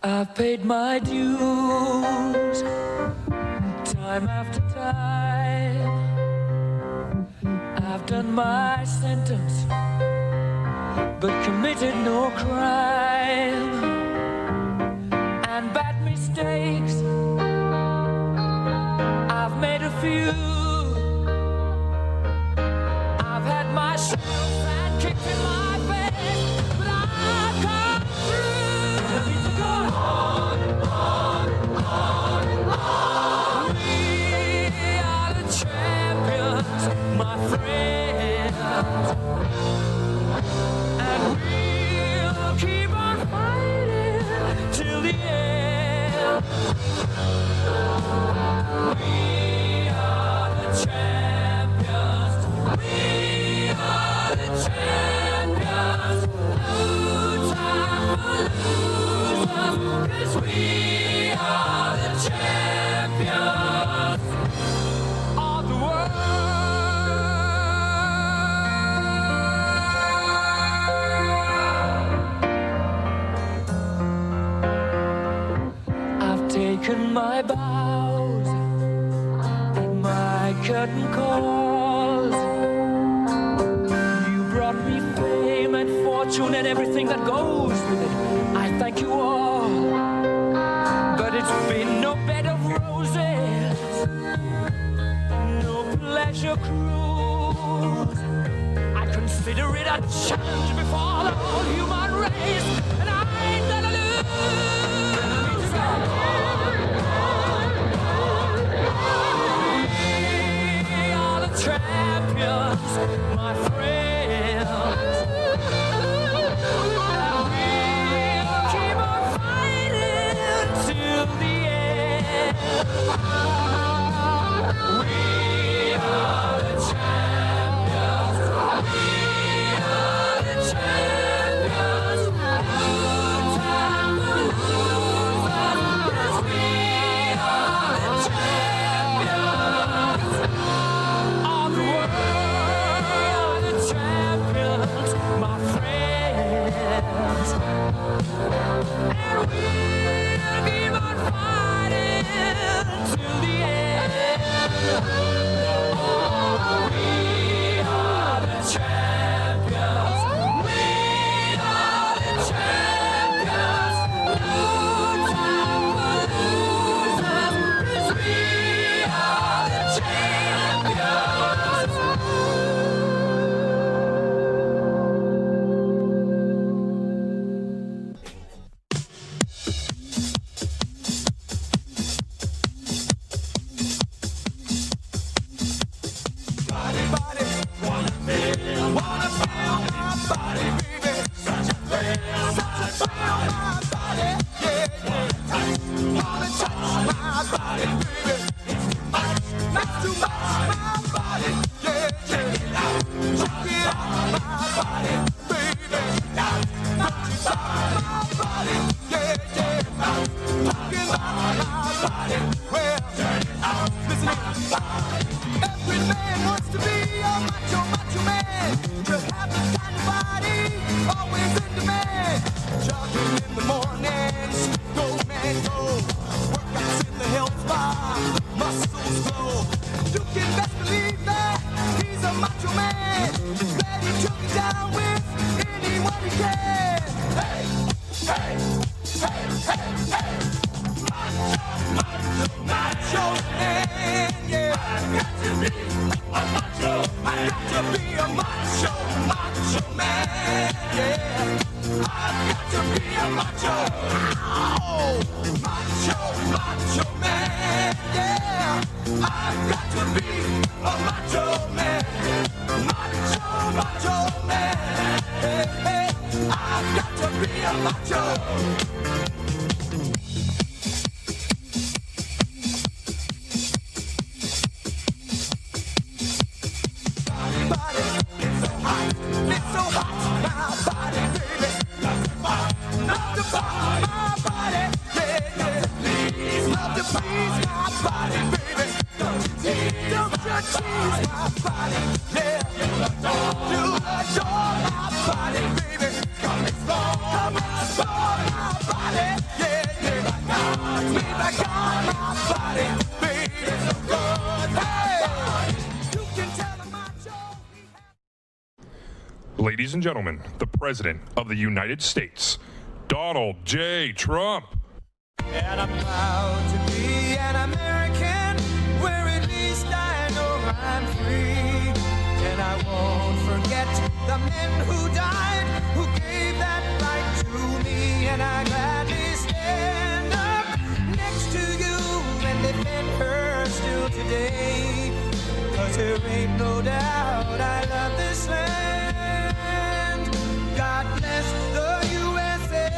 I've paid my dues, time after time. I've done my sentence, but committed no crime. And bad mistakes, I've made a few. I've had my shots and kicked in my face, but I've come through. On, on, on, on. We are the champions, my friends, and we'll keep on fighting till the end. We are the champions. We are the champions. No time for losers, 'cause we are the champions of the world. I've taken my bows and my curtain calls. You brought me fame and fortune and everything that goes with it. I thank you all, but it's been no bed of roses, no pleasure cruise. I consider it a challenge before the whole human race, and I ain't gonna lose. We are the champions, my friends. And we'll keep on fighting till the end. We are the champions. We are the champions. No time for losers, 'cause we are the champions of the world. The champions, my friends. And we'll keep on fighting till the end. Oh, we are the champions. We are the champions. No time for losers, 'cause we are the champions. Every man wants to be a macho, macho man. To have the kind of body always in demand. Jogging in the mornings, go man go. Workouts in the health bar, muscles glow. You can best believe that he's a macho man. Ready to get down with anyone he can. Hey, hey, hey, hey, hey. Macho, macho, macho man, yeah. I've got to be a macho. I've got to be a macho, macho man, yeah. I've got to be a macho. Oh, macho, macho man, yeah. I've got to be a macho man. Macho, macho man, hey, hey. I've got to be a macho. Please my body, baby. Don't you cheese my body, yeah. You adore my body, baby. Come explore, come explore my body, yeah, yeah. Sweet like on my body, baby. So good, hey. You can tell them my joke. Ladies and gentlemen, the President of the United States, Donald J. Trump. And I'm proud to be an American, where at least I know I'm free. And I won't forget the men who died, who gave that right to me. And I gladly stand up next to you and defend her still today. 'Cause there ain't no doubt I love this land. God bless the USA.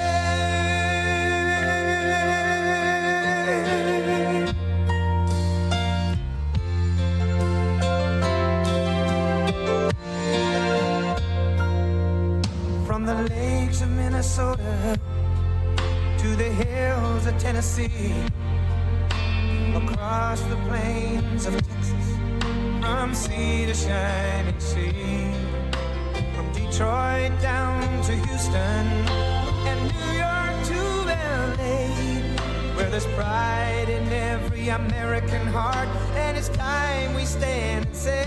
From the lakes of Minnesota to the hills of Tennessee, across the plains of Texas, from sea to shining sea, from Detroit down to Houston and New York to LA, where there's pride in every American heart, and it's time we stand and say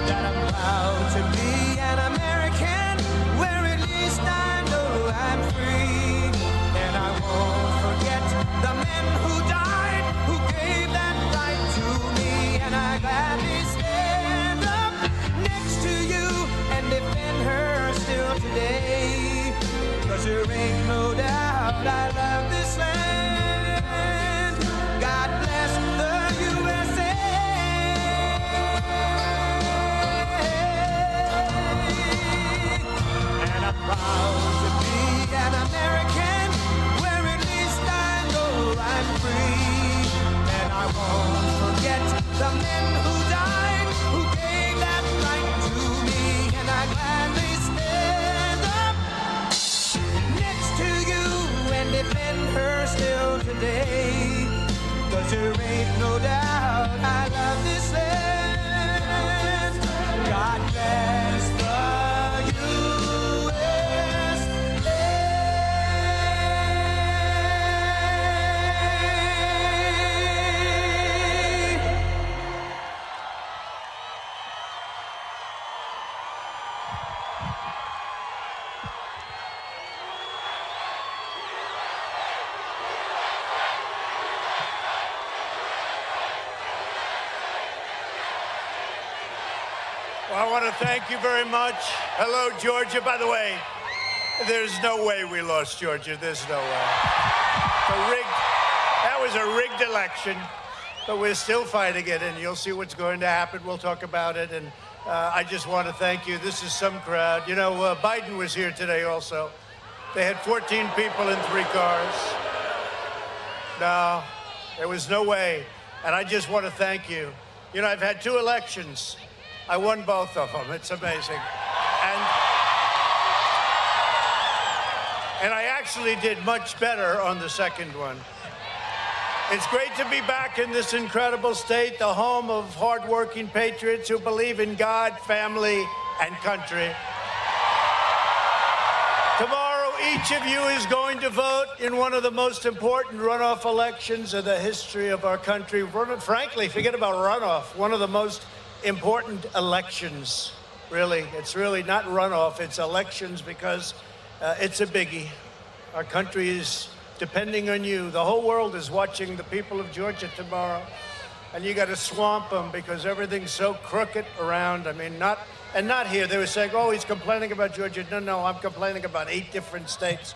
that I'm proud to be an American, where at least I know I'm free. And I won't forget the men who died, who gave that right to me. And I gladly stand up next to you and defend her still today. 'Cause there ain't no doubt I love this land. God bless the USA. And I'm proud to be an American, where at least I know I'm free. And I won't forget the men who died, who gave that right to me. And I gladly stand up next to you and defend her still today. 'Cause there ain't no doubt I love this land. God bless the USA. Well, I want to thank you very much. Hello, Georgia. By the way, there's no way we lost Georgia. There's no way. That was a rigged election, but we're still fighting it, and you'll see what's going to happen. We'll talk about it, and I just want to thank you. This is some crowd. You know, Biden was here today also. They had 14 people in 3 cars. No, there was no way, and I just want to thank you. You know, I've had 2 elections. I won both of them. It's amazing. And I actually did much better on the second one. It's great to be back in this incredible state, the home of hardworking patriots who believe in God, family, and country. Tomorrow, each of you is going to vote in one of the most important runoff elections in the history of our country. Frankly, forget about runoff. One of the most important elections, really. It's really not runoff, it's elections, because it's a biggie. Our country is depending on you. The whole world is watching the people of Georgia tomorrow, and you got to swamp them because everything's so crooked around. I mean, not here. They were saying, oh, he's complaining about Georgia. No, I'm complaining about 8 different states.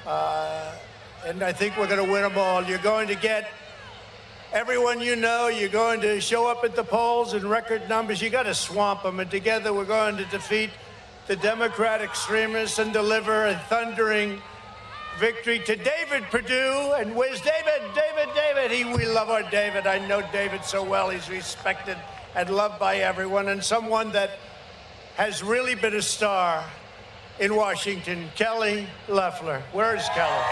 And I think we're going to win them all. You're going to get everyone you know. You're going to show up at the polls in record numbers. You got to swamp them, and together we're going to defeat the Democrat extremists and deliver a thundering victory to David Perdue. And where's David? We love our David. I know David so well. He's respected and loved by everyone, and someone that has really been a star in Washington, Kelly Loeffler. Where's Kelly?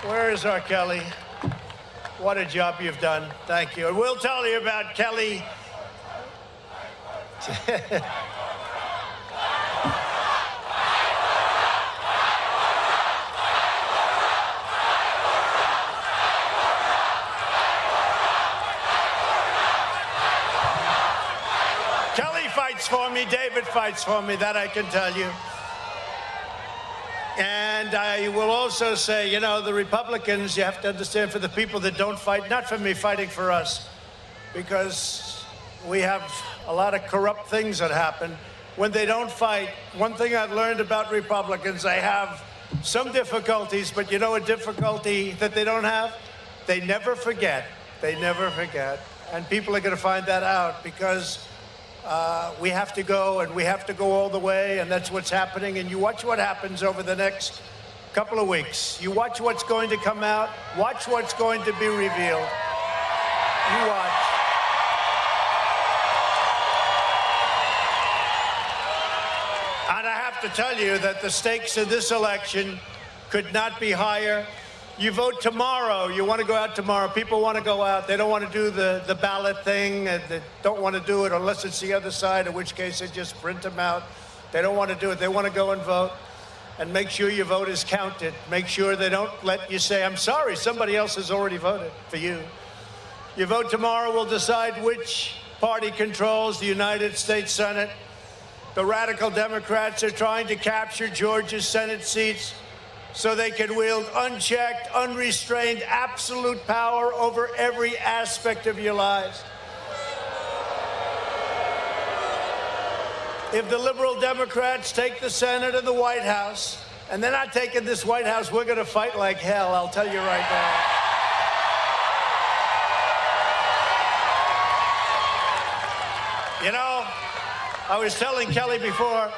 Where is our Kelly? What a job you've done. Thank you. And we'll tell you about Kelly. Kelly fights for me. David fights for me. That I can tell you. And I will also say, you know, the Republicans, you have to understand, for the people that don't fight, not for me, fighting for us, because we have a lot of corrupt things that happen. When they don't fight, one thing I've learned about Republicans, they have some difficulties, but you know a difficulty that they don't have? They never forget. They never forget. And people are going to find that out, because we have to go, and we have to go all the way, and that's what's happening. And you watch what happens over the next couple of weeks. You watch what's going to come out. Watch what's going to be revealed. You watch. And I have to tell you that the stakes of this election could not be higher. You vote tomorrow. You want to go out tomorrow. People want to go out. They don't want to do the ballot thing. They don't want to do it unless it's the other side, in which case they just print them out. They don't want to do it. They want to go and vote. And make sure your vote is counted. Make sure they don't let you say, I'm sorry, somebody else has already voted for you. Your vote tomorrow will decide which party controls the United States Senate. The radical Democrats are trying to capture Georgia's Senate seats so they can wield unchecked, unrestrained, absolute power over every aspect of your lives. If the liberal Democrats take the Senate and the White House, and they're not taking this White House, we're going to fight like hell, I'll tell you right now. You know, I was telling Kelly before,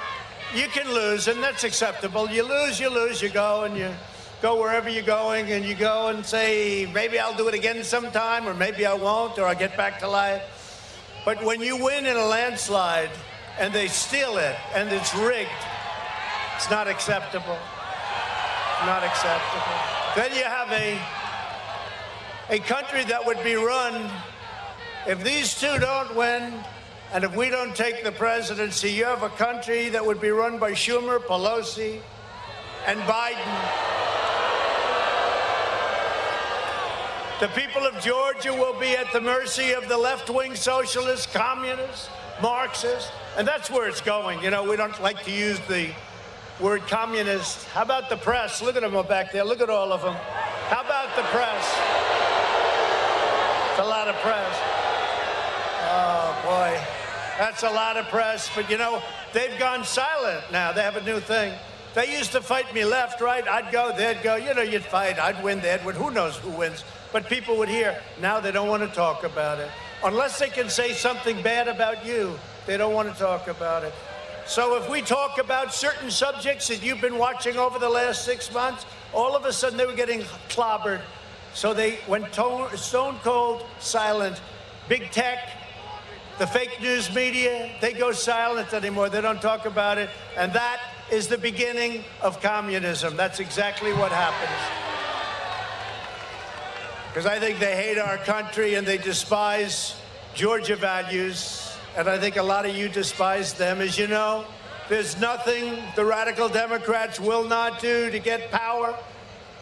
you can lose, and that's acceptable. You lose, you go, and you go wherever you're going, and you go and say, maybe I'll do it again sometime, or maybe I won't, or I'll get back to life. But when you win in a landslide, and they steal it, and it's rigged, it's not acceptable. Not acceptable. Then you have a country that would be run, if these two don't win, and if we don't take the presidency, you have a country that would be run by Schumer, Pelosi, and Biden. The people of Georgia will be at the mercy of the left-wing socialists, communists, Marxists, and that's where it's going. You know, we don't like to use the word communist. How about the press? Look at them back there. Look at all of them. How about the press? It's a lot of press. Oh, boy. That's a lot of press. But, you know, they've gone silent now. They have a new thing. They used to fight me left, right? I'd go, they'd go. You know, you'd fight. I'd win, they'd win. Who knows who wins? But people would hear. Now they don't want to talk about it. Unless they can say something bad about you, they don't want to talk about it. So if we talk about certain subjects that you've been watching over the last 6 months, all of a sudden they were getting clobbered. So they went stone cold silent. Big tech, the fake news media, they go silent anymore. They don't talk about it. And that is the beginning of communism. That's exactly what happens. Because I think they hate our country and they despise Georgia values. And I think a lot of you despise them. As you know, there's nothing the radical Democrats will not do to get power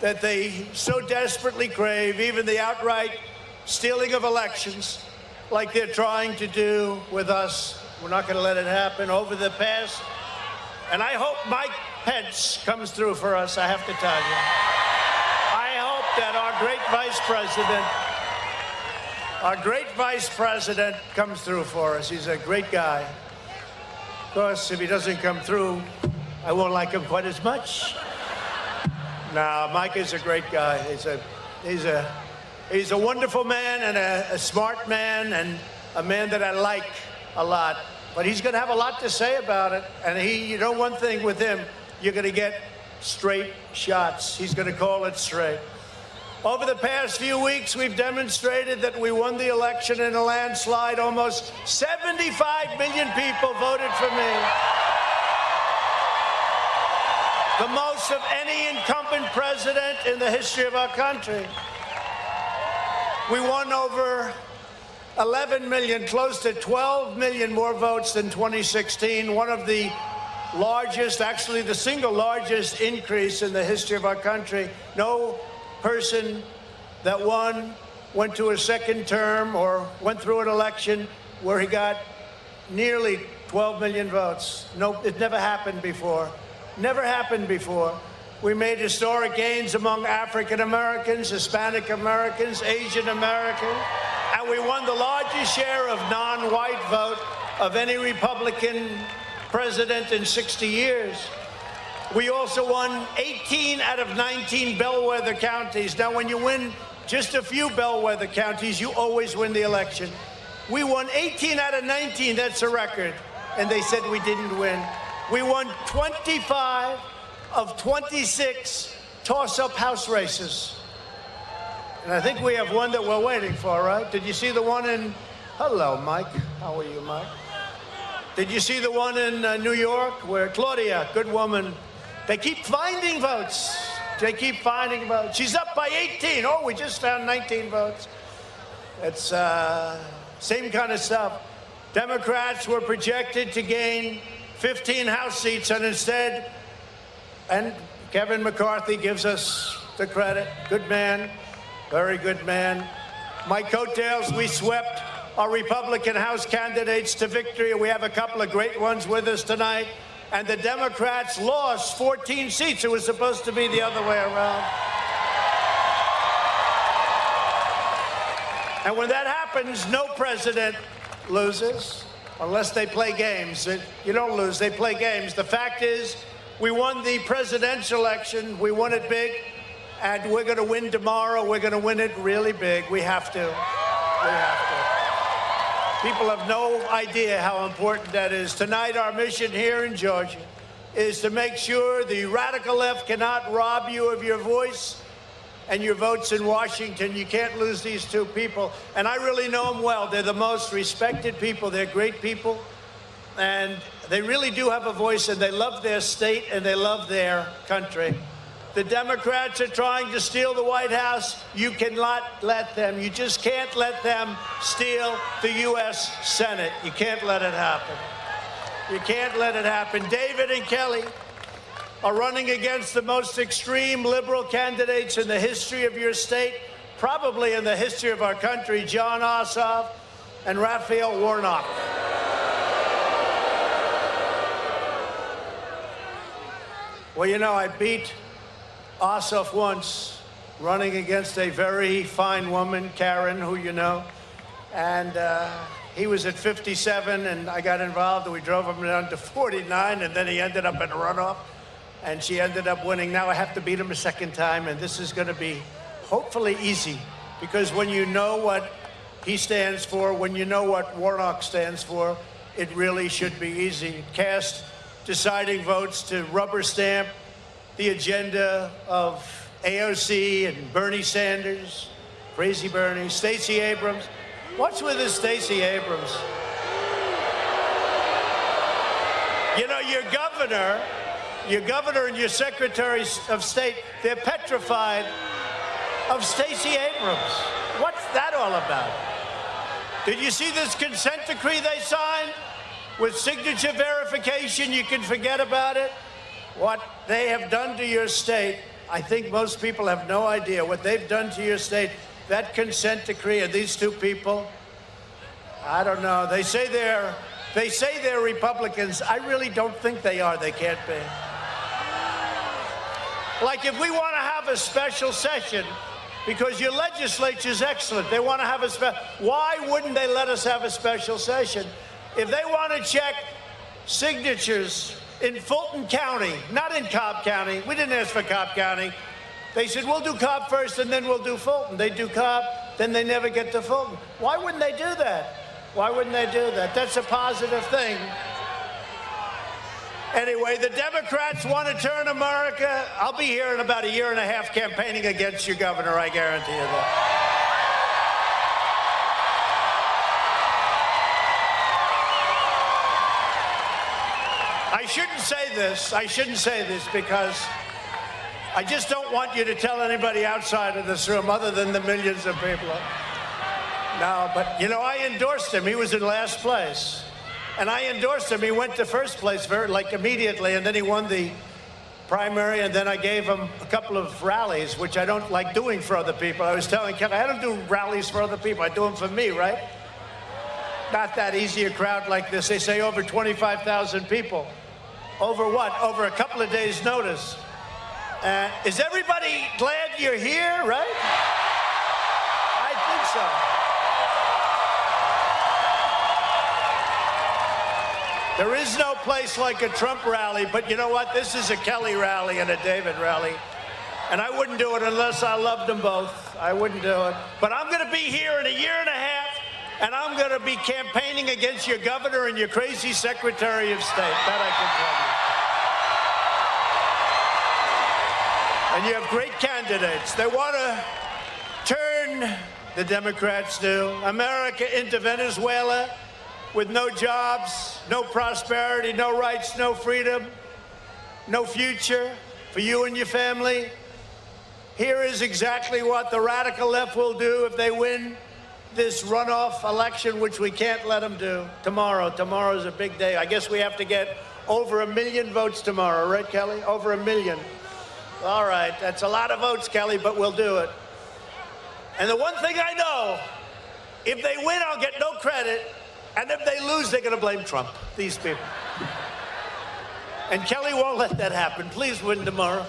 that they so desperately crave, even the outright stealing of elections, like they're trying to do with us. We're not going to let it happen. Over the past, and I hope Mike Pence comes through for us, I have to tell you. I hope that our great vice president comes through for us. He's a great guy. Of course, if he doesn't come through, I won't like him quite as much. No, Mike is a great guy. He's a wonderful man and a smart man and a man that I like a lot. But he's going to have a lot to say about it. And you know one thing with him, you're going to get straight shots. He's going to call it straight. Over the past few weeks, we've demonstrated that we won the election in a landslide. Almost 75 million people voted for me. The most of any incumbent been president in the history of our country. We won over 11 million, close to 12 million more votes than 2016, one of the largest, actually the single largest increase in the history of our country. No person that went to a second term or went through an election where he got nearly 12 million votes. No, it never happened before. Never happened before. We made historic gains among African Americans, Hispanic Americans, Asian Americans, and we won the largest share of non-white vote of any Republican president in 60 years. We also won 18 out of 19 bellwether counties. Now, when you win just a few bellwether counties, you always win the election. We won 18 out of 19, that's a record, and they said we didn't win. We won 25 of 26 toss-up House races. And I think we have one that we're waiting for, right? Did you see the one in, hello, Mike. How are you, Mike? Did you see the one in New York where Claudia, good woman, they keep finding votes. They keep finding votes. She's up by 18. Oh, we just found 19 votes. It's same kind of stuff. Democrats were projected to gain 15 House seats, and instead, and Kevin McCarthy gives us the credit. Good man, very good man. My coattails, we swept our Republican House candidates to victory. We have a couple of great ones with us tonight. And the Democrats lost 14 seats. It was supposed to be the other way around. And when that happens, no president loses unless they play games. You don't lose, they play games. The fact is, we won the presidential election. We won it big, and we're going to win tomorrow. We're going to win it really big. We have to. We have to. People have no idea how important that is. Tonight, our mission here in Georgia is to make sure the radical left cannot rob you of your voice and your votes in Washington. You can't lose these two people. And I really know them well. They're the most respected people. They're great people. And they really do have a voice, and they love their state, and they love their country. The Democrats are trying to steal the White House. You cannot let them. You just can't let them steal the U.S. Senate. You can't let it happen. You can't let it happen. David and Kelly are running against the most extreme liberal candidates in the history of your state, probably in the history of our country, Jon Ossoff and Raphael Warnock. Well, you know, I beat Ossoff once, running against a very fine woman, Karen, who you know, and he was at 57, and I got involved, and we drove him down to 49, and then he ended up in a runoff, and she ended up winning. Now I have to beat him a second time, and this is going to be hopefully easy, because when you know what he stands for, when you know what Warnock stands for, it really should be easy. Cast deciding votes to rubber stamp the agenda of AOC and Bernie Sanders, crazy Bernie, Stacey Abrams. What's with this Stacey Abrams? You know, your governor and your Secretary of State, they're petrified of Stacey Abrams. What's that all about? Did you see this consent decree they signed? With signature verification, you can forget about it. What they have done to your state, I think most people have no idea what they've done to your state. That consent decree of these two people, I don't know. They say they're Republicans. I really don't think they are. They can't be. Like, if we want to have a special session, because your legislature's excellent, they want to have why wouldn't they let us have a special session? If they want to check signatures in Fulton County, not in Cobb County. We didn't ask for Cobb County. They said, we'll do Cobb first, and then we'll do Fulton. They do Cobb, then they never get to Fulton. Why wouldn't they do that? Why wouldn't they do that? That's a positive thing. Anyway, the Democrats want to turn America. I'll be here in about a year and a half campaigning against your governor, I guarantee you that. I shouldn't say this because I just don't don't want you to tell anybody outside of this room other than the millions of people. No, but, you know, I endorsed him. He was in last place. And I endorsed him. He went to first place immediately, and then he won the primary, and then I gave him a couple of rallies, which I don't like doing for other people. I was telling Kelly, I don't do rallies for other people. I do them for me, right? Not that easy, a crowd like this. They say over 25,000 people. Over what? Over a couple of days' notice. Is everybody glad you're here, right? I think so. There is no place like a Trump rally, but you know what? This is a Kelly rally and a David rally. And I wouldn't do it unless I loved them both. I wouldn't do it. But I'm going to be here in a year and a half, and I'm going to be campaigning against your governor and your crazy Secretary of State. That I can tell you. And you have great candidates. They want to turn, the Democrats do, America into Venezuela, with no jobs, no prosperity, no rights, no freedom, no future for you and your family. Here is exactly what the radical left will do if they win this runoff election, which we can't let them do. Tomorrow's a big day. I guess we have to get over 1 million votes tomorrow, right, Kelly? Over 1 million. All right, that's a lot of votes, Kelly, but we'll do it. And the one thing I know, if they win, I'll get no credit. And if they lose, they're going to blame Trump, these people. And Kelly won't let that happen. Please win tomorrow.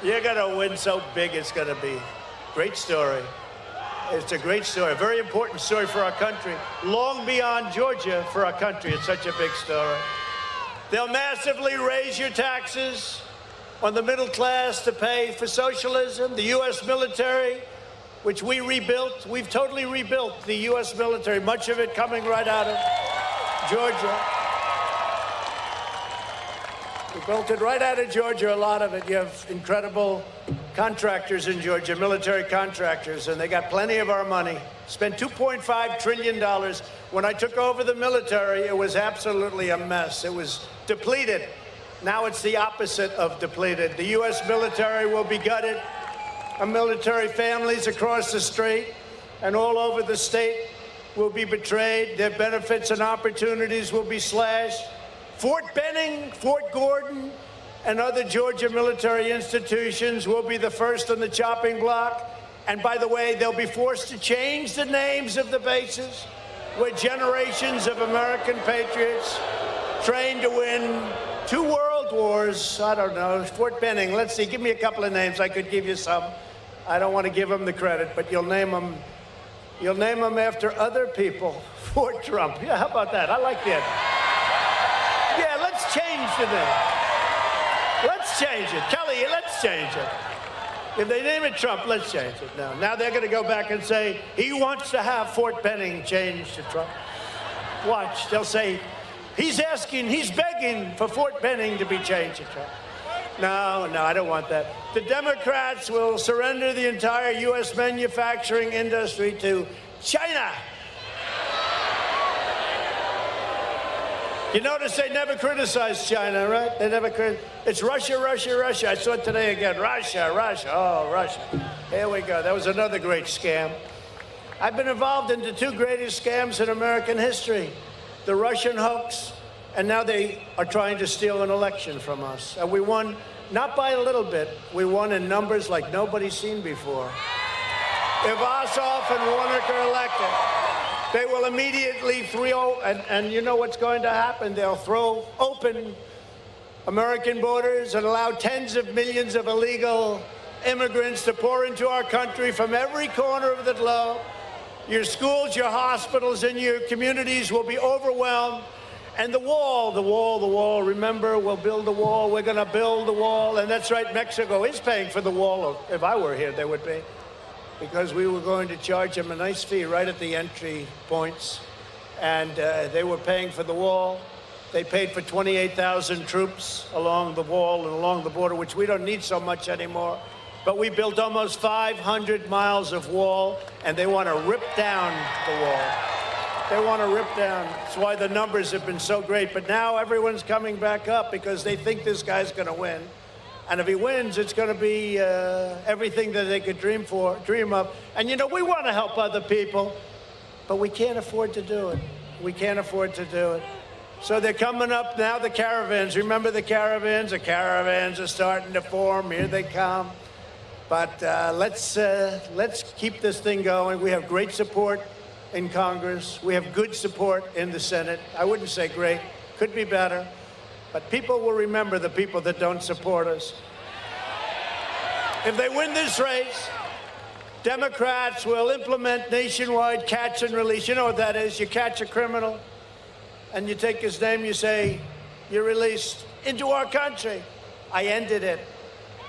You're going to win so big, it's going to be. Great story. It's a great story, a very important story for our country. Long beyond Georgia for our country. It's such a big story. They'll massively raise your taxes on the middle class to pay for socialism, the U.S. military, which we rebuilt. We've totally rebuilt the U.S. military, much of it coming right out of Georgia. We built it right out of Georgia, a lot of it. You have incredible contractors in Georgia, military contractors, and they got plenty of our money. Spent $2.5 trillion. When I took over the military, it was absolutely a mess. It was depleted. Now it's the opposite of depleted. The U.S. military will be gutted. Our military families across the strait and all over the state will be betrayed. Their benefits and opportunities will be slashed. Fort Benning, Fort Gordon, and other Georgia military institutions will be the first on the chopping block. And by the way, they'll be forced to change the names of the bases where generations of American patriots trained to win 2 world wars. I don't know, Fort Benning, let's see, give me a couple of names. I could give you some. I don't want to give them the credit, but you'll name them after other people. Fort Trump. Yeah, how about that? I like that. Yeah, let's change the name. Let's change it. Kelly, let's change it. If they name it Trump, let's change it now. Now they're going to go back and say, he wants to have Fort Benning changed to Trump. Watch, they'll say, he's begging for Fort Benning to be changed to Trump. No, I don't want that. The Democrats will surrender the entire U.S. manufacturing industry to China. You notice they never criticized China, right? They never It's Russia, Russia, Russia. I saw it today again. Russia, Russia. Oh, Russia. Here we go. That was another great scam. I've been involved in the 2 greatest scams in American history. The Russian hoax, and now they are trying to steal an election from us. And we won, not by a little bit, we won in numbers like nobody's seen before. If Ossoff and Warnock are elected, they will immediately throw, and you know what's going to happen. They'll throw open American borders and allow tens of millions of illegal immigrants to pour into our country from every corner of the globe. Your schools, your hospitals, and your communities will be overwhelmed. And the wall, remember, we'll build the wall. We're going to build the wall. And that's right, Mexico is paying for the wall. If I were here, they would be. Because we were going to charge them a nice fee right at the entry points. And they were paying for the wall. They paid for 28,000 troops along the wall and along the border, which we don't need so much anymore. But we built almost 500 miles of wall, and they want to rip down the wall. They want to rip down. That's why the numbers have been so great. But now everyone's coming back up because they think this guy's going to win. And if he wins, it's going to be everything that they could dream of. And, you know, we want to help other people, but we can't afford to do it. We can't afford to do it. So they're coming up now, the caravans. Remember the caravans? The caravans are starting to form. Here they come. But let's keep this thing going. We have great support in Congress. We have good support in the Senate. I wouldn't say great. Could be better. But people will remember the people that don't support us. If they win this race, Democrats will implement nationwide catch and release. You know what that is? You catch a criminal, and you take his name, you say, you're released into our country. I ended it.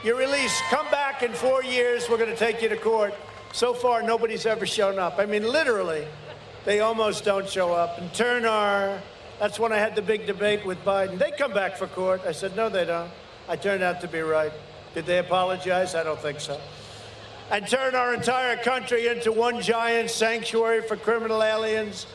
You're released. Come back in 4 years. We're going to take you to court. So far, nobody's ever shown up. I mean, literally, they almost don't show up. And that's when I had the big debate with Biden. They come back for court. I said, no, they don't. I turned out to be right. Did they apologize? I don't think so. And turn our entire country into one giant sanctuary for criminal aliens,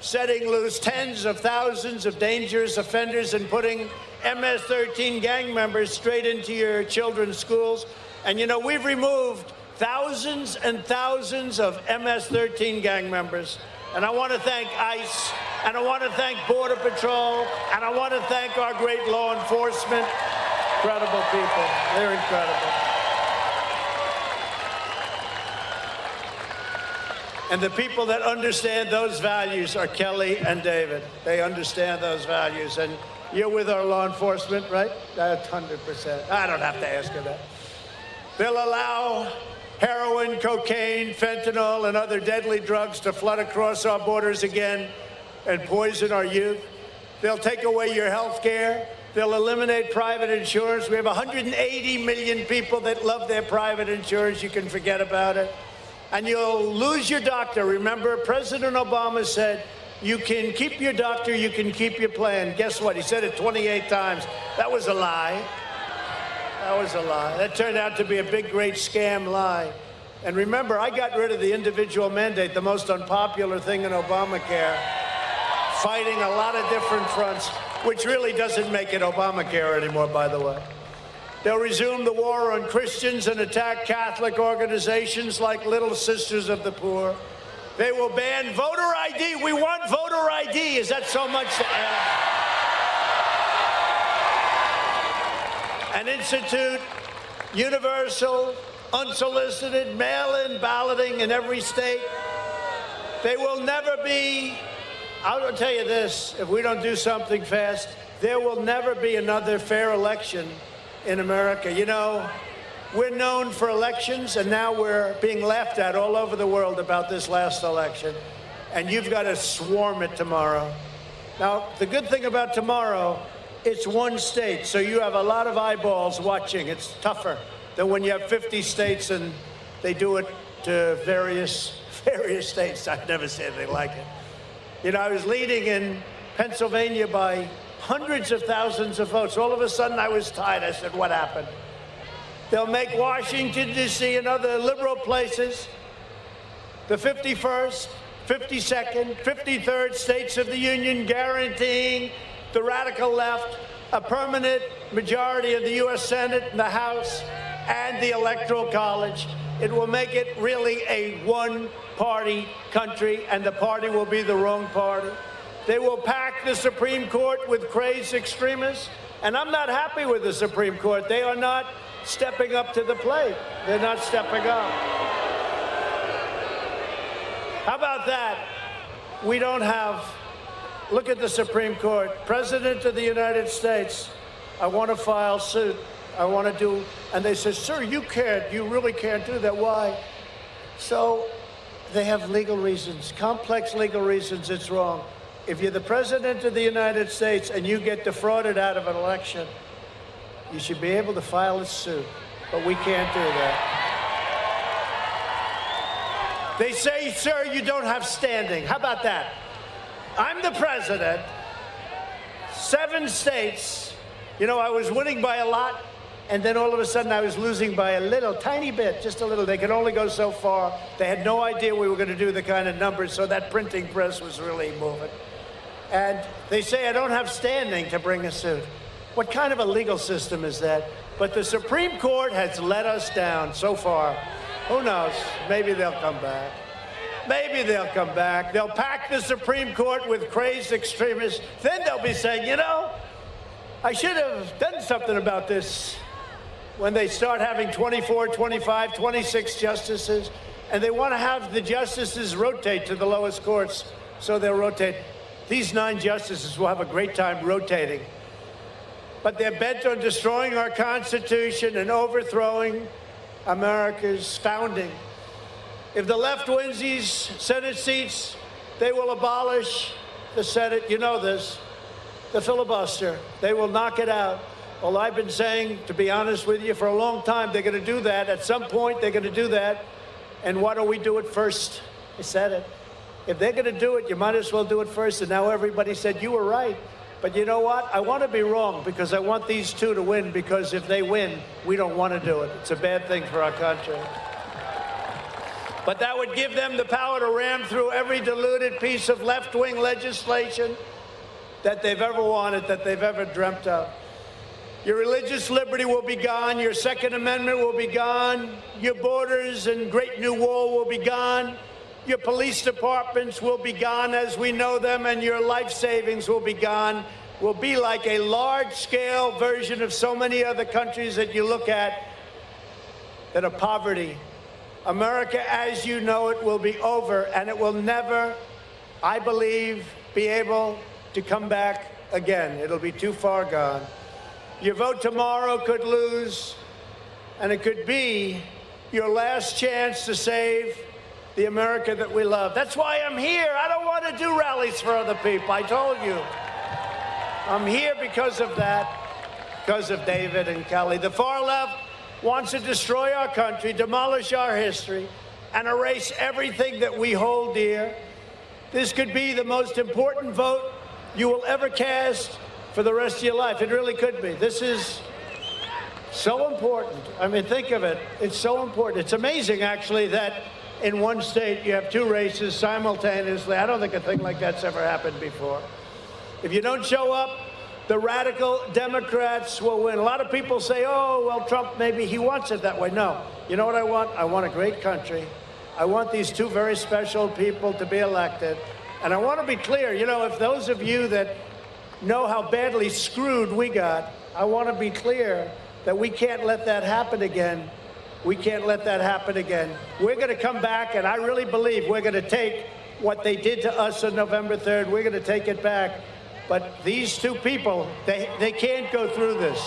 setting loose tens of thousands of dangerous offenders and putting MS-13 gang members straight into your children's schools. And, you know, we've removed thousands and thousands of MS-13 gang members. And I want to thank ICE, and I want to thank Border Patrol, and I want to thank our great law enforcement. Incredible people. They're incredible. And the people that understand those values are Kelly and David. They understand those values. And you're with our law enforcement, right? That's 100%. I don't have to ask you that. They'll allow heroin, cocaine, fentanyl, and other deadly drugs to flood across our borders again and poison our youth. They'll take away your health care. They'll eliminate private insurance. We have 180 million people that love their private insurance. You can forget about it. And you'll lose your doctor. Remember, President Obama said, you can keep your doctor, you can keep your plan. Guess what? He said it 28 times. That was a lie. That was a lie. That turned out to be a big, great scam lie. And remember, I got rid of the individual mandate, the most unpopular thing in Obamacare, fighting a lot of different fronts, which really doesn't make it Obamacare anymore, by the way. They'll resume the war on Christians and attack Catholic organizations like Little Sisters of the Poor. They will ban voter ID. We want voter ID. Is that so much to add? And institute universal, unsolicited, mail-in balloting in every state. They will never be, I'll tell you this, if we don't do something fast, there will never be another fair election in America. You know, we're known for elections, and now we're being laughed at all over the world about this last election. And you've got to swarm it tomorrow. Now, the good thing about tomorrow, it's one state, so you have a lot of eyeballs watching. It's tougher than when you have 50 states and they do it to various states. I've never seen anything like it. You know, I was leading in Pennsylvania by hundreds of thousands of votes. All of a sudden, I was tired. I said, what happened? They'll make Washington, D.C. and other liberal places the 51st, 52nd, 53rd states of the Union, guaranteeing the radical left a permanent majority of the U.S. Senate and the House and the Electoral College. It will make it really a one-party country, and the party will be the wrong party. They will pack the Supreme Court with crazed extremists, and I'm not happy with the Supreme Court. They are not stepping up to the plate. They're not stepping up. How about that? We don't have, look at the Supreme Court. President of the United States, I want to file suit. I want to do, and they said, sir, you really can't do that. Why? So they have legal reasons, complex legal reasons it's wrong. If you're the President of the United States and you get defrauded out of an election, you should be able to file a suit, but we can't do that. They say, sir, you don't have standing. How about that? I'm the president, 7 states, you know, I was winning by a lot, and then all of a sudden I was losing by a little, tiny bit, just a little. They could only go so far. They had no idea we were going to do the kind of numbers, so that printing press was really moving. And they say I don't have standing to bring a suit. What kind of a legal system is that? But the Supreme Court has let us down so far. Who knows? Maybe they'll come back. Maybe they'll come back. They'll pack the Supreme Court with crazed extremists. Then they'll be saying, you know, I should have done something about this. When they start having 24, 25, 26 justices, and they want to have the justices rotate to the lowest courts, so they'll rotate. These 9 justices will have a great time rotating. But they're bent on destroying our Constitution and overthrowing America's founding. If the left wins these Senate seats, they will abolish the Senate. You know this, the filibuster. They will knock it out. Well, I've been saying, to be honest with you, for a long time, they're going to do that. At some point, they're going to do that. And why don't we do it first? I said it. If they're going to do it, you might as well do it first. And now everybody said, you were right. But you know what? I want to be wrong because I want these 2 to win, because if they win, we don't want to do it. It's a bad thing for our country. But that would give them the power to ram through every diluted piece of left-wing legislation that they've ever wanted, that they've ever dreamt of. Your religious liberty will be gone. Your Second Amendment will be gone. Your borders and Great New Wall will be gone. Your police departments will be gone as we know them, and your life savings will be gone. Will be like a large-scale version of so many other countries that you look at that are poverty. America, as you know it, will be over, and it will never, I believe, be able to come back again. It'll be too far gone. Your vote tomorrow could lose, and it could be your last chance to save the America that we love. That's why I'm here. I don't want to do rallies for other people. I told you. I'm here because of that, because of David and Kelly. The far left wants to destroy our country, demolish our history, and erase everything that we hold dear. This could be the most important vote you will ever cast for the rest of your life. It really could be. This is so important. I mean, think of it. It's so important. It's amazing, actually, that in one state you have 2 races simultaneously. I don't think a thing like that's ever happened before. If you don't show up, the radical Democrats will win. A lot of people say, oh, well, Trump, maybe he wants it that way. No. You know what I want? I want a great country. I want these 2 very special people to be elected. And I want to be clear, you know, if those of you that know how badly screwed we got, I want to be clear that we can't let that happen again. We can't let that happen again. We're going to come back, and I really believe we're going to take what they did to us on November 3rd. We're going to take it back. But these 2 people, they can't go through this.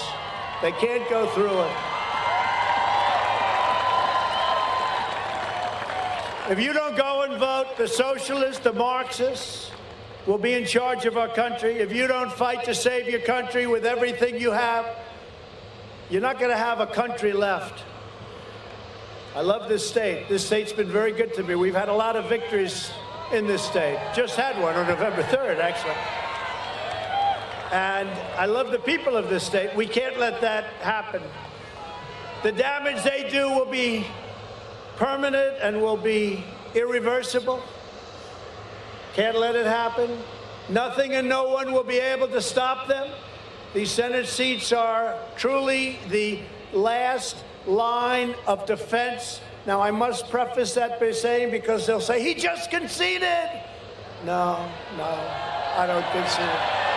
They can't go through it. If you don't go and vote, the socialists, the Marxists will be in charge of our country. If you don't fight to save your country with everything you have, you're not going to have a country left. I love this state. This state's been very good to me. We've had a lot of victories in this state. Just had one on November 3rd, actually. And I love the people of this state. We can't let that happen. The damage they do will be permanent and will be irreversible. Can't let it happen. Nothing and no one will be able to stop them. These Senate seats are truly the last line of defense. Now, I must preface that by saying, because they'll say, he just conceded. No, I don't concede.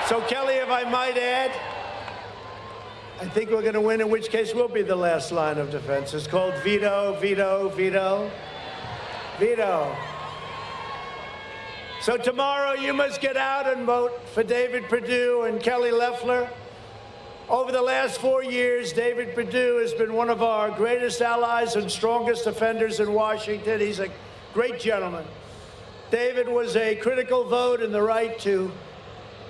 So, Kelly, if I might add, I think we're going to win, in which case we'll be the last line of defense. It's called veto, veto, veto, veto. So tomorrow you must get out and vote for David Perdue and Kelly Loeffler. Over the last 4 years, David Perdue has been one of our greatest allies and strongest defenders in Washington. He's a great gentleman. David was a critical vote in the right to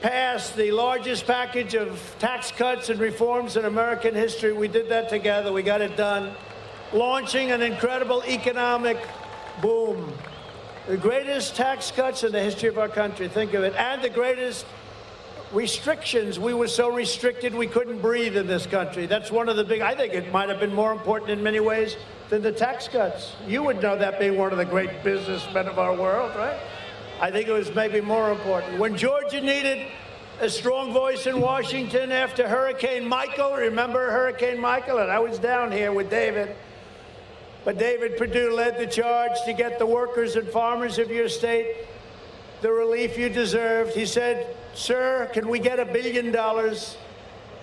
pass the largest package of tax cuts and reforms in American history. We did that together. We got it done, launching an incredible economic boom. The greatest tax cuts in the history of our country, think of it, and the greatest restrictions. We were so restricted we couldn't breathe in this country. That's one of the big, I think it might have been more important in many ways than the tax cuts. You would know that, being one of the great businessmen of our world, right? I think it was maybe more important. When Georgia needed a strong voice in Washington after Hurricane Michael. Remember Hurricane Michael? And I was down here with David. But David Perdue led the charge to get the workers and farmers of your state the relief you deserved. He said, "Sir, can we get $1 billion?"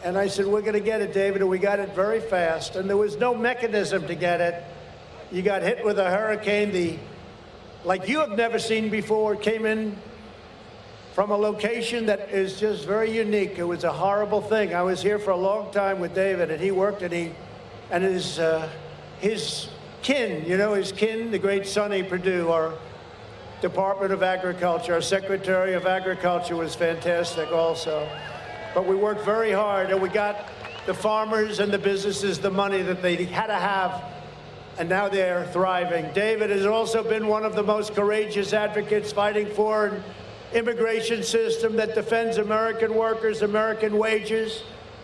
And I said, "We're going to get it, David," and we got it very fast. And there was no mechanism to get it. You got hit with a hurricane, like you have never seen before. It came in from a location that is just very unique. It was a horrible thing. I was here for a long time with David, and he worked, and his kin, his kin, the great Sonny Perdue, our Department of Agriculture, our Secretary of Agriculture was fantastic also. But we worked very hard, and we got the farmers and the businesses the money that they had to have, and now they're thriving. David has also been one of the most courageous advocates fighting for an immigration system that defends American workers, American wages,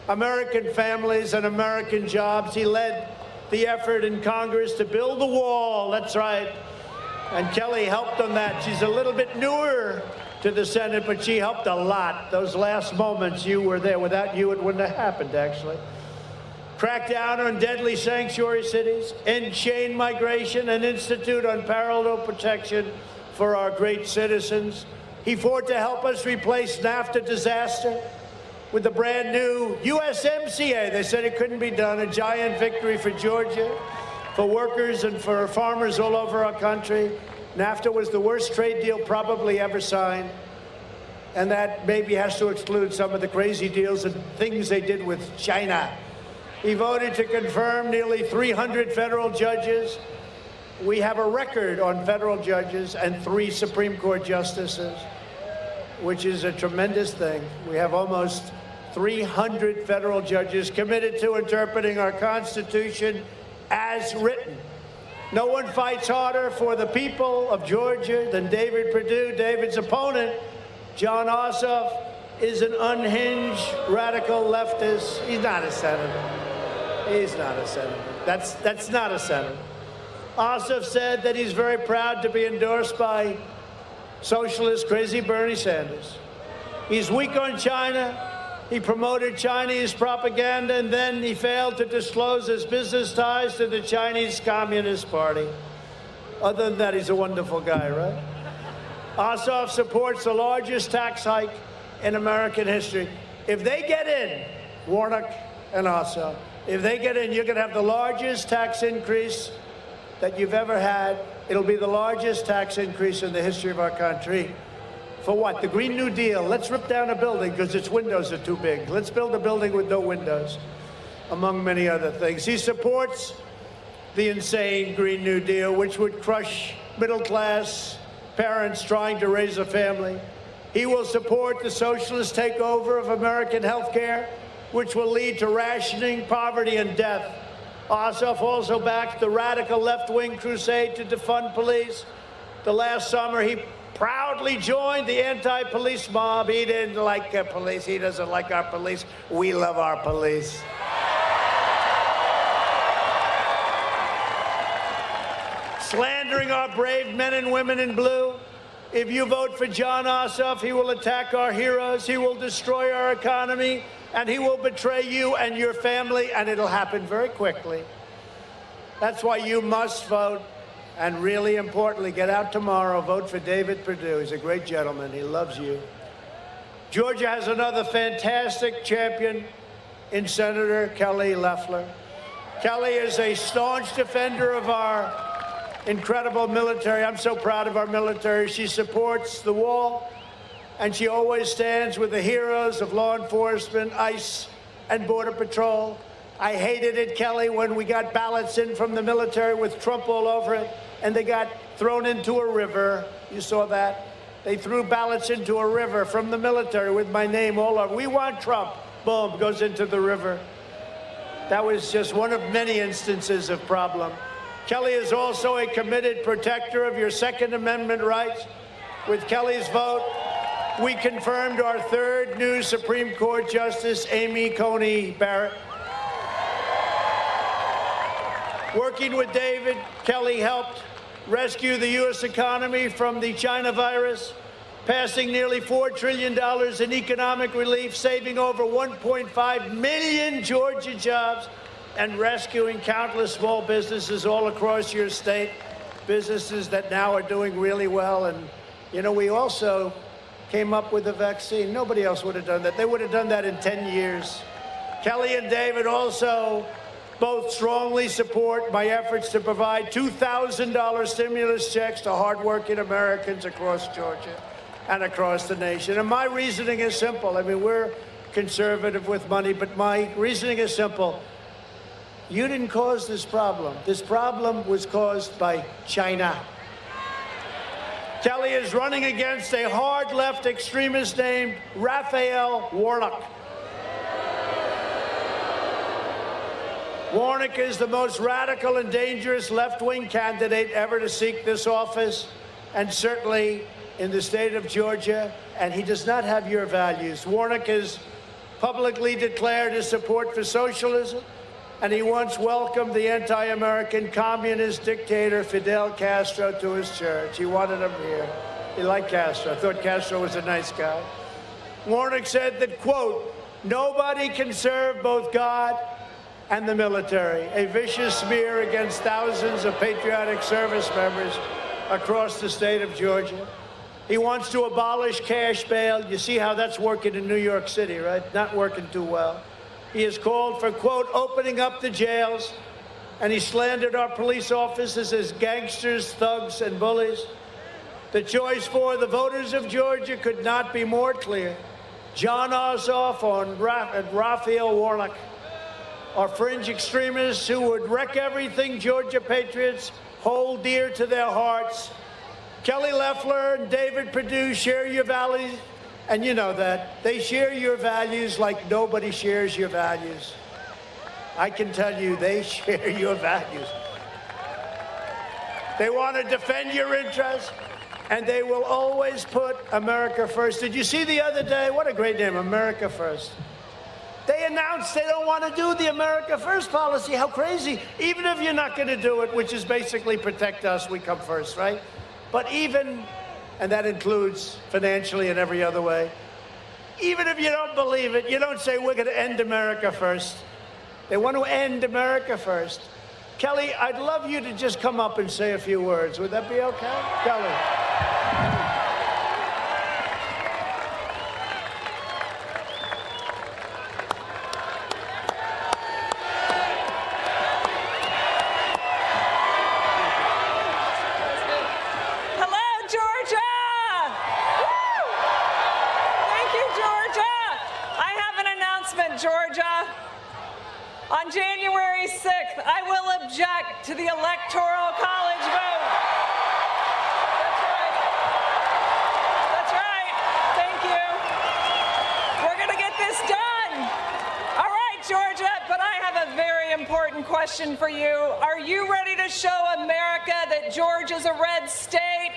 American families, and American jobs. He led the effort in Congress to build the wall. That's right. And Kelly helped on that. She's a little bit newer to the Senate, but she helped a lot. Those last moments, you were there. Without you, it wouldn't have happened, actually. Crack down on deadly sanctuary cities, end chain migration, and institute unparalleled protection for our great citizens. He fought to help us replace NAFTA disaster with the brand new USMCA. They said it couldn't be done. A giant victory for Georgia, for workers and for farmers all over our country. NAFTA was the worst trade deal probably ever signed. And that maybe has to exclude some of the crazy deals and things they did with China. He voted to confirm nearly 300 federal judges. We have a record on federal judges and 3 Supreme Court justices, which is a tremendous thing. We have almost 300 federal judges committed to interpreting our Constitution as written. No one fights harder for the people of Georgia than David Perdue. David's opponent, Jon Ossoff, is an unhinged, radical leftist. He's not a senator. He's not a senator. That's not a senator. Ossoff said that he's very proud to be endorsed by socialist crazy Bernie Sanders. He's weak on China. He promoted Chinese propaganda, and then he failed to disclose his business ties to the Chinese Communist Party. Other than that, he's a wonderful guy, right? Ossoff supports the largest tax hike in American history. If they get in, Warnock and Ossoff, if they get in, you're going to have the largest tax increase that you've ever had. It'll be the largest tax increase in the history of our country. For what? The Green New Deal. Let's rip down a building because its windows are too big. Let's build a building with no windows, among many other things. He supports the insane Green New Deal, which would crush middle-class parents trying to raise a family. He will support the socialist takeover of American health care, which will lead to rationing, poverty, and death. Ossoff also backed the radical left-wing crusade to defund police. The last summer, he proudly joined the anti-police mob. He didn't like the police. He doesn't like our police. We love our police. Slandering our brave men and women in blue. If you vote for Jon Ossoff, he will attack our heroes, he will destroy our economy, and he will betray you and your family, and it'll happen very quickly. That's why you must vote. And really importantly, get out tomorrow, vote for David Perdue. He's a great gentleman. He loves you. Georgia has another fantastic champion in Senator Kelly Loeffler. Kelly is a staunch defender of our incredible military. I'm so proud of our military. She supports the wall, and she always stands with the heroes of law enforcement, ICE, and Border Patrol. I hated it, Kelly, when we got ballots in from the military with Trump all over it, and they got thrown into a river. You saw that? They threw ballots into a river from the military with my name all over. We want Trump. Boom, goes into the river. That was just one of many instances of problem. Kelly is also a committed protector of your Second Amendment rights. With Kelly's vote, we confirmed our 3rd new Supreme Court Justice, Amy Coney Barrett. Working with David, Kelly helped rescue the U.S. economy from the China virus. passing nearly $4 trillion in economic relief, saving over 1.5 million Georgia jobs, and rescuing countless small businesses all across your state, businesses that now are doing really well. And, you know, we also came up with a vaccine. Nobody else would have done that. They would have done that in 10 years. Kelly and David also both strongly support my efforts to provide $2,000 stimulus checks to hardworking Americans across Georgia and across the nation. And my reasoning is simple. I mean, we're conservative with money, but my reasoning is simple. You didn't cause this problem. This problem was caused by China. Kelly is running against a hard left extremist named Raphael Warnock. Warnock is the most radical and dangerous left-wing candidate ever to seek this office, and certainly in the state of Georgia, and he does not have your values. Warnock has publicly declared his support for socialism, and he once welcomed the anti-American communist dictator Fidel Castro to his church. He wanted him here. He liked Castro. Thought Castro was a nice guy. Warnock said that, quote, "Nobody can serve both God and the military," a vicious smear against thousands of patriotic service members across the state of Georgia. He wants to abolish cash bail. You see how that's working in New York City, right? Not working too well. He has called for, quote, "opening up the jails," and he slandered our police officers as gangsters, thugs, and bullies. The choice for the voters of Georgia could not be more clear. John Ossoff and Raphael Warnock are fringe extremists who would wreck everything Georgia patriots hold dear to their hearts. Kelly Loeffler and David Perdue share your values, and you know that. They share your values like nobody shares your values. I can tell you they share your values. They want to defend your interests, and they will always put America first. Did you see the other day? What a great name, America First. They announced they don't want to do the America First policy. How crazy. Even if you're not going to do it, which is basically protect us, we come first, right? But even, and that includes financially and every other way, even if you don't believe it, you don't say we're going to end America first. They want to end America first. Kelly, I'd love you to just come up and say a few words. Would that be okay? Kelly. Georgia. On January 6th, I will object to the Electoral College vote. That's right. Thank you. We're going to get this done. All right, Georgia, but I have a very important question for you. Are you ready to show America that Georgia's a red state?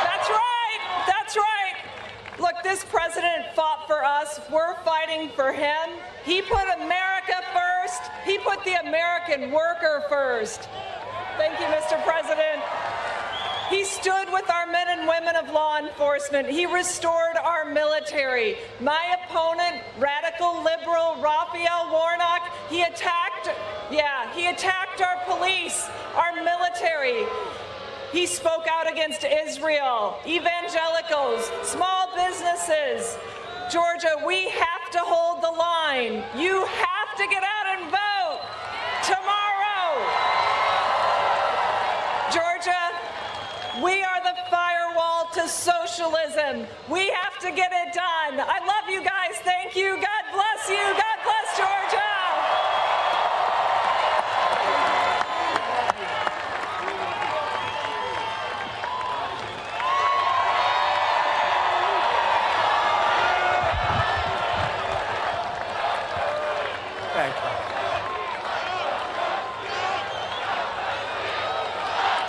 That's right. That's right. Look, this president fought for us. We're fighting for him. He put America first. He put the American worker first. Thank you, Mr. President. He stood with our men and women of law enforcement. He restored our military. My opponent, radical liberal Raphael Warnock, he attacked our police, our military. He spoke out against Israel, evangelicals, small businesses. Georgia, we have to hold the line. You have to get out and vote tomorrow. Georgia, we are the firewall to socialism. We have to get it done. I love you guys. Thank you. God bless you. God bless Georgia.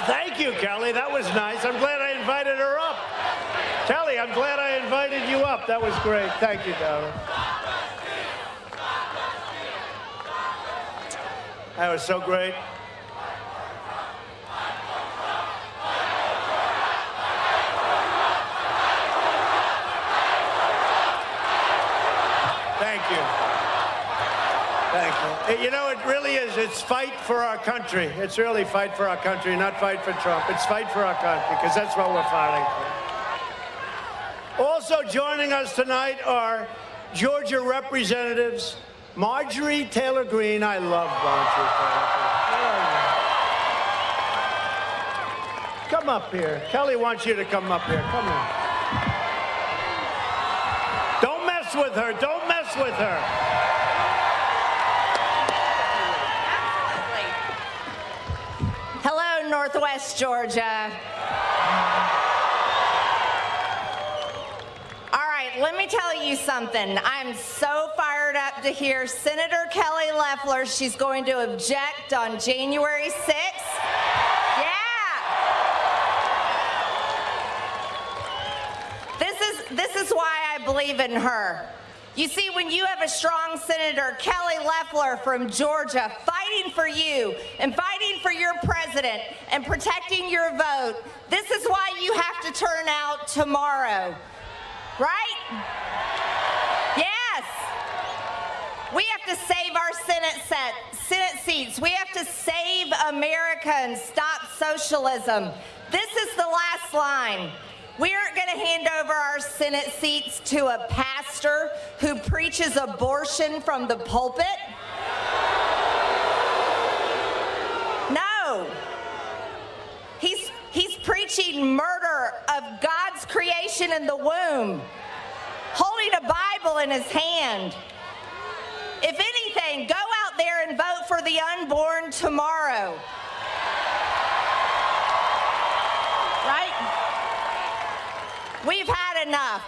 Thank you, Kelly. That was nice. I'm glad I invited her up. Kelly, I'm glad I invited you up. That was great. Thank you, darling. That was so great. You know, it really is. It's fight for our country. It's really fight for our country, not fight for Trump. It's fight for our country, because that's what we're fighting for. Also joining us tonight are Georgia Representatives Marjorie Taylor Greene. I love Marjorie Taylor Greene. Come up here. Kelly wants you to come up here. Come on. Don't mess with her. Don't mess with her. Hello, Northwest Georgia. All right, let me tell you something. I'm so fired up to hear Senator Kelly Loeffler. She's going to object on January 6th. Yeah. This is why I believe in her. You see, when you have a strong Senator Kelly Loeffler from Georgia fighting for you and fighting for your president and protecting your vote, this is why you have to turn out tomorrow, right? Yes. We have to save our Senate seats. We have to save America and stop socialism. This is the last line. We aren't going to hand over our Senate seats to a pastor who preaches abortion from the pulpit. No. He's preaching murder of God's creation in the womb, holding a Bible in his hand. If anything, go out there and vote for the unborn tomorrow. Right? We've had enough.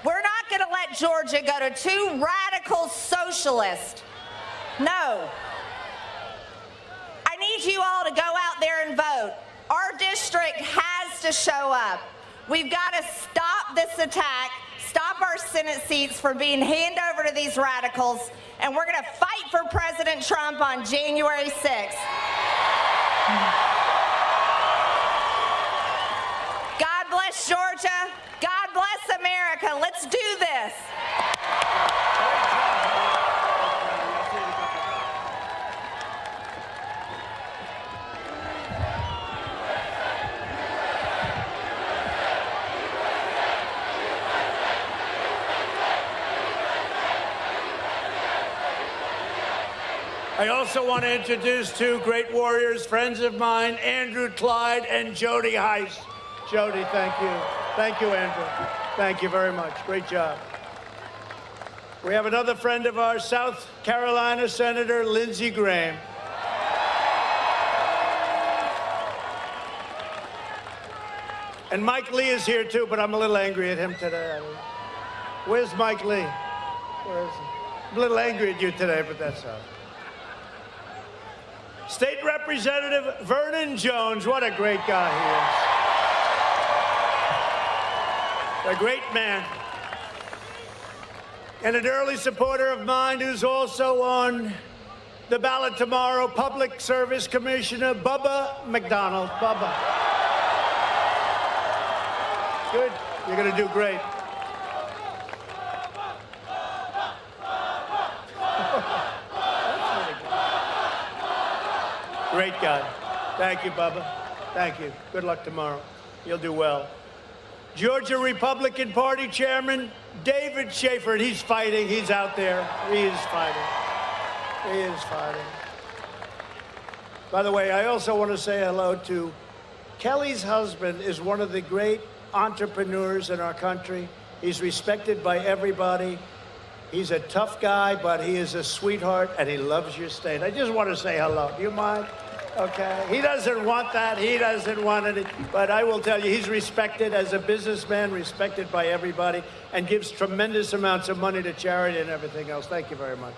We're not going to let Georgia go to two radical socialists. No. I need you all to go out there and vote. Our district has to show up. We've got to stop this attack, stop our Senate seats from being handed over to these radicals, and we're going to fight for President Trump on January 6th. God bless Georgia. God bless America. Let's do this. I also want to introduce two great warriors, friends of mine, Andrew Clyde and Jody Heiss. Jody, thank you. Thank you, Andrew. Thank you very much. Great job. We have another friend of ours, South Carolina Senator Lindsey Graham. And Mike Lee is here too, but I'm a little angry at him today. Where's Mike Lee? Where is he? I'm a little angry at you today, but that's all. State Representative Vernon Jones. What a great guy he is. A great man. And an early supporter of mine who's also on the ballot tomorrow, Public Service Commissioner Bubba McDonald. Bubba. Good. You're going to do great. Great guy. Thank you, Bubba. Thank you. Good luck tomorrow. You'll do well. Georgia Republican Party Chairman David Schaefer. He's fighting. He's out there. He is fighting. He is fighting. By the way, I also want to say hello to Kelly's husband. Is one of the great entrepreneurs in our country. He's respected by everybody. He's a tough guy, but he is a sweetheart, and he loves your state. I just want to say hello. Do you mind? Okay. He doesn't want that. He doesn't want it. But I will tell you, he's respected as a businessman, respected by everybody, and gives tremendous amounts of money to charity and everything else. Thank you very much.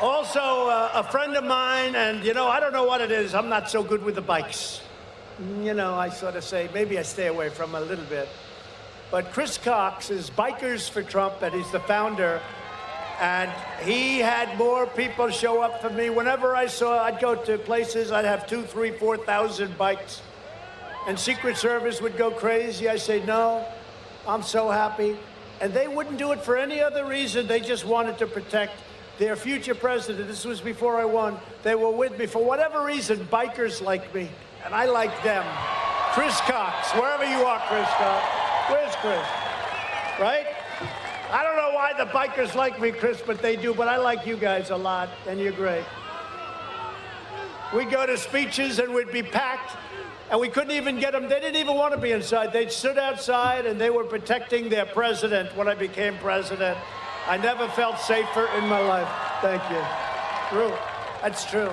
Also, a friend of mine, and, you know, I don't know what it is. I'm not so good with the bikes. You know, I sort of say, maybe I stay away from a little bit. But Chris Cox is Bikers for Trump, and he's the founder. And he had more people show up for me. Whenever I saw, I'd go to places, I'd have 2,000, 3,000, 4,000 bikes. And Secret Service would go crazy. I say, no, I'm so happy. And they wouldn't do it for any other reason. They just wanted to protect their future president, this was before I won, they were with me. For whatever reason, bikers like me, and I like them. Chris Cox, wherever you are, Chris Cox. Where's Chris? Right? I don't know why the bikers like me, Chris, but they do. But I like you guys a lot, and you're great. We'd go to speeches, and we'd be packed, and we couldn't even get them. They didn't even want to be inside. They stood outside, and they were protecting their president when I became president. I never felt safer in my life. Thank you. True. That's true.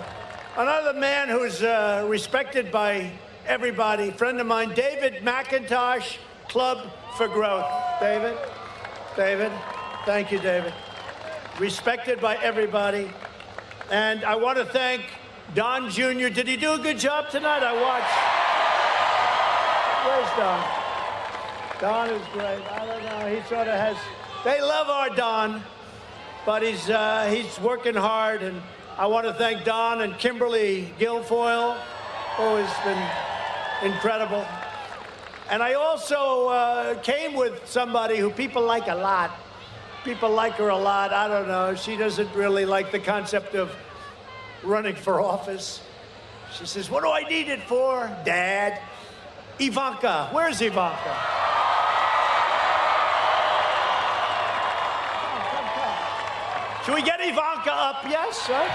Another man who's respected by everybody, friend of mine, David McIntosh, Club for Growth. David? David? Thank you, David. Respected by everybody. And I want to thank Don Jr. Did he do a good job tonight? I watched. Where's Don? Don is great. I don't know. He sort of has. They love our Don, but he's working hard. And I want to thank Don and Kimberly Guilfoyle, who has been incredible. And I also came with somebody who people like a lot. People like her a lot. I don't know. She doesn't really like the concept of running for office. She says, what do I need it for, Dad? Ivanka. Where's Ivanka? Should we get Ivanka up? Yes, sir.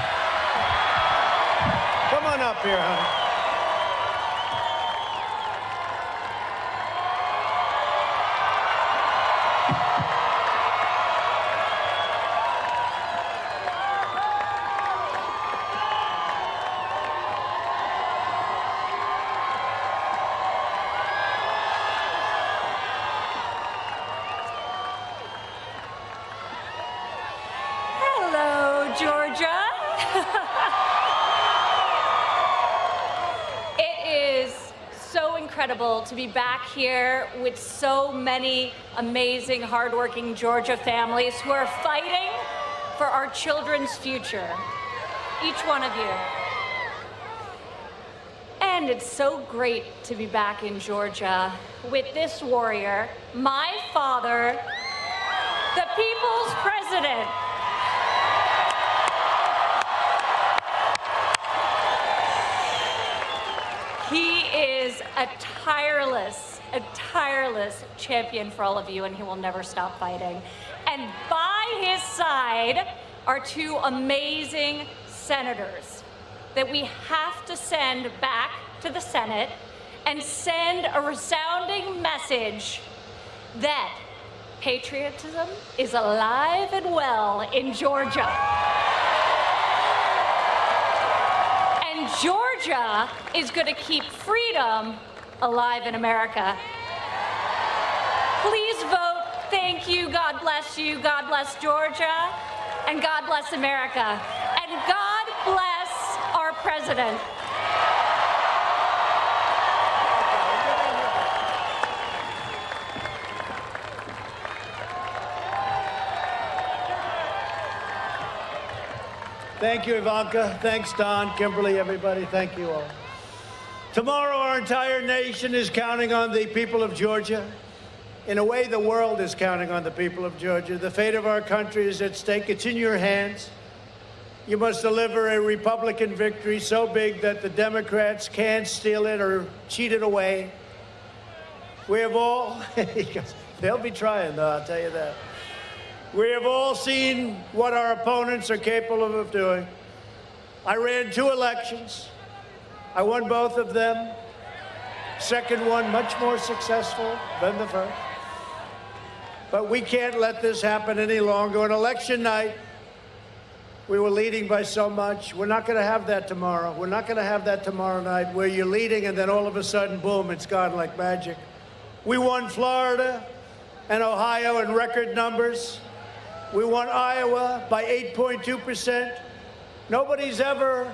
Come on up here, honey. Georgia. It is so incredible to be back here with so many amazing, hardworking Georgia families who are fighting for our children's future. Each one of you. And it's so great to be back in Georgia with this warrior, my father, the people's president. He is a tireless champion for all of you, and he will never stop fighting. And by his side are two amazing senators that we have to send back to the Senate and send a resounding message that patriotism is alive and well in Georgia. And Georgia is going to keep freedom alive in America. Please vote. Thank you. God bless you. God bless Georgia. And God bless America. And God bless our president. Thank you, Ivanka. Thanks, Don, Kimberly, everybody. Thank you all. Tomorrow, our entire nation is counting on the people of Georgia. In a way, the world is counting on the people of Georgia. The fate of our country is at stake. It's in your hands. You must deliver a Republican victory so big that the Democrats can't steal it or cheat it away. We have all, they'll be trying, though, I'll tell you that. We have all seen what our opponents are capable of doing. I ran 2 elections. I won both of them. Second one, much more successful than the first. But we can't let this happen any longer. On election night, we were leading by so much. We're not going to have that tomorrow. We're not going to have that tomorrow night where you're leading and then all of a sudden, boom, it's gone like magic. We won Florida and Ohio in record numbers. We won Iowa by 8.2%. Nobody's ever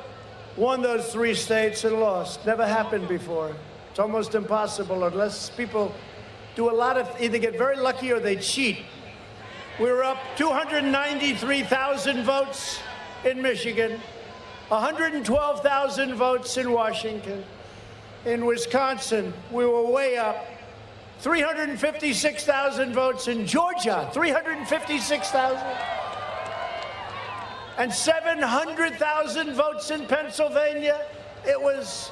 won those 3 states and lost. Never happened before. It's almost impossible unless people do a lot of, either get very lucky or they cheat. We were up 293,000 votes in Michigan, 112,000 votes in Washington. In Wisconsin, we were way up. 356,000 votes in Georgia, 356,000. and 700,000 votes in Pennsylvania. It was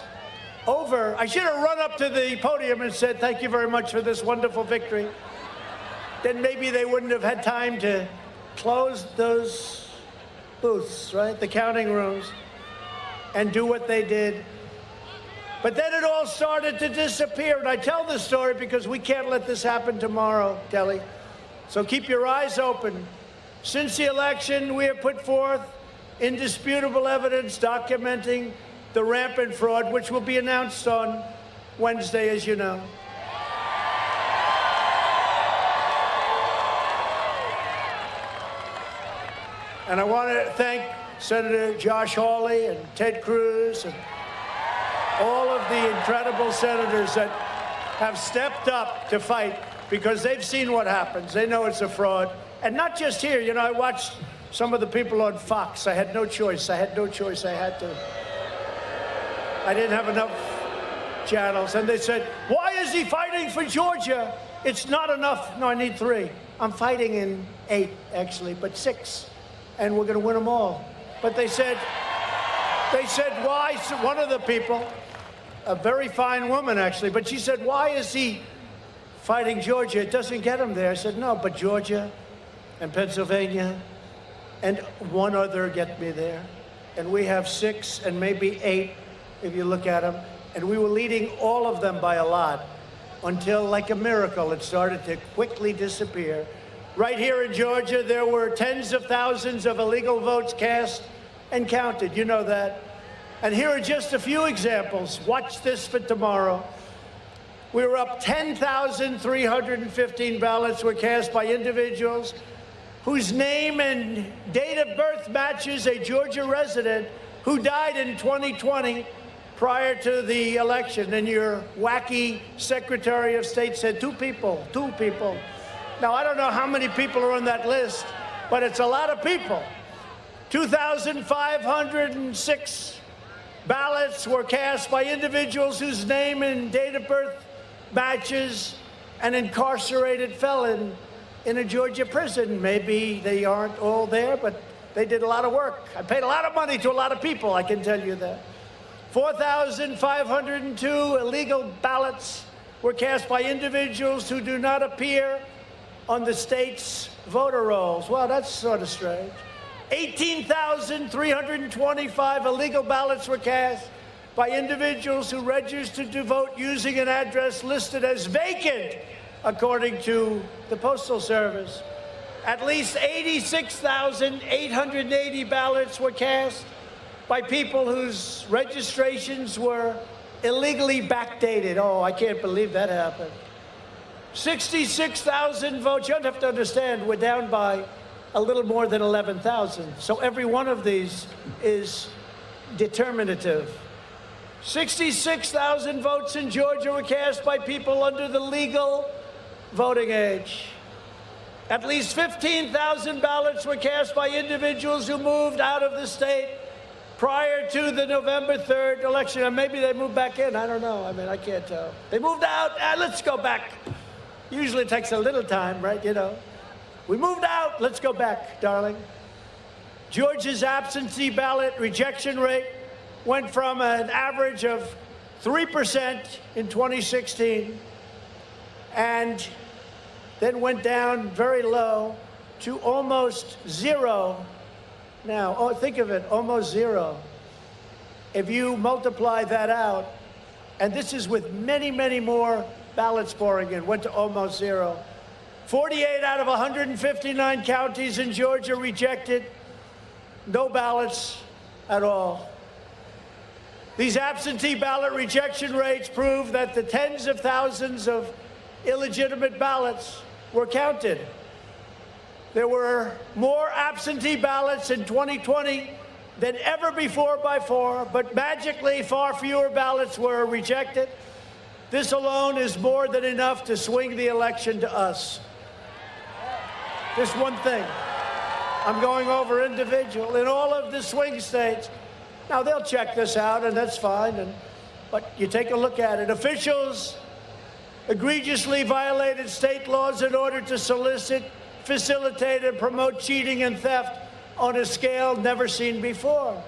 over. I should have run up to the podium and said, thank you very much for this wonderful victory. Then maybe they wouldn't have had time to close those booths, right? The counting rooms, and do what they did. But then it all started to disappear. And I tell this story because we can't let this happen tomorrow, Kelly. So keep your eyes open. Since the election, we have put forth indisputable evidence documenting the rampant fraud, which will be announced on Wednesday, as you know. And I want to thank Senator Josh Hawley and Ted Cruz and all of the incredible senators that have stepped up to fight, because they've seen what happens. They know it's a fraud. And not just here. You know, I watched some of the people on Fox. I had no choice. I had to. I didn't have enough channels. And they said, why is he fighting for Georgia? It's not enough. No, I need 3. I'm fighting in 8, actually, but 6. And we're going to win them all. But they said, why? One of the people, a very fine woman, actually, but she said, why is he fighting Georgia? It doesn't get him there. I said, no, but Georgia and Pennsylvania and one other get me there. And we have 6 and maybe 8, if you look at them. And we were leading all of them by a lot until, like a miracle, it started to quickly disappear. Right here in Georgia, there were tens of thousands of illegal votes cast and counted. You know that. And here are just a few examples. Watch this for tomorrow. We were up 10,315 ballots were cast by individuals whose name and date of birth matches a Georgia resident who died in 2020 prior to the election. And your wacky Secretary of State said 2 people. Now, I don't know how many people are on that list, but it's a lot of people. 2,506 ballots were cast by individuals whose name and date of birth matches an incarcerated felon in a Georgia prison. Maybe they aren't all there, but they did a lot of work. I paid a lot of money to a lot of people, I can tell you that. 4,502 illegal ballots were cast by individuals who do not appear on the state's voter rolls. Well, that's sort of strange. 18,325 illegal ballots were cast by individuals who registered to vote using an address listed as vacant, according to the Postal Service. At least 86,880 ballots were cast by people whose registrations were illegally backdated. Oh, I can't believe that happened. 66,000 votes. You have to understand, we're down by a little more than 11,000. So every one of these is determinative. 66,000 votes in Georgia were cast by people under the legal voting age. At least 15,000 ballots were cast by individuals who moved out of the state prior to the November 3rd election. And maybe they moved back in. I don't know. I mean, I can't tell. They moved out. Let's go back. Usually it takes a little time, right? You know. We moved out. Let's go back, darling. Georgia's absentee ballot rejection rate went from an average of 3% in 2016 and then went down very low to almost 0 now. Oh, think of it, almost 0. If you multiply that out, and this is with many, many more ballots pouring in, went to almost 0. 48 out of 159 counties in Georgia rejected. No ballots at all. These absentee ballot rejection rates prove that the tens of thousands of illegitimate ballots were counted. There were more absentee ballots in 2020 than ever before by far, but magically far fewer ballots were rejected. This alone is more than enough to swing the election to us. Just one thing. I'm going over individual in all of the swing states. Now, they'll check this out, and that's fine, but you take a look at it. Officials egregiously violated state laws in order to solicit, facilitate, and promote cheating and theft on a scale never seen before.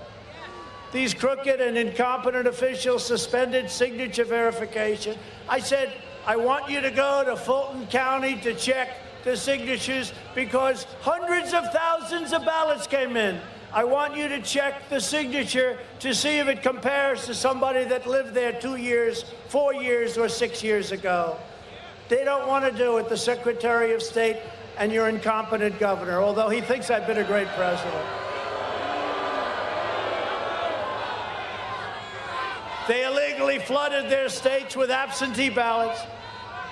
These crooked and incompetent officials suspended signature verification. I said, I want you to go to Fulton County to check the signatures because hundreds of thousands of ballots came in. I want you to check the signature to see if it compares to somebody that lived there 2 years, 4 years, or 6 years ago. They don't want to do it, the Secretary of State and your incompetent governor, although he thinks I've been a great president. They illegally flooded their states with absentee ballots,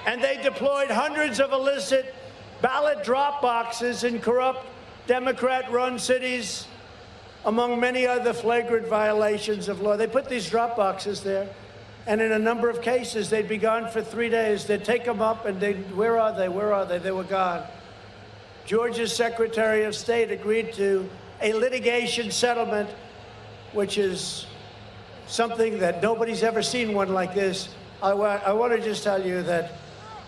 and they deployed hundreds of illicit ballot drop boxes in corrupt Democrat-run cities, among many other flagrant violations of law. They put these drop boxes there, and in a number of cases, they'd be gone for 3 days. They'd take them up, and where are they? Where are they? They were gone. Georgia's Secretary of State agreed to a litigation settlement, which is something that nobody's ever seen one like this. I want to just tell you that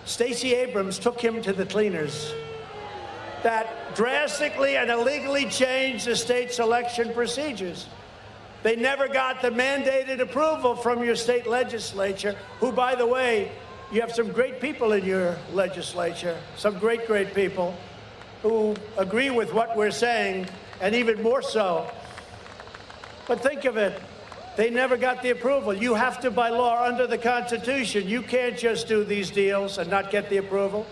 Stacey Abrams took him to the cleaners. That drastically and illegally changed the state's election procedures. They never got the mandated approval from your state legislature, who, by the way, you have some great people in your legislature, some great, great people who agree with what we're saying, and even more so. But think of it. They never got the approval. You have to, by law, under the Constitution, you can't just do these deals and not get the approval.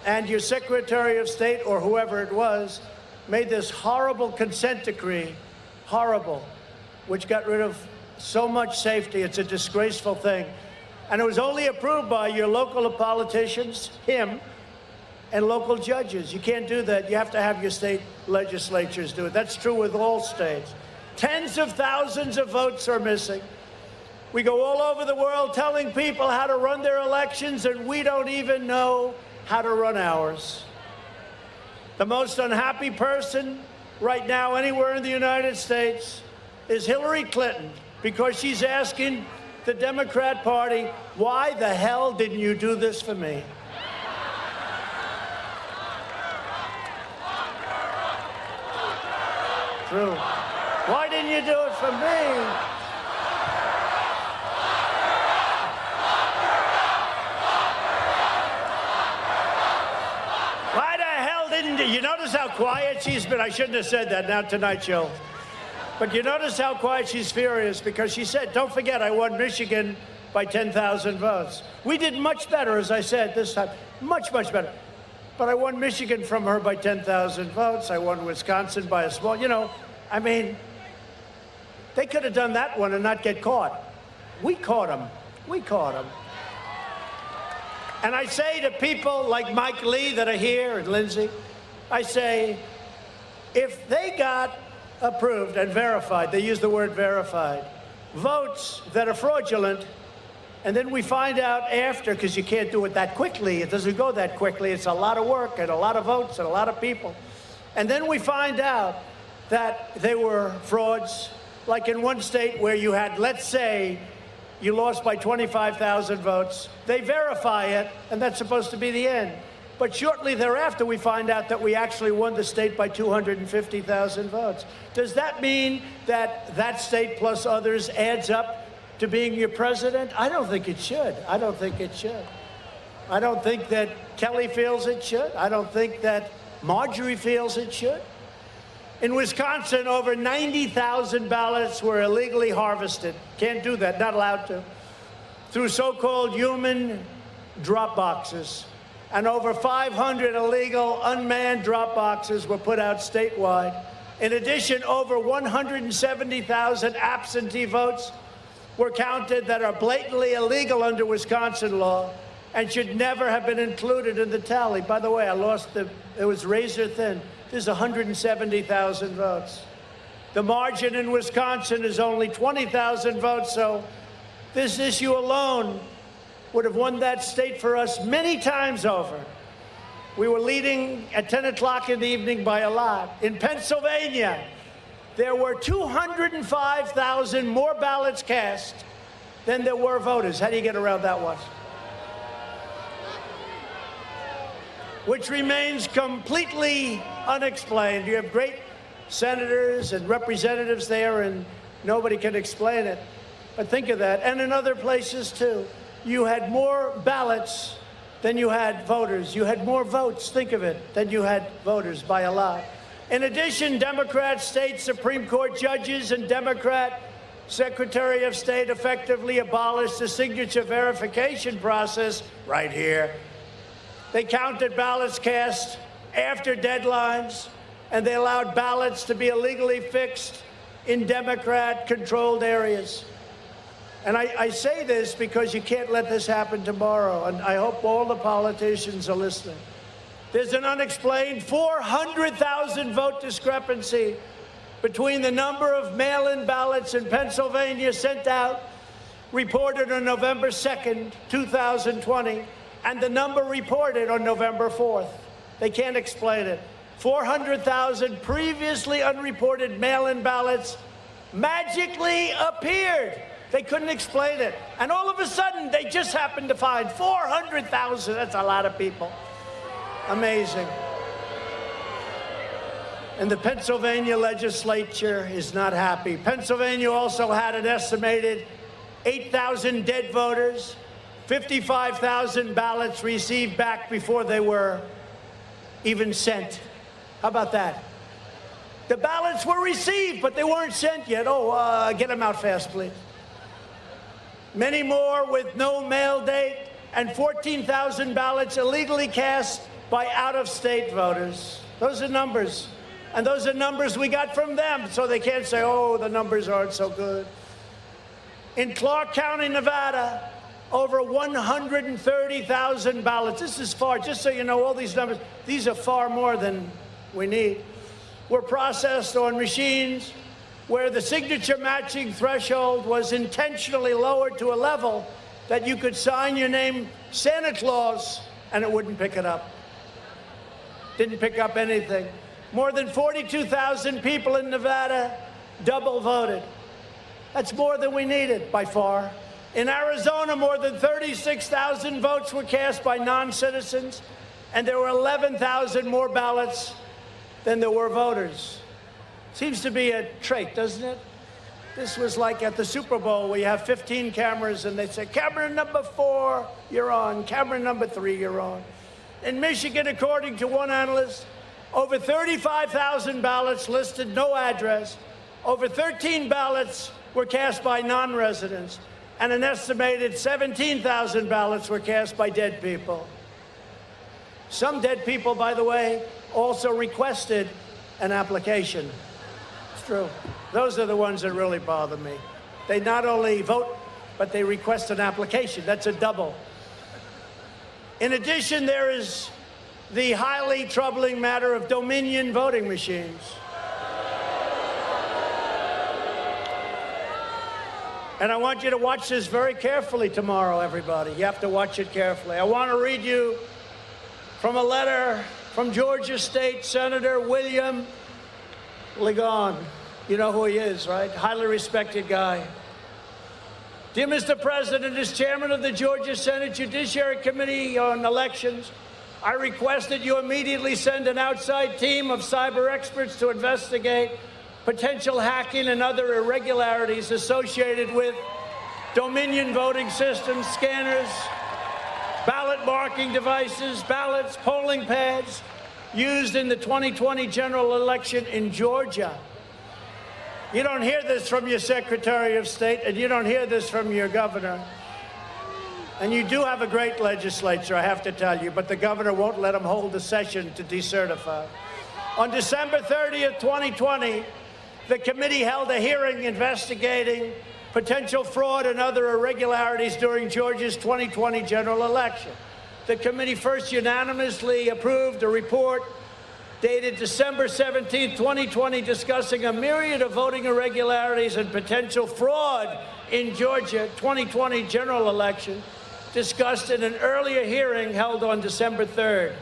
And your Secretary of State, or whoever it was, made this horrible consent decree, horrible, which got rid of so much safety. It's a disgraceful thing. And it was only approved by your local politicians, him, and local judges. You can't do that. You have to have your state legislatures do it. That's true with all states. Tens of thousands of votes are missing. We go all over the world telling people how to run their elections, and we don't even know how to run ours. The most unhappy person right now anywhere in the United States is Hillary Clinton, because she's asking the Democrat Party, why the hell didn't you do this for me? True. Why didn't you do it for me? Why the hell didn't you? You notice how quiet she's been? I shouldn't have said that, now Tonight Show. But you notice how quiet she's furious, because she said, don't forget, I won Michigan by 10,000 votes. We did much better, as I said, this time. Much, much better. But I won Michigan from her by 10,000 votes. I won Wisconsin by a small, I mean, they could have done that one and not get caught. We caught them. We caught them. And I say to people like Mike Lee that are here and Lindsay, I say, if they got approved and verified, they use the word verified, votes that are fraudulent, and then we find out after, because you can't do it that quickly, it doesn't go that quickly, it's a lot of work and a lot of votes and a lot of people, and then we find out that they were frauds, like in one state where you had, let's say, you lost by 25,000 votes. They verify it, and that's supposed to be the end. But shortly thereafter, we find out that we actually won the state by 250,000 votes. Does that mean that that state plus others adds up to being your president? I don't think it should. I don't think it should. I don't think that Kelly feels it should. I don't think that Marjorie feels it should. In Wisconsin, over 90,000 ballots were illegally harvested. Can't do that, not allowed to. Through so-called human drop boxes. And over 500 illegal unmanned drop boxes were put out statewide. In addition, over 170,000 absentee votes were counted that are blatantly illegal under Wisconsin law and should never have been included in the tally. By the way, it was razor thin. There's 170,000 votes. The margin in Wisconsin is only 20,000 votes, so this issue alone would have won that state for us many times over. We were leading at 10 o'clock in the evening by a lot. In Pennsylvania, there were 205,000 more ballots cast than there were voters. How do you get around that one? Which remains completely unexplained. You have great senators and representatives there, and nobody can explain it. But think of that. And in other places, too. You had more ballots than you had voters. You had more votes, think of it, than you had voters by a lot. In addition, Democrat state Supreme Court judges and Democrat Secretary of State effectively abolished the signature verification process right here. They counted ballots cast after deadlines, and they allowed ballots to be illegally fixed in Democrat-controlled areas. And I say this because you can't let this happen tomorrow, and I hope all the politicians are listening. There's an unexplained 400,000 vote discrepancy between the number of mail-in ballots in Pennsylvania sent out, reported on November 2nd, 2020, and the number reported on November 4th. They can't explain it. 400,000 previously unreported mail-in ballots magically appeared. They couldn't explain it. And all of a sudden, they just happened to find 400,000. That's a lot of people. Amazing. And the Pennsylvania legislature is not happy. Pennsylvania also had an estimated 8,000 dead voters, 55,000 ballots received back before they were even sent. How about that? The ballots were received, but they weren't sent yet. Oh, get them out fast, please. Many more with no mail date, and 14,000 ballots illegally cast by out-of-state voters. Those are numbers. And those are numbers we got from them, so they can't say, oh, the numbers aren't so good. In Clark County, Nevada, over 130,000 ballots. This is far, just so you know, all these numbers, these are far more than we need, were processed on machines where the signature matching threshold was intentionally lowered to a level that you could sign your name Santa Claus and it wouldn't pick it up. Didn't pick up anything. More than 42,000 people in Nevada double voted. That's more than we needed by far. In Arizona, more than 36,000 votes were cast by non-citizens, and there were 11,000 more ballots than there were voters. Seems to be a trait, doesn't it? This was like at the Super Bowl where you have 15 cameras and they say, camera number 4, you're on. Camera number 3, you're on. In Michigan, according to one analyst, over 35,000 ballots listed no address. Over 13 ballots were cast by non-residents, and an estimated 17,000 ballots were cast by dead people. Some dead people, by the way, also requested an application. It's true. Those are the ones that really bother me. They not only vote, but they request an application. That's a double. In addition, there is the highly troubling matter of Dominion voting machines. And I want you to watch this very carefully tomorrow, everybody. You have to watch it carefully. I want to read you from a letter from Georgia State Senator William Ligon. You know who he is, right? Highly respected guy. Dear Mr. President, as chairman of the Georgia Senate Judiciary Committee on Elections, I request that you immediately send an outside team of cyber experts to investigate potential hacking and other irregularities associated with Dominion voting systems, scanners, ballot marking devices, ballots, polling pads used in the 2020 general election in Georgia. You don't hear this from your Secretary of State, and you don't hear this from your governor. And you do have a great legislature, I have to tell you, but the governor won't let them hold a session to decertify. On December 30th, 2020, the committee held a hearing investigating potential fraud and other irregularities during Georgia's 2020 general election. The committee first unanimously approved a report dated December 17, 2020, discussing a myriad of voting irregularities and potential fraud in Georgia 2020 general election, discussed in an earlier hearing held on December 3rd.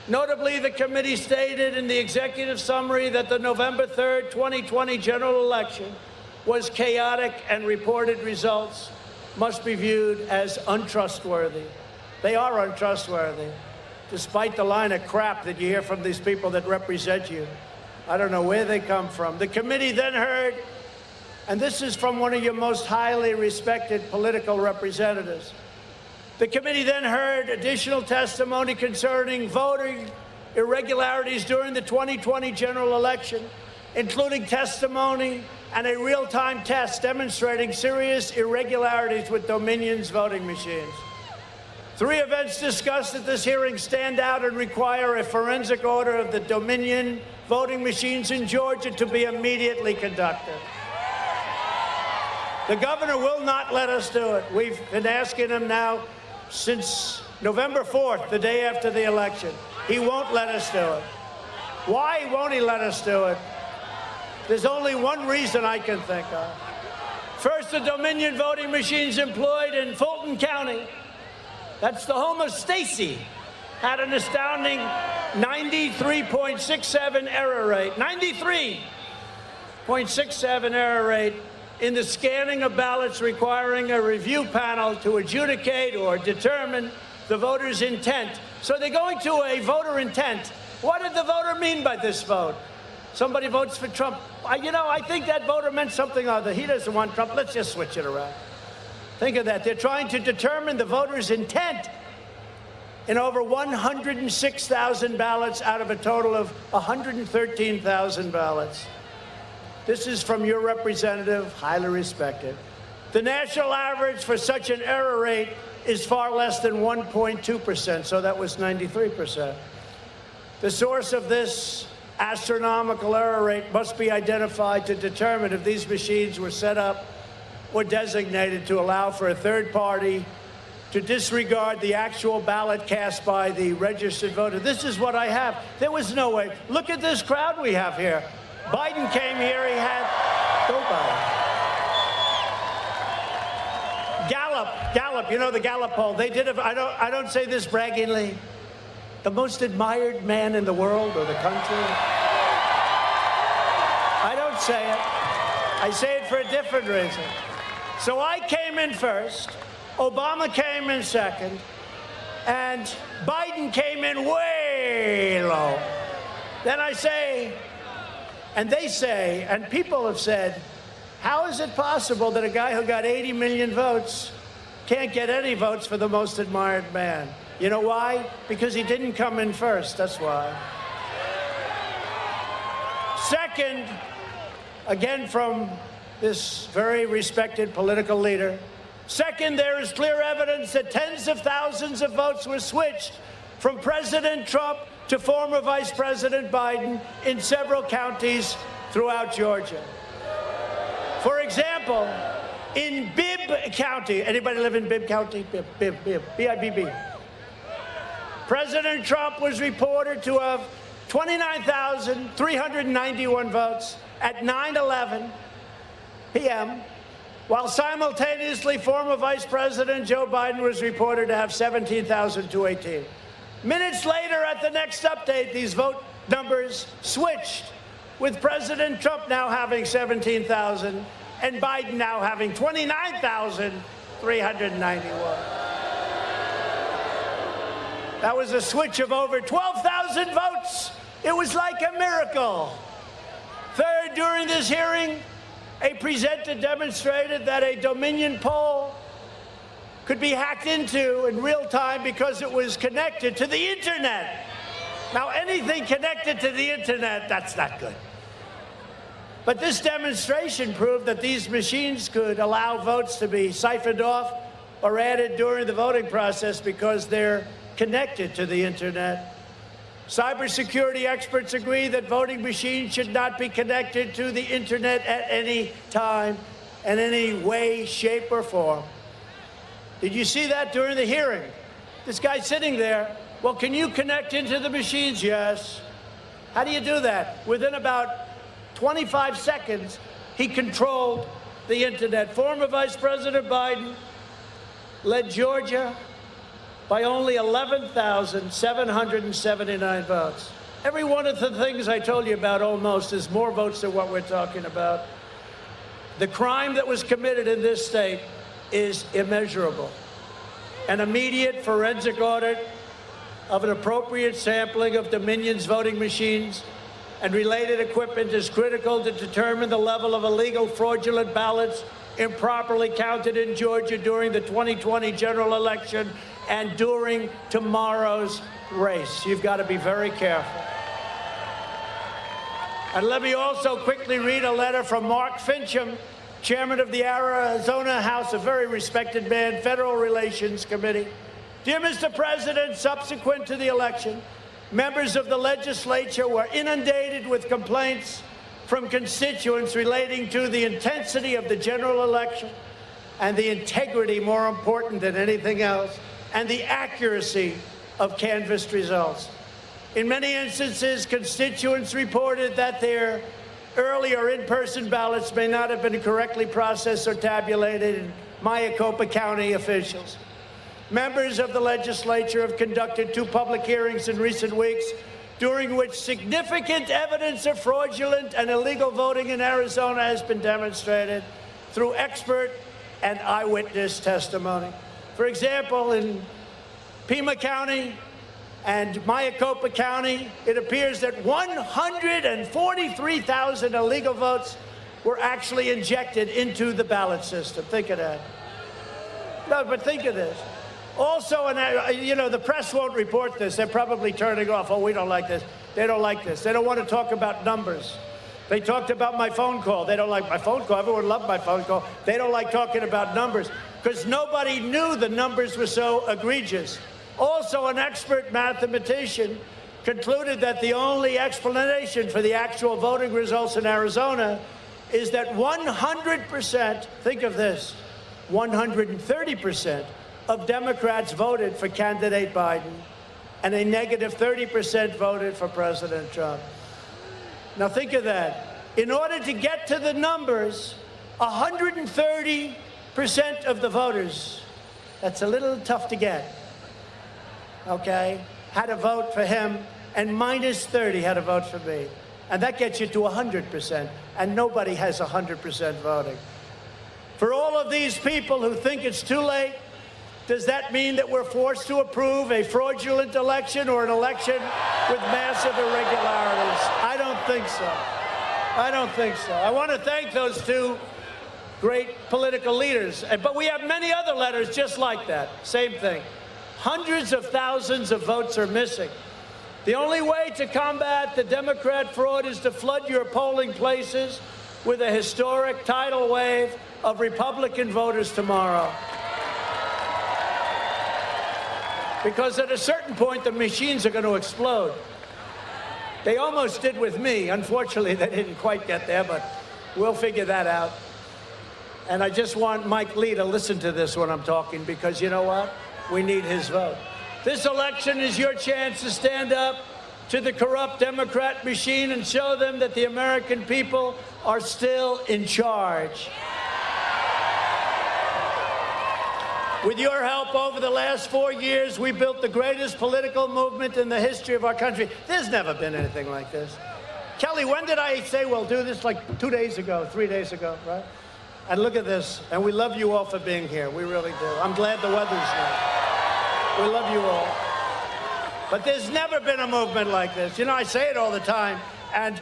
Notably, the committee stated in the executive summary that the November 3rd, 2020 general election was chaotic and reported results must be viewed as untrustworthy. They are untrustworthy, despite the line of crap that you hear from these people that represent you. I don't know where they come from. The committee then heard, and this is from one of your most highly respected political representatives. The committee then heard additional testimony concerning voting irregularities during the 2020 general election, including testimony and a real-time test demonstrating serious irregularities with Dominion's voting machines. 3 events discussed at this hearing stand out and require a forensic audit of the Dominion voting machines in Georgia to be immediately conducted. The governor will not let us do it. We've been asking him now since November 4th, the day after the election. He won't let us do it. Why won't he let us do it? There's only one reason I can think of. First, the Dominion voting machines employed in Fulton County, that's the home of Stacy, had an astounding 93.67 error rate. 93.67 error rate in the scanning of ballots, requiring a review panel to adjudicate or determine the voter's intent. So they're going to a voter intent. What did the voter mean by this vote? Somebody votes for Trump. I think that voter meant something other. He doesn't want Trump. Let's just switch it around. Think of that. They're trying to determine the voter's intent in over 106,000 ballots out of a total of 113,000 ballots. This is from your representative, highly respected. The national average for such an error rate is far less than 1.2%, so that was 93%. The source of this astronomical error rate must be identified to determine if these machines were set up or designated to allow for a third party to disregard the actual ballot cast by the registered voter. This is what I have. There was no way. Look at this crowd we have here. Biden came here, he had Gallup, you know the Gallup poll. They did, I don't say this braggingly, the most admired man in the world or the country. I don't say it. I say it for a different reason. So I came in first, Obama came in second, and Biden came in way low. Then I say, and they say, and people have said, how is it possible that a guy who got 80 million votes can't get any votes for the most admired man? You know why? Because he didn't come in first, that's why. Second, again from this very respected political leader, second, there is clear evidence that tens of thousands of votes were switched from President Trump to former Vice President Biden in several counties throughout Georgia. For example, in Bibb County, anybody live in Bibb County? Bibb, B-I-B-B. President Trump was reported to have 29,391 votes at 9:11 p.m., while simultaneously former Vice President Joe Biden was reported to have 17,218. Minutes later, at the next update, these vote numbers switched, with President Trump now having 17,000 and Biden now having 29,391. That was a switch of over 12,000 votes. It was like a miracle. Third, during this hearing, a presenter demonstrated that a Dominion poll could be hacked into in real time because it was connected to the internet. Now, anything connected to the internet, that's not good. But this demonstration proved that these machines could allow votes to be siphoned off or added during the voting process because they're connected to the internet. Cybersecurity experts agree that voting machines should not be connected to the internet at any time, in any way, shape, or form. Did you see that during the hearing? This guy sitting there, well, can you connect into the machines? Yes. How do you do that? Within about 25 seconds, he controlled the internet. Former Vice President Biden led Georgia by only 11,779 votes. Every one of the things I told you about almost is more votes than what we're talking about. The crime that was committed in this state is immeasurable. An immediate forensic audit of an appropriate sampling of Dominion's voting machines and related equipment is critical to determine the level of illegal fraudulent ballots improperly counted in Georgia during the 2020 general election and during tomorrow's race. You've got to be very careful. And let me also quickly read a letter from Mark Fincham, chairman of the Arizona House, a very respected man, Federal Relations Committee. Dear Mr. President, subsequent to the election, members of the legislature were inundated with complaints from constituents relating to the intensity of the general election and the integrity, more important than anything else, and the accuracy of canvassed results. In many instances, constituents reported that their earlier in-person ballots may not have been correctly processed or tabulated in Maricopa County officials. Members of the legislature have conducted 2 public hearings in recent weeks, during which significant evidence of fraudulent and illegal voting in Arizona has been demonstrated through expert and eyewitness testimony. For example, in Pima County and Maricopa County, it appears that 143,000 illegal votes were actually injected into the ballot system. Think of that. No, but think of this. Also, the press won't report this. They're probably turning off. Oh, we don't like this. They don't like this. They don't want to talk about numbers. They talked about my phone call. They don't like my phone call. Everyone loved my phone call. They don't like talking about numbers because nobody knew the numbers were so egregious. Also, an expert mathematician concluded that the only explanation for the actual voting results in Arizona is that 100%, think of this, 130% of Democrats voted for candidate Biden, and a negative 30% voted for President Trump. Now think of that. In order to get to the numbers, 130% of the voters, that's a little tough to get, okay, had to vote for him, and minus 30 had to vote for me. And that gets you to 100%, and nobody has 100% voting. For all of these people who think it's too late, does that mean that we're forced to approve a fraudulent election or an election with massive irregularities? I don't think so. I don't think so. I want to thank those 2 great political leaders. But we have many other letters just like that. Same thing. Hundreds of thousands of votes are missing. The only way to combat the Democrat fraud is to flood your polling places with a historic tidal wave of Republican voters tomorrow. Because at a certain point, the machines are going to explode. They almost did with me. Unfortunately, they didn't quite get there, but we'll figure that out. And I just want Mike Lee to listen to this when I'm talking, because you know what? We need his vote. This election is your chance to stand up to the corrupt Democrat machine and show them that the American people are still in charge. With your help over the last 4 years, we built the greatest political movement in the history of our country. There's never been anything like this. Kelly, when did I say we'll do this? Like 2 days ago, 3 days ago, right? And look at this. And we love you all for being here. We really do. I'm glad the weather's nice. We love you all. But there's never been a movement like this. You know, I say it all the time. And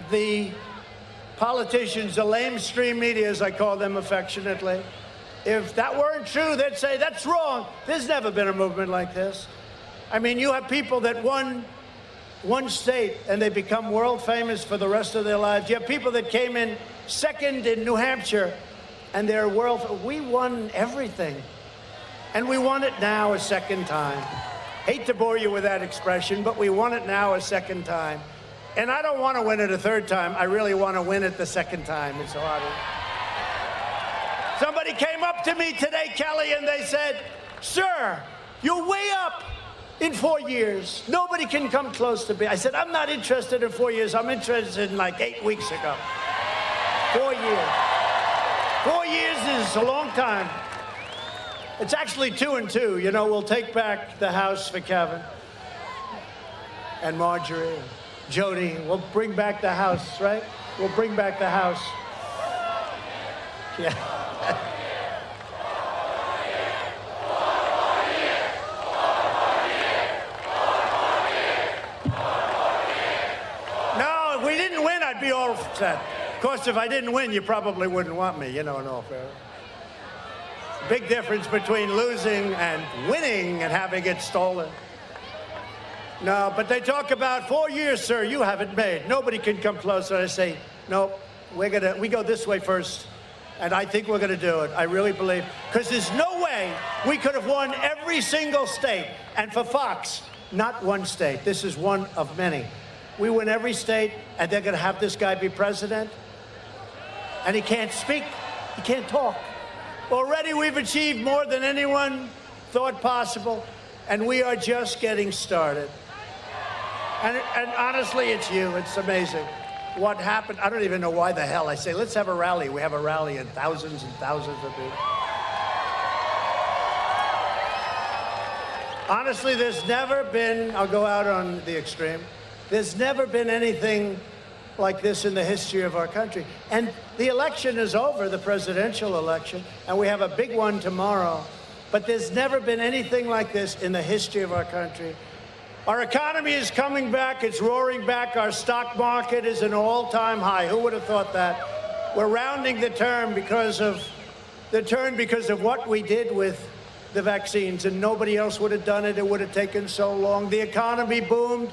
the politicians, the lamestream media, as I call them affectionately, if that weren't true, they'd say, that's wrong. There's never been a movement like this. I mean, you have people that won one state and they become world famous for the rest of their lives. You have people that came in second in New Hampshire and they're world. We won everything. And we won it now a second time. Hate to bore you with that expression, but we won it now a second time. And I don't want to win it a third time. I really want to win it the second time. It's harder. Somebody came up to me today, Kelly, and they said, sir, you're way up in 4 years. Nobody can come close to me. I said, I'm not interested in 4 years. I'm interested in like 8 weeks ago. 4 years. 4 years is a long time. It's actually 2 and 2. You know, we'll take back the house for Kevin and Marjorie and Jody. We'll bring back the house, right? We'll bring back the house. Yeah. upset. Of course, if I didn't win, you probably wouldn't want me, in all fairness. Big difference between losing and winning and having it stolen. No, but they talk about 4 years, sir, you haven't made. Nobody can come close. And I say, no, we go this way first. And I think we're going to do it. I really believe. Because there's no way we could have won every single state. And for Fox, not one state. This is one of many. We win every state, and they're going to have this guy be president. And he can't speak. He can't talk. Already we've achieved more than anyone thought possible. And we are just getting started. And honestly, it's you. It's amazing. What happened, I don't even know why the hell. I say, let's have a rally. We have a rally and thousands of people. Honestly, there's never been, I'll go out on the extreme, there's never been anything like this in the history of our country. And the election is over, the presidential election, and we have a big one tomorrow. But there's never been anything like this in the history of our country. Our economy is coming back. It's roaring back. Our stock market is an all-time high. Who would have thought that? We're rounding the turn because of what we did with the vaccines, and nobody else would have done it. It would have taken so long. The economy boomed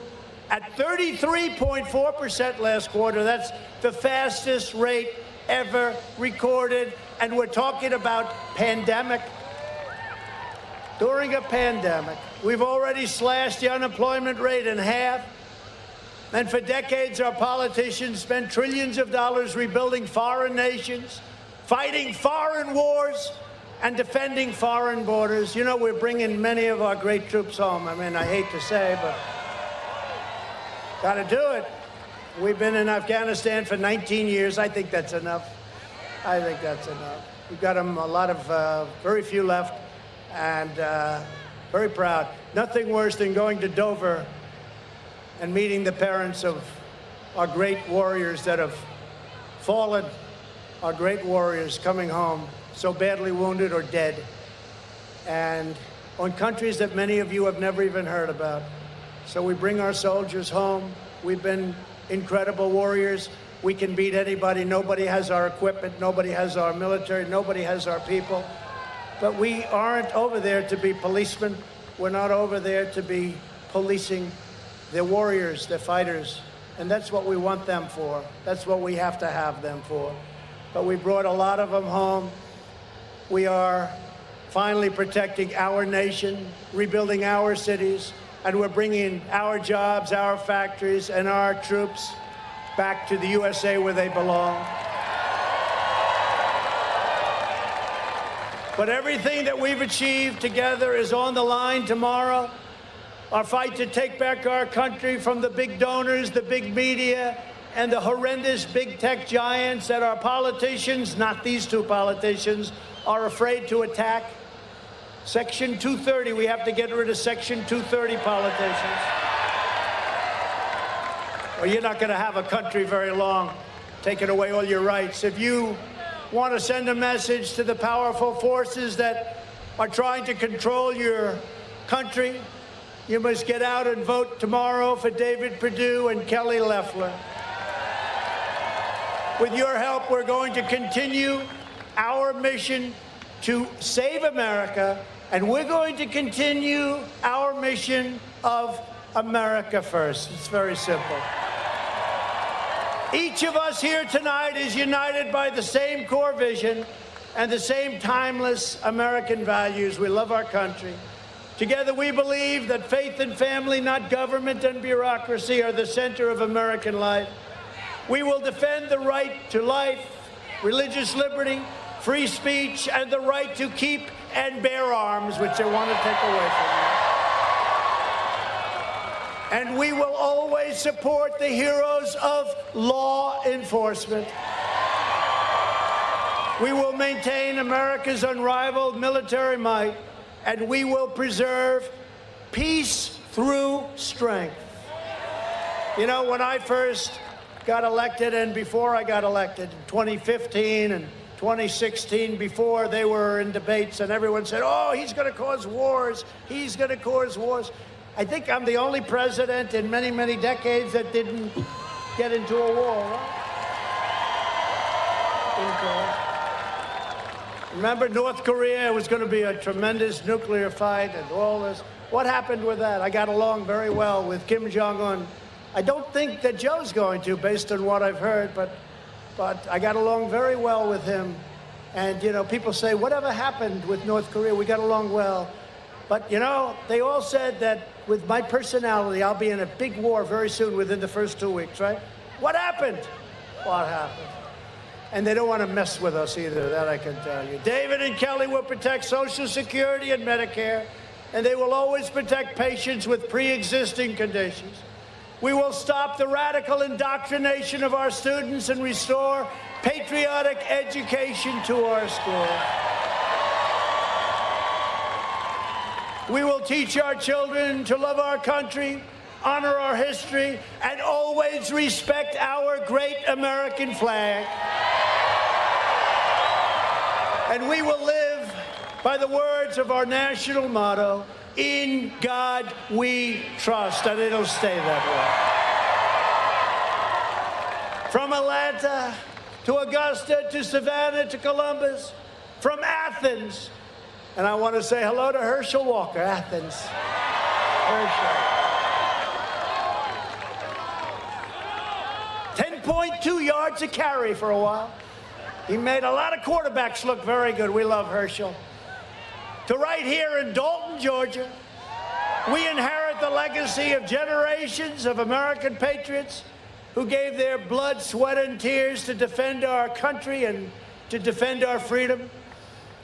at 33.4% last quarter. That's the fastest rate ever recorded. And we're talking about pandemic. During a pandemic, we've already slashed the unemployment rate in half. And for decades, our politicians spent trillions of dollars rebuilding foreign nations, fighting foreign wars, and defending foreign borders. We're bringing many of our great troops home. I mean, I hate to say, but got to do it. We've been in Afghanistan for 19 years. I think that's enough. I think that's enough. We've got them a lot of, very few left. And very proud. Nothing worse than going to Dover and meeting the parents of our great warriors that have fallen, our great warriors coming home so badly wounded or dead, and on countries that many of you have never even heard about. So we bring our soldiers home. We've been incredible warriors. We can beat anybody. Nobody has our equipment. Nobody has our military. Nobody has our people. But we aren't over there to be policemen. We're not over there to be policing. They're warriors, they're fighters. And that's what we want them for. That's what we have to have them for. But we brought a lot of them home. We are finally protecting our nation, rebuilding our cities, and we're bringing our jobs, our factories, and our troops back to the USA where they belong. But everything that we've achieved together is on the line tomorrow. Our fight to take back our country from the big donors, the big media, and the horrendous big tech giants that our politicians, not these two politicians, are afraid to attack. Section 230, we have to get rid of Section 230 politicians. Well, you're not going to have a country very long, taking away all your rights. If you want to send a message to the powerful forces that are trying to control your country, you must get out and vote tomorrow for David Perdue and Kelly Loeffler. With your help, we're going to continue our mission to save America, and we're going to continue our mission of America first. It's very simple. Each of us here tonight is united by the same core vision and the same timeless American values. We love our country. Together we believe that faith and family, not government and bureaucracy, are the center of American life. We will defend the right to life, religious liberty, free speech, and the right to keep and bear arms, which they want to take away from you. And we will always support the heroes of law enforcement. We will maintain America's unrivaled military might, and we will preserve peace through strength. You know, when I first got elected, and before I got elected in 2015 and 2016, before they were in debates, and everyone said, oh, he's going to cause wars. He's going to cause wars. I think I'm the only president in many, many decades that didn't get into a war. Right? phone calls. Remember, North Korea was going to be a tremendous nuclear fight and all this. What happened with that? I got along very well with Kim Jong-un. I don't think that Joe's going to, based on what I've heard, but I got along very well with him. And, you know, people say, whatever happened with North Korea? We got along well. But, you know, they all said that with my personality, I'll be in a big war very soon within the first 2 weeks, right? What happened? What happened? And they don't want to mess with us either, that I can tell you. David and Kelly will protect Social Security and Medicare, and they will always protect patients with pre-existing conditions. We will stop the radical indoctrination of our students and restore patriotic education to our schools. We will teach our children to love our country, honor our history, and always respect our great American flag. And we will live by the words of our national motto, "In God we trust," and it'll stay that way. From Atlanta to Augusta to Savannah to Columbus, from Athens, and I want to say hello to Herschel Walker, Athens. Herschel. 10.2 yards a carry for a while. He made a lot of quarterbacks look very good. We love Herschel. To right here in Dalton, Georgia, we inherit the legacy of generations of American patriots who gave their blood, sweat, and tears to defend our country and to defend our freedom.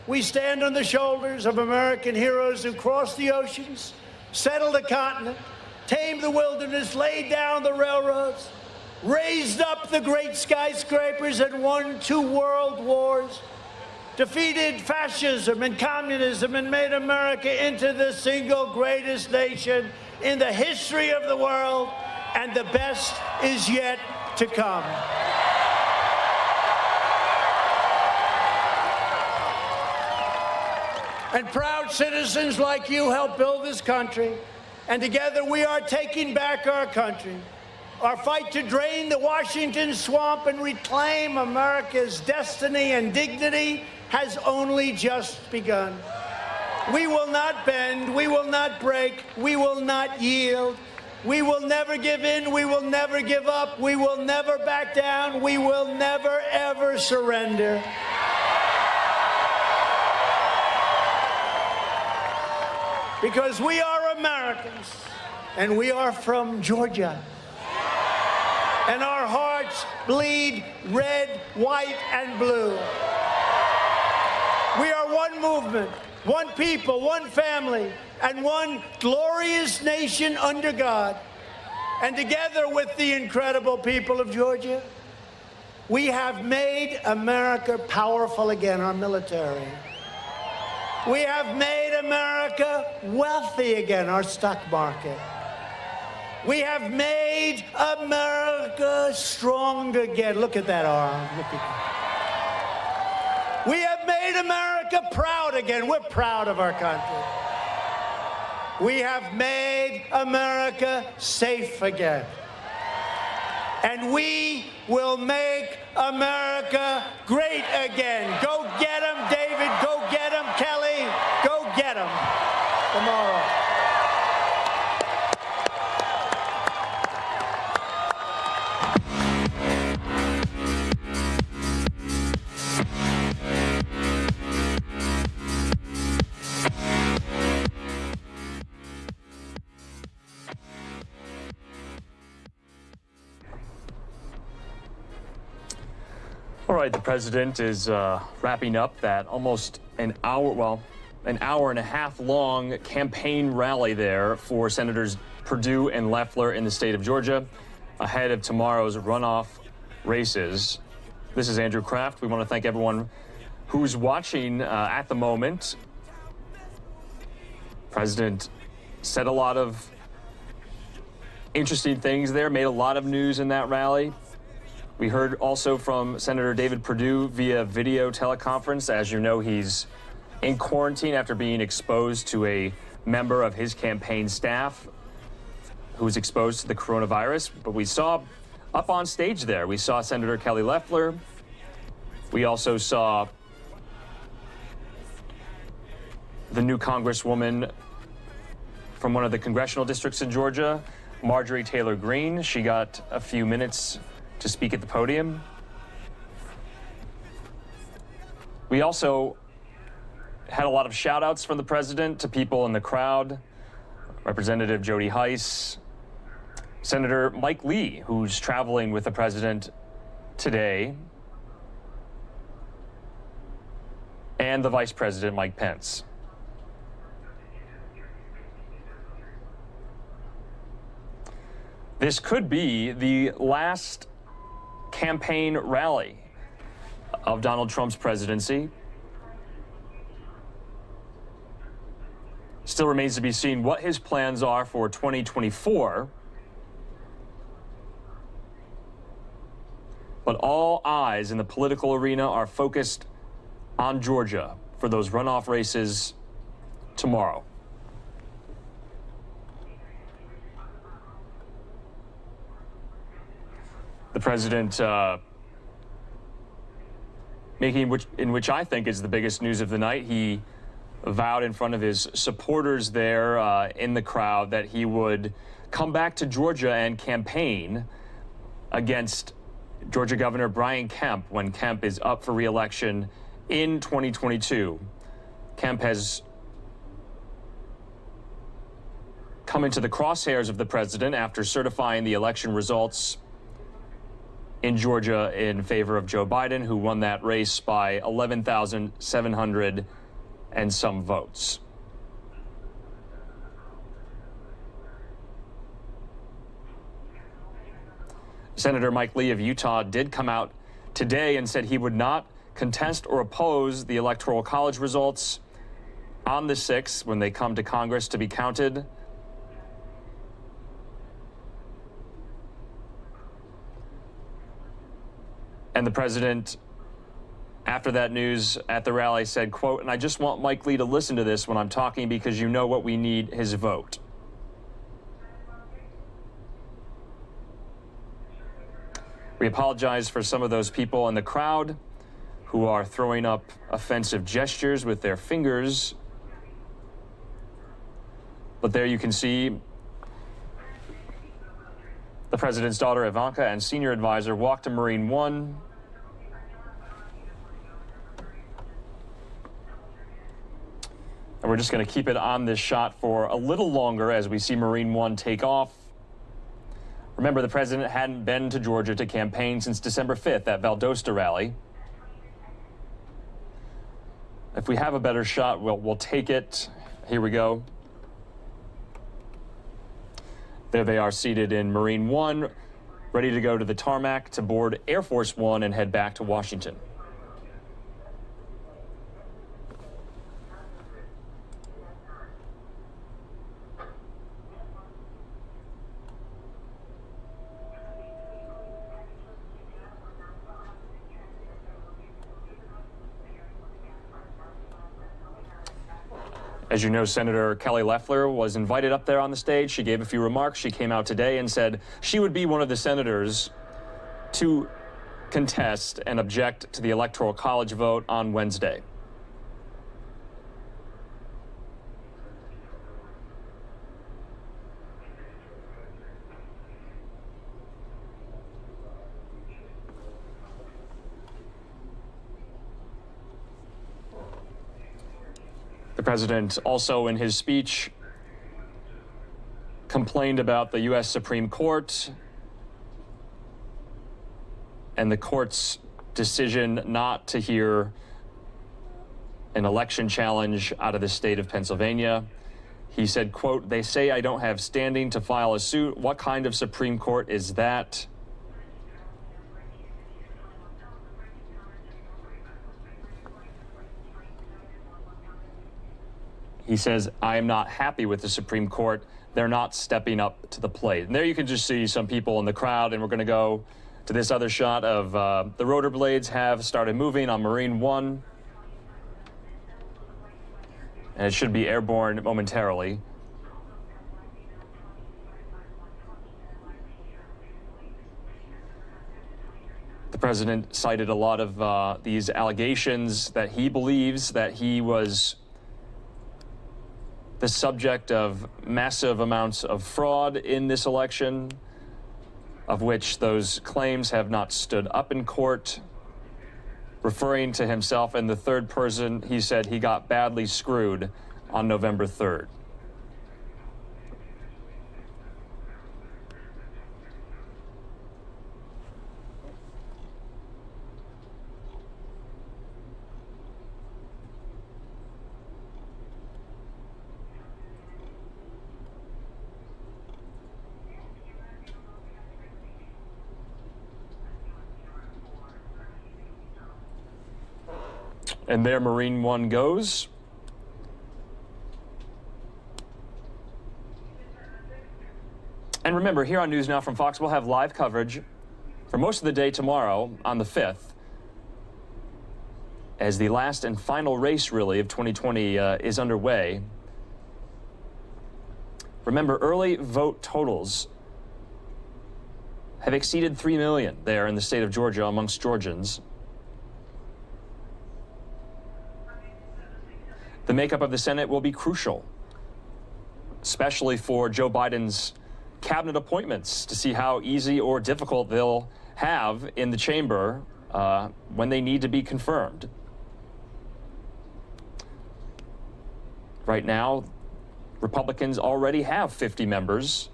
We stand on the shoulders of American heroes who crossed the oceans, settled the continent, tamed the wilderness, laid down the railroads, raised up the great skyscrapers, and won 2 world wars, defeated fascism and communism, and made America into the single greatest nation in the history of the world, and the best is yet to come. And proud citizens like you helped build this country, and together we are taking back our country. Our fight to drain the Washington swamp and reclaim America's destiny and dignity has only just begun. We will not bend, we will not break, we will not yield. We will never give in, we will never give up, we will never back down, we will never, ever surrender. Because we are Americans, and we are from Georgia. And our hearts bleed red, white, and blue. We are one movement, one people, one family, and one glorious nation under God. And together with the incredible people of Georgia, we have made America powerful again, our military. We have made America wealthy again, our stock market. We have made America strong again. Look at that arm. Look at that. We have made America proud again. We're proud of our country. We have made America safe again. And we will make America great again. Go get them, David. Go get them, Kelly. Go get them tomorrow. All right, the president is wrapping up that almost an hour and a half long campaign rally there for Senators Perdue and Loeffler in the state of Georgia ahead of tomorrow's runoff races. This is Andrew Kraft. We want to thank everyone who's watching at the moment. President said a lot of interesting things there, made a lot of news in that rally. We heard also from Senator David Perdue via video teleconference. As you know, he's in quarantine after being exposed to a member of his campaign staff who was exposed to the coronavirus. But we saw up on stage there, we saw Senator Kelly Loeffler, We also saw the new Congresswoman from one of the congressional districts in Georgia, Marjorie Taylor Greene. She got a few minutes to speak at the podium. We also had a lot of shout outs from the president to people in the crowd. Representative Jody Heiss, Senator Mike Lee, who's traveling with the president today, and the Vice President, Mike Pence. This could be the last campaign rally of Donald Trump's presidency. Still remains to be seen what his plans are for 2024. But all eyes in the political arena are focused on Georgia for those runoff races tomorrow. The president in which I think is the biggest news of the night. He vowed in front of his supporters there in the crowd that he would come back to Georgia and campaign against Georgia Governor Brian Kemp when Kemp is up for re-election in 2022. Kemp has come into the crosshairs of the president after certifying the election results in Georgia in favor of Joe Biden, who won that race by 11,700 and some votes. Senator Mike Lee of Utah did come out today and said he would not contest or oppose the Electoral College results on the 6th when they come to Congress to be counted. And the president, after that news at the rally, said, quote, "And I just want Mike Lee to listen to this when I'm talking because you know what we need, his vote." We apologize for some of those people in the crowd who are throwing up offensive gestures with their fingers. But there you can see the president's daughter, Ivanka, and senior advisor walk to Marine One. And we're just going to keep it on this shot for a little longer as we see Marine One take off. Remember, the president hadn't been to Georgia to campaign since December 5th at Valdosta rally. If we have a better shot, we'll take it. Here we go. There they are seated in Marine One, ready to go to the tarmac to board Air Force One and head back to Washington. As you know, Senator Kelly Loeffler was invited up there on the stage. She gave a few remarks. She came out today and said she would be one of the senators to contest and object to the Electoral College vote on Wednesday. The president also in his speech complained about the U.S. Supreme Court and the court's decision not to hear an election challenge out of the state of Pennsylvania. He said, quote, "They say I don't have standing to file a suit. What kind of Supreme Court is that?" He says, "I am not happy with the Supreme Court. They're not stepping up to the plate." And there you can just see some people in the crowd, and we're going to go to this other shot of the rotor blades have started moving on Marine One. And it should be airborne momentarily. The president cited a lot of these allegations that he believes that he was the subject of massive amounts of fraud in this election, of which those claims have not stood up in court. Referring to himself in the third person, he said he got badly screwed on November 3rd. And there Marine One goes. And remember, here on News Now from Fox, we'll have live coverage for most of the day tomorrow on the 5th, as the last and final race, really, of 2020 is underway. Remember, early vote totals have exceeded 3 million there in the state of Georgia amongst Georgians. The makeup of the Senate will be crucial, especially for Joe Biden's cabinet appointments, to see how easy or difficult they'll have in the chamber when they need to be confirmed. Right now, Republicans already have 50 members.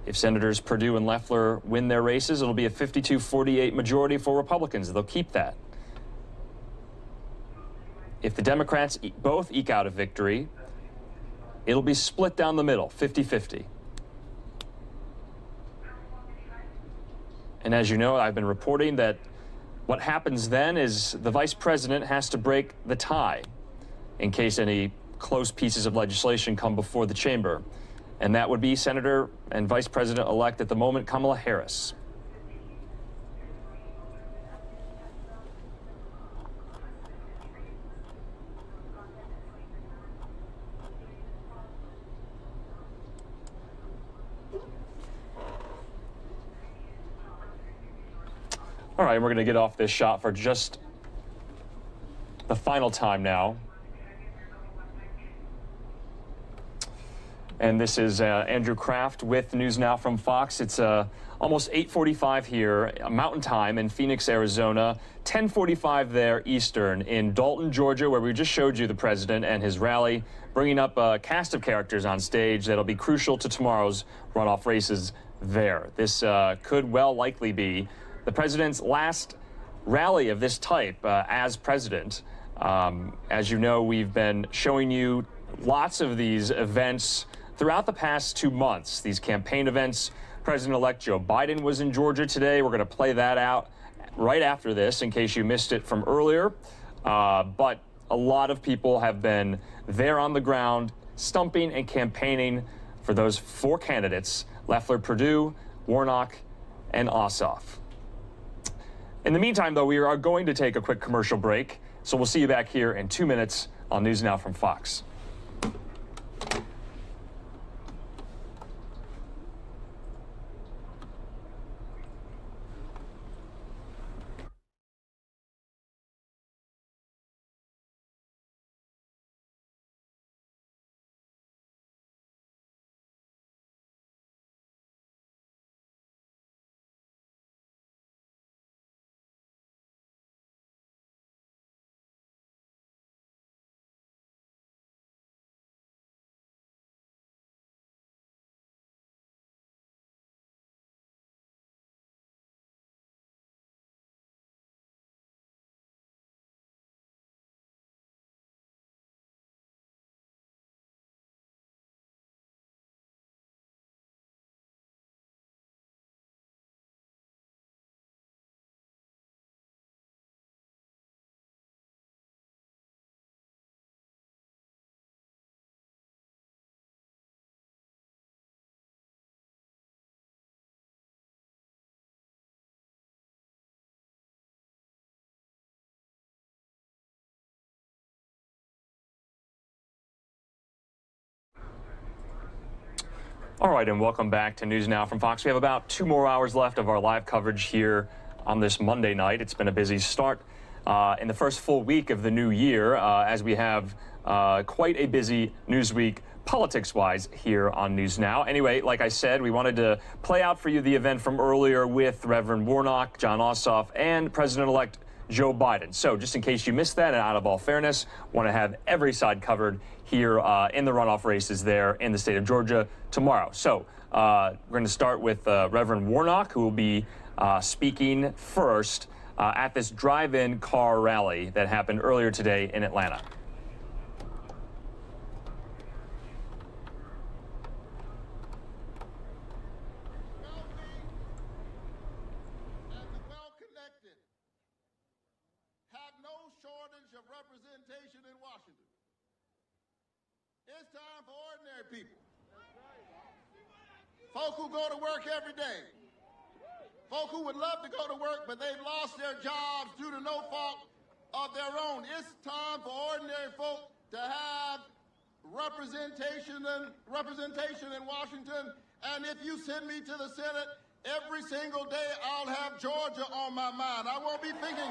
If Senators Perdue and Loeffler win their races, it'll be a 52-48 majority for Republicans. They'll keep that. If the Democrats both eke out a victory, it'll be split down the middle, 50-50. And as you know, I've been reporting that what happens then is the vice president has to break the tie in case any close pieces of legislation come before the chamber. And that would be Senator and Vice President-elect at the moment, Kamala Harris. All right, we're going to get off this shot for just the final time now. And this is Andrew Kraft with News Now from Fox. It's almost 8:45 here, Mountain Time in Phoenix, Arizona, 10:45 there Eastern in Dalton, Georgia, where we just showed you the president and his rally, bringing up a cast of characters on stage that'll be crucial to tomorrow's runoff races there. This could well likely be the president's last rally of this type as president. As you know, we've been showing you lots of these events throughout the past 2 months, these campaign events. President-elect Joe Biden was in Georgia today. We're going to play that out right after this in case you missed it from earlier. But a lot of people have been there on the ground, stumping and campaigning for those 4 candidates, Loeffler, Perdue, Warnock, and Ossoff. In the meantime, though, we are going to take a quick commercial break, so we'll see you back here in 2 minutes on News Now from Fox. All right, and welcome back to News Now from Fox. We have about 2 more hours left of our live coverage here on this Monday night. It's been a busy start in the first full week of the new year, as we have quite a busy news week politics-wise here on News Now. Anyway, like I said, we wanted to play out for you the event from earlier with Reverend Warnock, John Ossoff, and President-elect Joe Biden. So just in case you missed that, and out of all fairness, want to have every side covered here in the runoff races there in the state of Georgia tomorrow. So we're going to start with Reverend Warnock, who will be speaking first at this drive-in car rally that happened earlier today in Atlanta. Representation in Washington. It's time for ordinary people. Folk who go to work every day. Folk who would love to go to work, but they've lost their jobs due to no fault of their own. It's time for ordinary folk to have representation in Washington. And if you send me to the Senate, every single day I'll have Georgia on my mind. I won't be thinking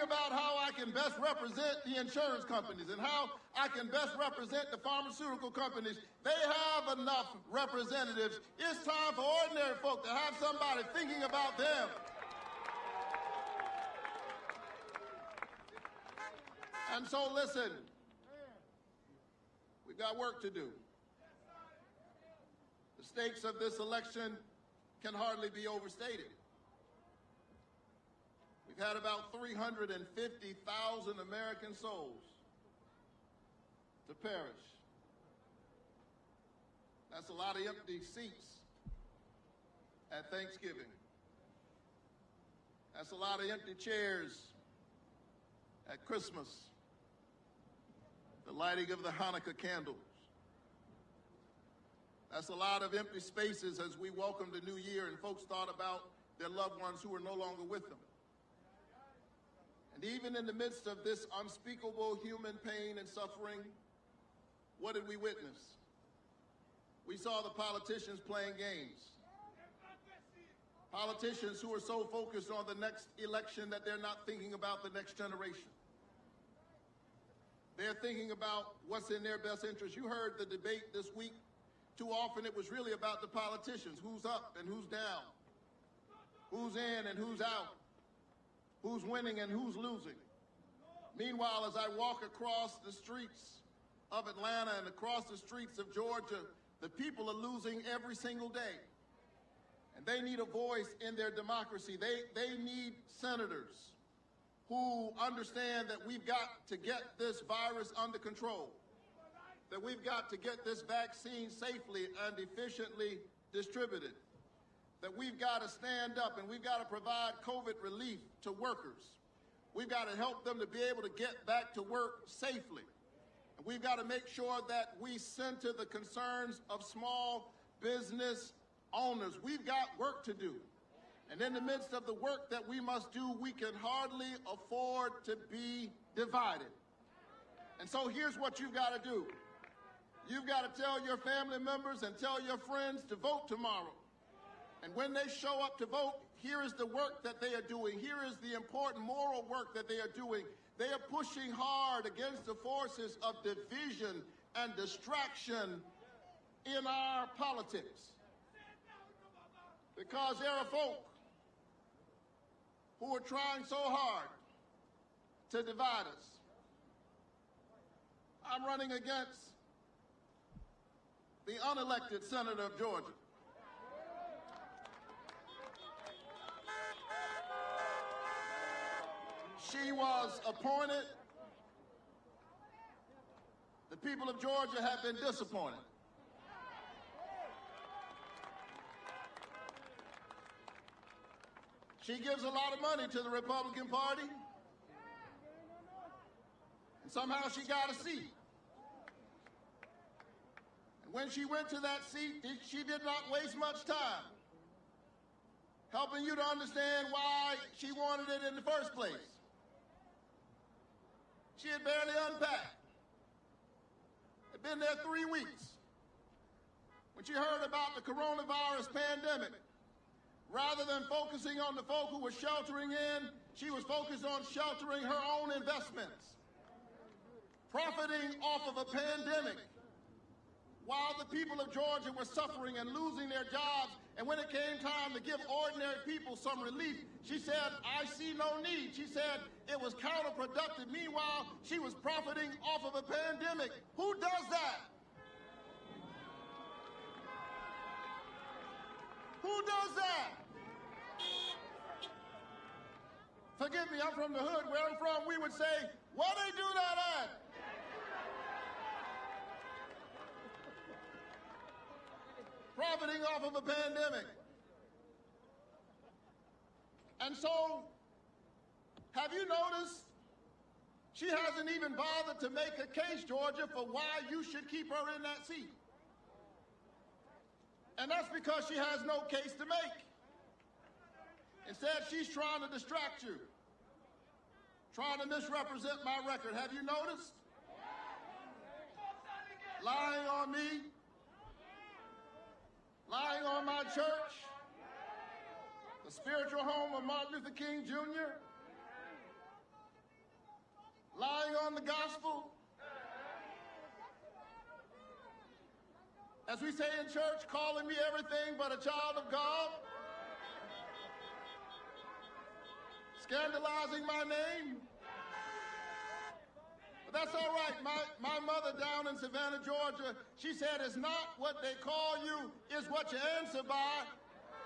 about how I can best represent the insurance companies and how I can best represent the pharmaceutical companies. They have enough representatives. It's time for ordinary folk to have somebody thinking about them. And so listen, we've got work to do. The stakes of this election can hardly be overstated. We've had about 350,000 American souls to perish. That's a lot of empty seats at Thanksgiving. That's a lot of empty chairs at Christmas, the lighting of the Hanukkah candles. That's a lot of empty spaces as we welcome the new year and folks thought about their loved ones who are no longer with them. And even in the midst of this unspeakable human pain and suffering, what did we witness? We saw the politicians playing games. Politicians who are so focused on the next election that they're not thinking about the next generation. They're thinking about what's in their best interest. You heard the debate this week. Too often it was really about the politicians, who's up and who's down, who's in and who's out, who's winning and who's losing. Meanwhile, as I walk across the streets of Atlanta and across the streets of Georgia, the people are losing every single day. And they need a voice in their democracy. They need senators who understand that we've got to get this virus under control, that we've got to get this vaccine safely and efficiently distributed, that we've got to stand up and we've got to provide COVID relief to workers. We've got to help them to be able to get back to work safely. And we've got to make sure that we center the concerns of small business owners. We've got work to do. And in the midst of the work that we must do, we can hardly afford to be divided. And so here's what you've got to do. You've got to tell your family members and tell your friends to vote tomorrow. And when they show up to vote, here is the work that they are doing. Here is the important moral work that they are doing. They are pushing hard against the forces of division and distraction in our politics. Because there are folk who are trying so hard to divide us. I'm running against the unelected senator of Georgia. She was appointed. The people of Georgia have been disappointed. She gives a lot of money to the Republican Party, and somehow she got a seat. And when she went to that seat, she did not waste much time helping you to understand why she wanted it in the first place. She had barely unpacked had been there 3 weeks. When she heard about the coronavirus pandemic, rather than focusing on the folk who were sheltering in, she was focused on sheltering her own investments, profiting off of a pandemic while the people of Georgia were suffering and losing their jobs. And when it came time to give ordinary people some relief, she said, I see no need. She said it was counterproductive. Meanwhile, she was profiting off of a pandemic. Who does that? Who does that? Forgive me, I'm from the hood. Where I'm from, we would say, what they do that at? Profiting off of a pandemic. And so, have you noticed she hasn't even bothered to make a case, Georgia, for why you should keep her in that seat? And that's because she has no case to make. Instead, she's trying to distract you, trying to misrepresent my record. Have you noticed? Lying on me, lying on my church, the spiritual home of Martin Luther King Jr., lying on the gospel. As we say in church, calling me everything but a child of God, scandalizing my name. But that's all right. My mother down in Savannah, Georgia, she said it's not what they call you, it's what you answer by.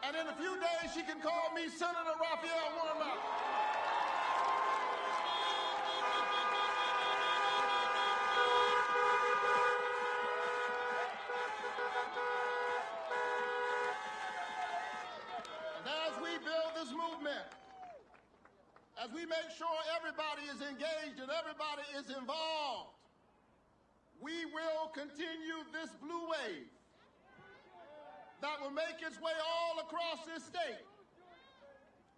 And in a few days, she can call me Senator Raphael Warnock. As we make sure everybody is engaged and everybody is involved, we will continue this blue wave that will make its way all across this state,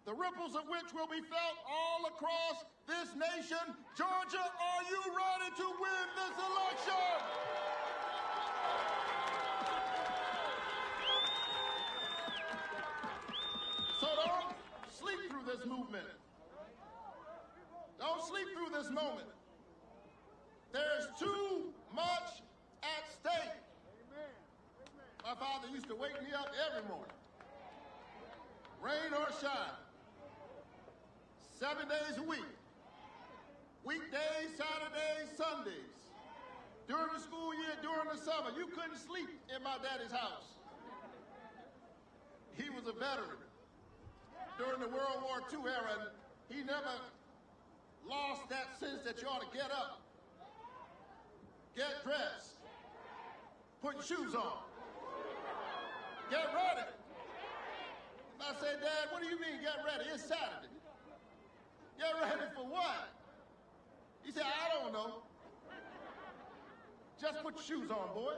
the ripples of which will be felt all across this nation. Georgia, are you ready to win this election? So don't sleep through this movement. Don't sleep through this moment. There's too much at stake. My father used to wake me up every morning, rain or shine, 7 days a week, weekdays, Saturdays, Sundays, during the school year, during the summer. You couldn't sleep in my daddy's house. He was a veteran during the World War II era, and he never lost that sense that you ought to get up, get dressed, put your shoes on, get ready. And I said, Dad, what do you mean get ready? It's Saturday. Get ready for what? He said, I don't know. Just put your shoes on, boy.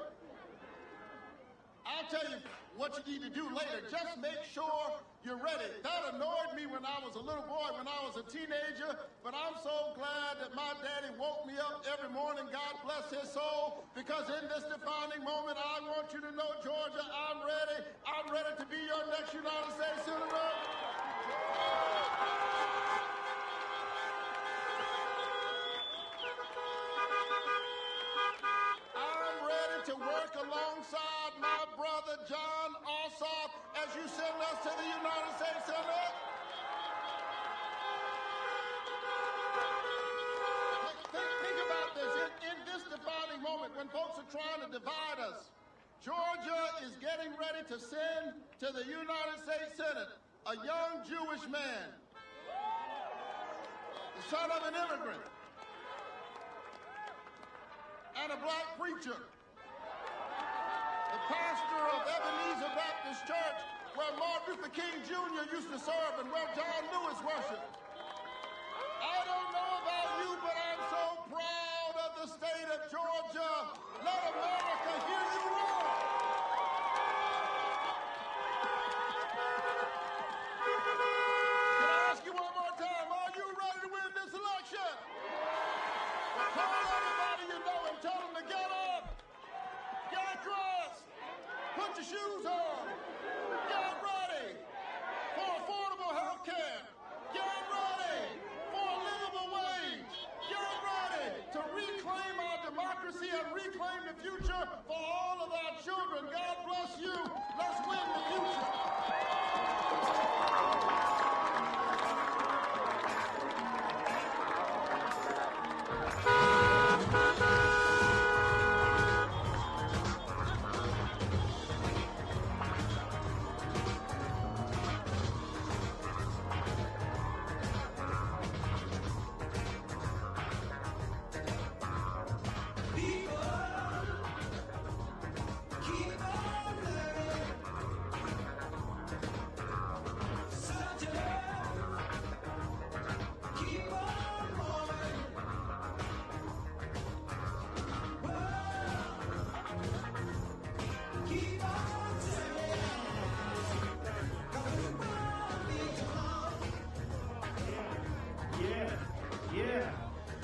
I'll tell you what you need to do later. Just make sure you're ready. That annoyed me when I was a little boy, when I was a teenager, but I'm so glad that my daddy woke me up every morning, God bless his soul, because in this defining moment, I want you to know, Georgia, I'm ready. I'm ready to be your next United States Senator. To work alongside my brother John Ossoff as you send us to the United States Senate. Think about this. In this defining moment, when folks are trying to divide us, Georgia is getting ready to send to the United States Senate a young Jewish man, the son of an immigrant, and a black preacher, the pastor of Ebenezer Baptist Church, where Martin Luther King Jr. used to serve and where John Lewis worshiped. I don't know about you, but I'm so proud of the state of Georgia. Let America hear you roar. Can I ask you one more time, are you ready to win this election? Call everybody you know and tell them to get up.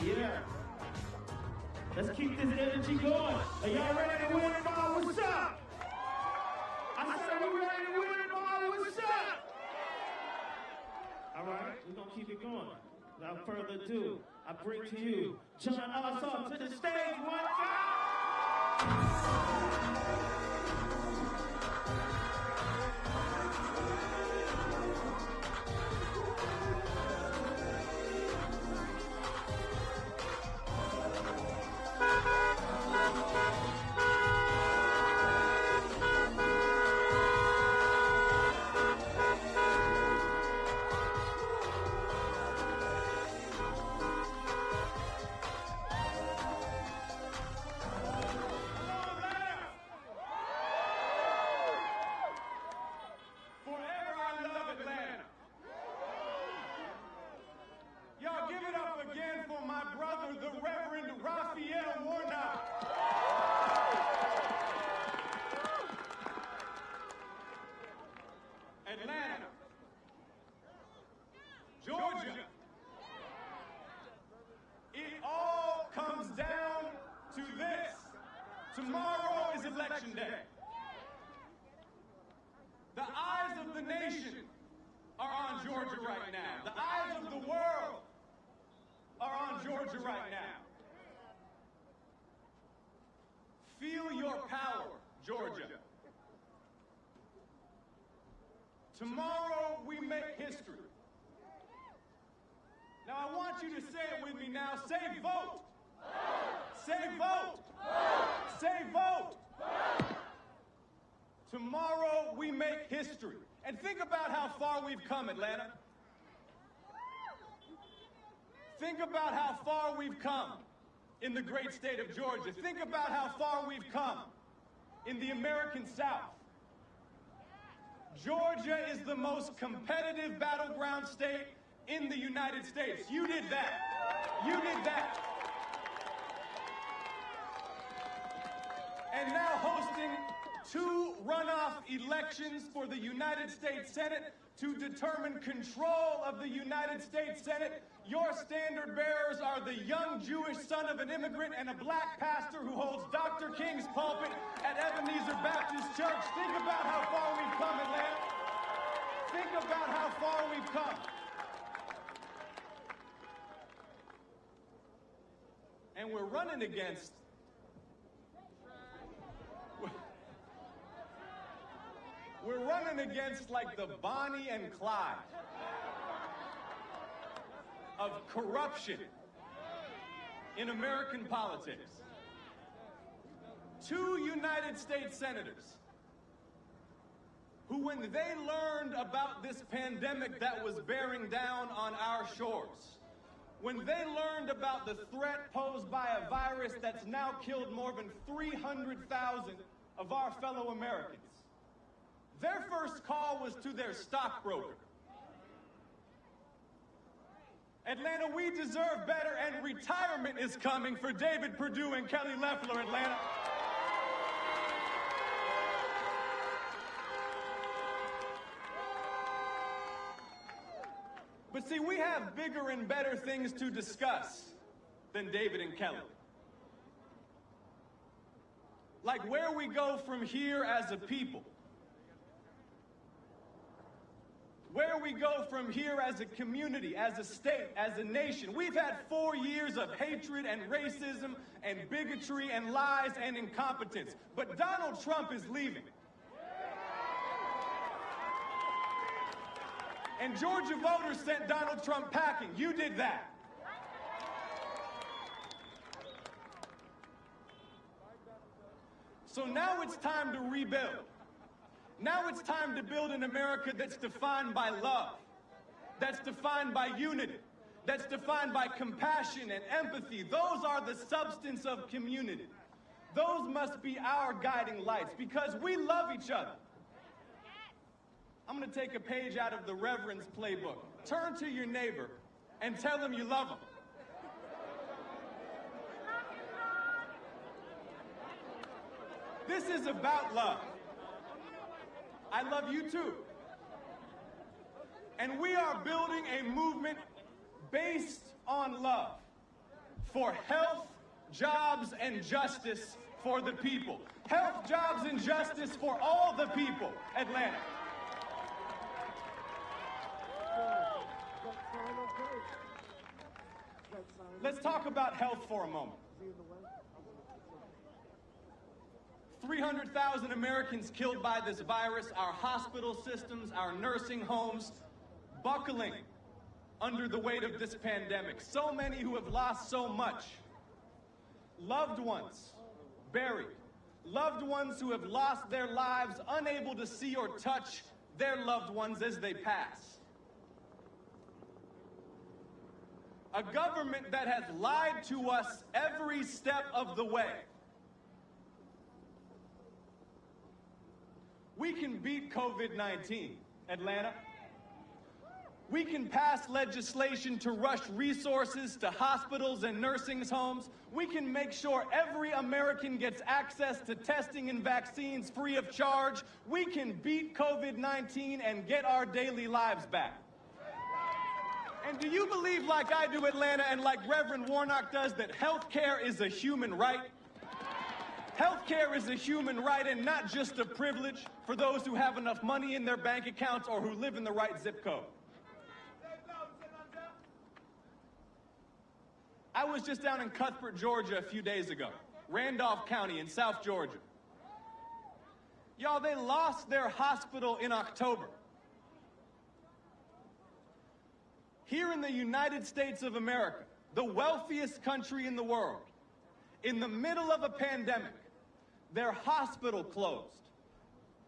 Yeah. Let's keep this energy going. Are y'all ready to win it all? What's up? I said we're ready to win it all. What's up? All right, we're going to keep it going. Without further ado, I bring to you John Ossoff to the stage. One time. Atlanta, Georgia. It all comes down to this. Tomorrow is election day. The eyes of the nation are on Georgia right now. The eyes of the world are on Georgia right now. Feel your power, Georgia. Tomorrow we make history. Now I want you to say it with me now. Say vote. Say vote. Say vote. Tomorrow we make history. And think about how far we've come, Atlanta. Think about how far we've come in the great state of Georgia. Think about how far we've come in the American South. Georgia is the most competitive battleground state in the United States. You did that. You did that. And now hosting 2 runoff elections for the United States Senate to determine control of the United States Senate. Your standard bearers are the young Jewish son of an immigrant and a black pastor who holds Dr. King's pulpit at Ebenezer Baptist Church. Think about how far we've come, Atlanta. Think about how far we've come. And we're running against like the Bonnie and Clyde of corruption in American politics. 2 United States senators who, when they learned about this pandemic that was bearing down on our shores, when they learned about the threat posed by a virus that's now killed more than 300,000 of our fellow Americans, their first call was to their stockbroker. Atlanta, we deserve better, and retirement is coming for David Perdue and Kelly Loeffler, Atlanta. But see, we have bigger and better things to discuss than David and Kelly. Like where we go from here as a people. Where we go from here as a community, as a state, as a nation. We've had 4 years of hatred and racism and bigotry and lies and incompetence. But Donald Trump is leaving. And Georgia voters sent Donald Trump packing. You did that. So now it's time to rebuild. Now it's time to build an America that's defined by love, that's defined by unity, that's defined by compassion and empathy. Those are the substance of community. Those must be our guiding lights because we love each other. I'm going to take a page out of the Reverend's playbook. Turn to your neighbor and tell him you love him. This is about love. I love you too. And we are building a movement based on love. for health, jobs, and justice for the people. Health, jobs, and justice for all the people, Atlanta. Let's talk about health for a moment. 300,000 Americans killed by this virus, our hospital systems, our nursing homes, buckling under the weight of this pandemic. So many who have lost so much. Loved ones buried. Loved ones who have lost their lives, unable to see or touch their loved ones as they pass. A government that has lied to us every step of the way. We can beat COVID-19, Atlanta. We can pass legislation to rush resources to hospitals and nursing homes. We can make sure every American gets access to testing and vaccines free of charge. We can beat COVID-19 and get our daily lives back. And do you believe, like I do, Atlanta, and like Reverend Warnock does, that health care is a human right? Health care is a human right and not just a privilege for those who have enough money in their bank accounts or who live in the right zip code. I was just down in Cuthbert, Georgia a few days ago, Randolph County in South Georgia. Y'all, they lost their hospital in October. Here in the United States of America, the wealthiest country in the world, in the middle of a pandemic, their hospital closed.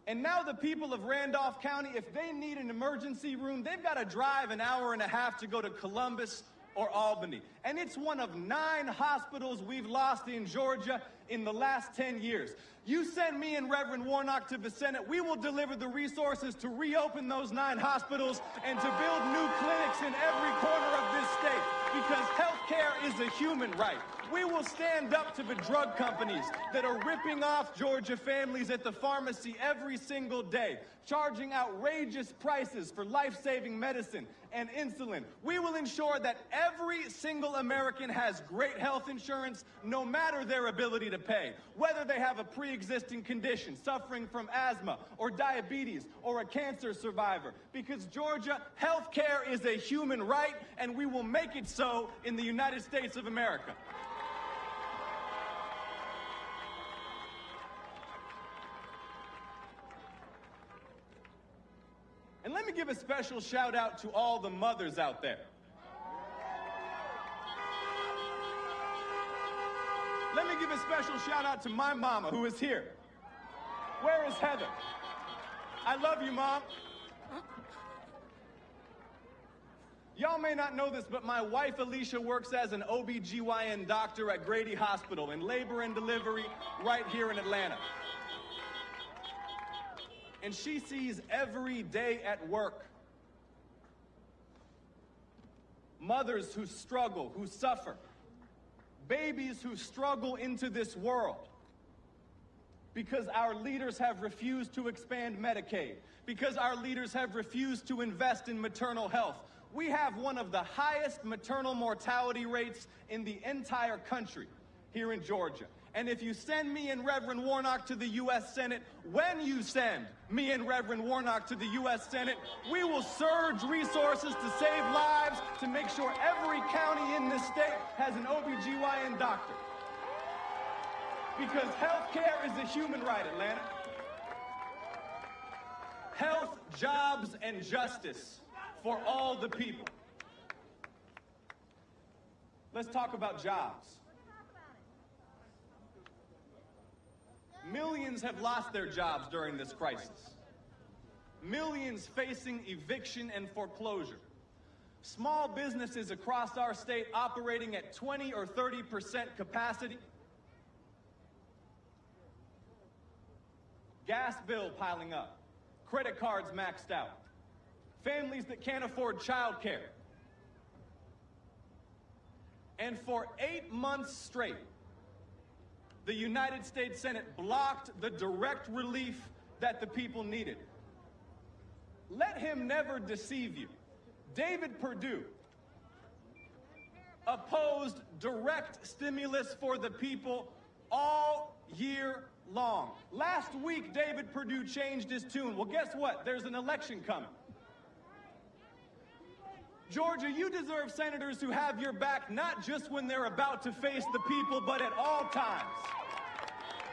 And now the people of Randolph County, if they need an emergency room, they've got to drive an hour and a half to go to Columbus or Albany. And it's one of 9 hospitals we've lost in Georgia in the last 10 years. You send me and Reverend Warnock to the Senate, we will deliver the resources to reopen those 9 hospitals and to build new clinics in every corner of this state, because health care is a human right. We will stand up to the drug companies that are ripping off Georgia families at the pharmacy every single day, charging outrageous prices for life-saving medicine and insulin. We will ensure that every single American has great health insurance, no matter their ability to pay, whether they have a pre-existing condition, suffering from asthma or diabetes or a cancer survivor. Because Georgia, health care is a human right, and we will make it so in the United States of America. And let me give a special shout out to all the mothers out there. Let me give a special shout out to my mama who is here. Where is Heather? I love you, Mom. Y'all may not know this, but my wife Alicia works as an OBGYN doctor at Grady Hospital in labor and delivery right here in Atlanta. And she sees every day at work mothers who struggle, who suffer, babies who struggle into this world because our leaders have refused to expand Medicaid, because our leaders have refused to invest in maternal health. We have one of the highest maternal mortality rates in the entire country here in Georgia. And if you send me and Reverend Warnock to the U.S. Senate, when you send me and Reverend Warnock to the U.S. Senate, we will surge resources to save lives, to make sure every county in this state has an OBGYN doctor. Because health care is a human right, Atlanta. Health, jobs, and justice for all the people. Let's talk about jobs. Millions have lost their jobs during this crisis. Millions facing eviction and foreclosure. Small businesses across our state operating at 20 or 30% capacity. Gas bill piling up. Credit cards maxed out. Families that can't afford childcare. And for 8 months straight, the United States Senate blocked the direct relief that the people needed. Let him never deceive you. David Perdue, opposed direct stimulus for the people all year long. Last week, David Perdue changed his tune. Well, guess what? There's an election coming. Georgia, you deserve senators who have your back, not just when they're about to face the people, but at all times.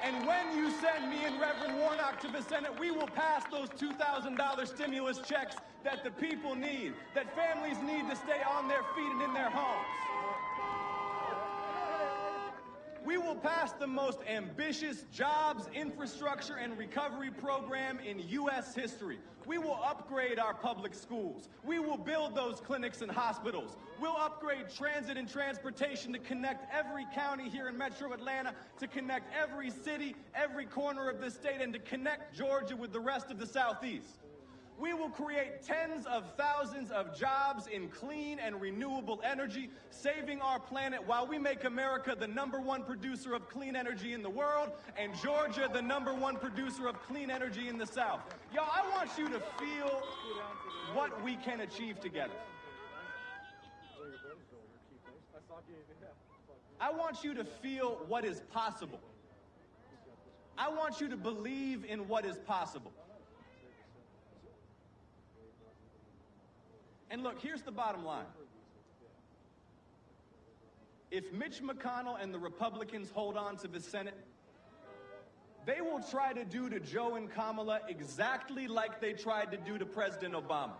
And when you send me and Reverend Warnock to the Senate, we will pass those $2,000 stimulus checks that the people need, that families need to stay on their feet and in their homes. We will pass the most ambitious jobs, infrastructure, and recovery program in U.S. history. We will upgrade our public schools. We will build those clinics and hospitals. We'll upgrade transit and transportation to connect every county here in Metro Atlanta, to connect every city, every corner of the state, and to connect Georgia with the rest of the Southeast. We will create tens of thousands of jobs in clean and renewable energy, saving our planet while we make America the #1 producer of clean energy in the world and Georgia the #1 producer of clean energy in the South. Y'all, I want you to feel what we can achieve together. I want you to feel what is possible. I want you to believe in what is possible. And look, here's the bottom line. If Mitch McConnell and the Republicans hold on to the Senate, they will try to do to Joe and Kamala exactly like they tried to do to President Obama.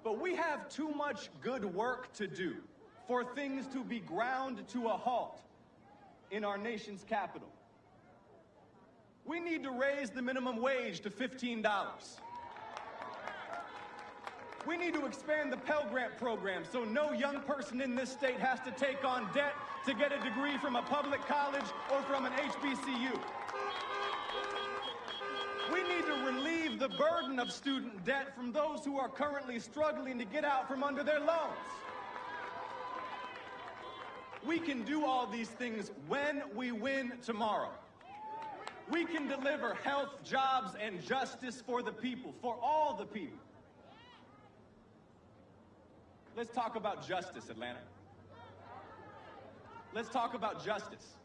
But we have too much good work to do for things to be ground to a halt in our nation's capital. We need to raise the minimum wage to $15. We need to expand the Pell Grant program so no young person in this state has to take on debt to get a degree from a public college or from an HBCU. We need to relieve the burden of student debt from those who are currently struggling to get out from under their loans. We can do all these things when we win tomorrow. We can deliver health, jobs, and justice for the people, for all the people. Let's talk about justice, Atlanta. Let's talk about justice.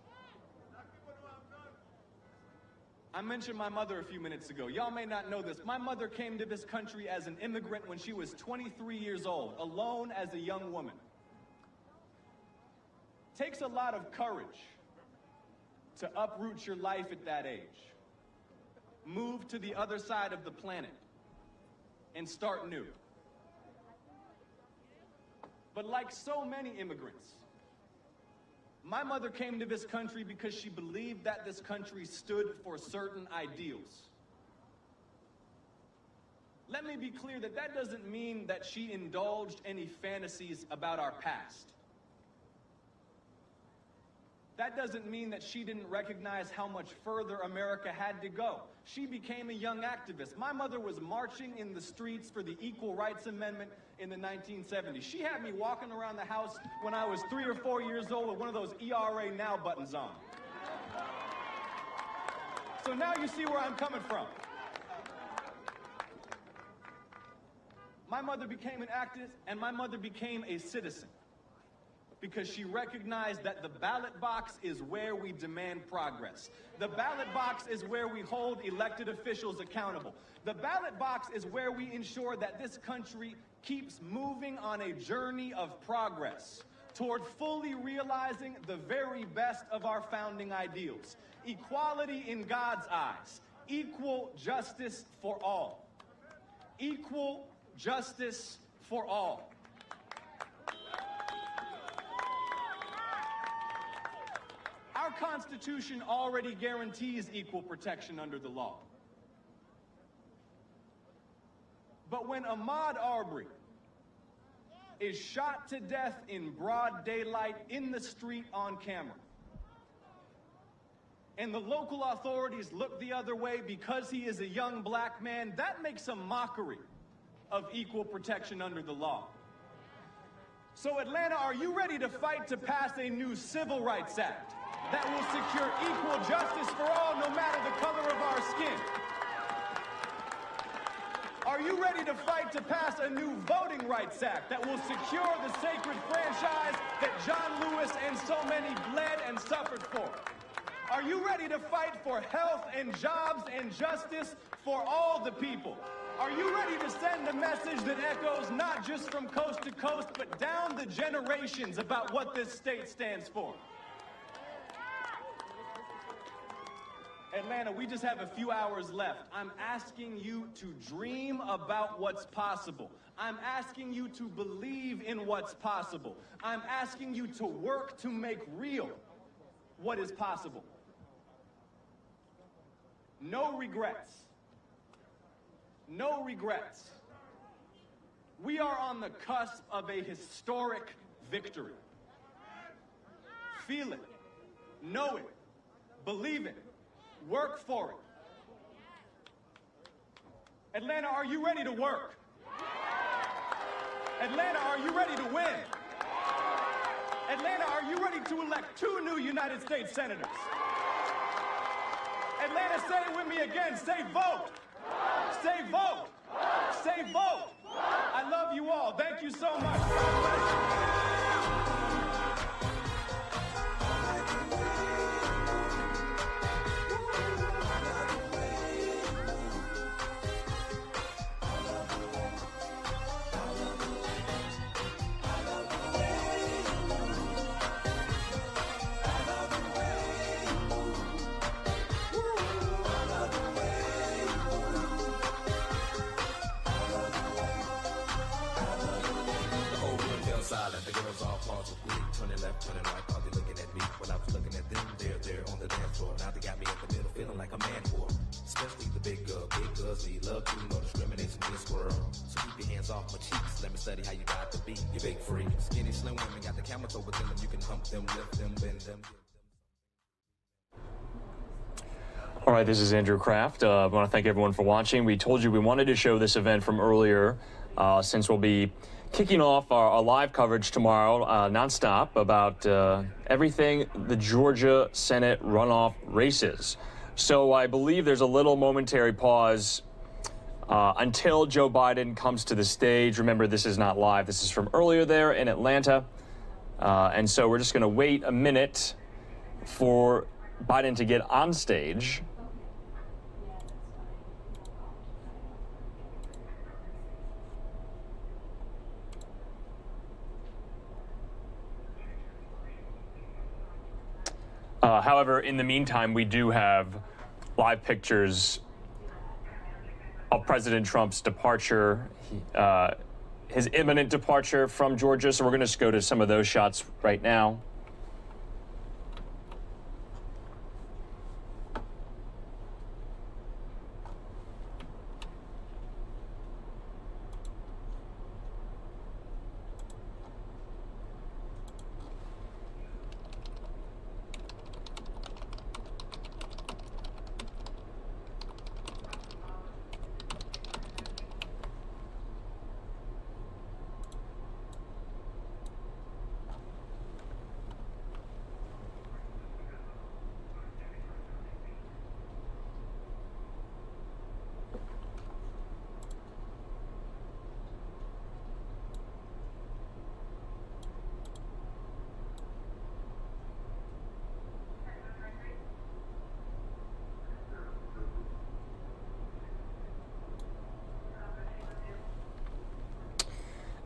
I mentioned my mother a few minutes ago. Y'all may not know this. My mother came to this country as an immigrant when she was 23 years old, alone as a young woman. It takes a lot of courage to uproot your life at that age, move to the other side of the planet, and start new. But like so many immigrants, my mother came to this country because she believed that this country stood for certain ideals. Let me be clear that that doesn't mean that she indulged any fantasies about our past. That doesn't mean that she didn't recognize how much further America had to go. She became a young activist. My mother was marching in the streets for the Equal Rights Amendment in the 1970s. She had me walking around the house when I was 3 or 4 years old with one of those ERA Now buttons on. So now you see where I'm coming from. My mother became an activist, and my mother became a citizen, because she recognized that the ballot box is where we demand progress. The ballot box is where we hold elected officials accountable. The ballot box is where we ensure that this country keeps moving on a journey of progress toward fully realizing the very best of our founding ideals. Equality in God's eyes. Equal justice for all. Equal justice for all. Our Constitution already guarantees equal protection under the law. But when Ahmaud Arbery is shot to death in broad daylight in the street on camera, and the local authorities look the other way because he is a young black man, that makes a mockery of equal protection under the law. So Atlanta, are you ready to fight to pass a new Civil Rights Act that will secure equal justice for all, no matter the color of our skin? Are you ready to fight to pass a new Voting Rights Act that will secure the sacred franchise that John Lewis and so many bled and suffered for? Are you ready to fight for health and jobs and justice for all the people? Are you ready to send a message that echoes not just from coast to coast, but down the generations about what this state stands for? Atlanta, we just have a few hours left. I'm asking you to dream about what's possible. I'm asking you to believe in what's possible. I'm asking you to work to make real what is possible. No regrets. No regrets. We are on the cusp of a historic victory. Feel it. Know it. Believe it. Work for it. Atlanta, are you ready to work? Atlanta, are you ready to win? Atlanta, are you ready to elect 2 new United States senators? Atlanta, say it with me again. Say vote. Say vote. Say vote. I love you all. Thank you so much. God bless you. Silent, the girls all pause with me. Turning left, turning right, thought they looking at me. When I was looking at them, they're on the dance floor. Now they got me in the middle, feeling like a man whore. Especially the big girls, need love too, no discrimination, be a squirrel. So keep your hands off my cheeks, let me study how you got to be. You big freak, skinny, slim women got the camel toe within them. You can hump them, lift them, bend them. All right, this is Andrew Kraft. I want to thank everyone for watching. We told you we wanted to show this event from earlier, since we'll be kicking off our live coverage tomorrow, nonstop, about everything the Georgia Senate runoff races. So I believe there's a little momentary pause until Joe Biden comes to the stage. Remember, this is not live. This is from earlier there in Atlanta. And so we're just going to wait a minute for Biden to get on stage. However, in the meantime, we do have live pictures of President Trump's departure, his imminent departure from Georgia. So we're going to just go to some of those shots right now.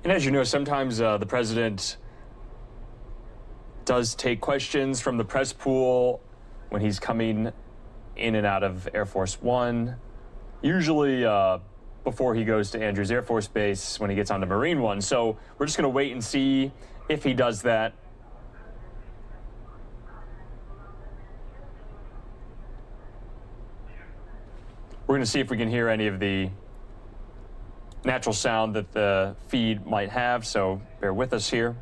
And as you know, sometimes the president does take questions from the press pool when he's coming in and out of Air Force One, usually before he goes to Andrews Air Force Base when he gets onto Marine One. So we're just going to wait and see if he does that. We're going to see if we can hear any of the natural sound that the feed might have, so bear with us here.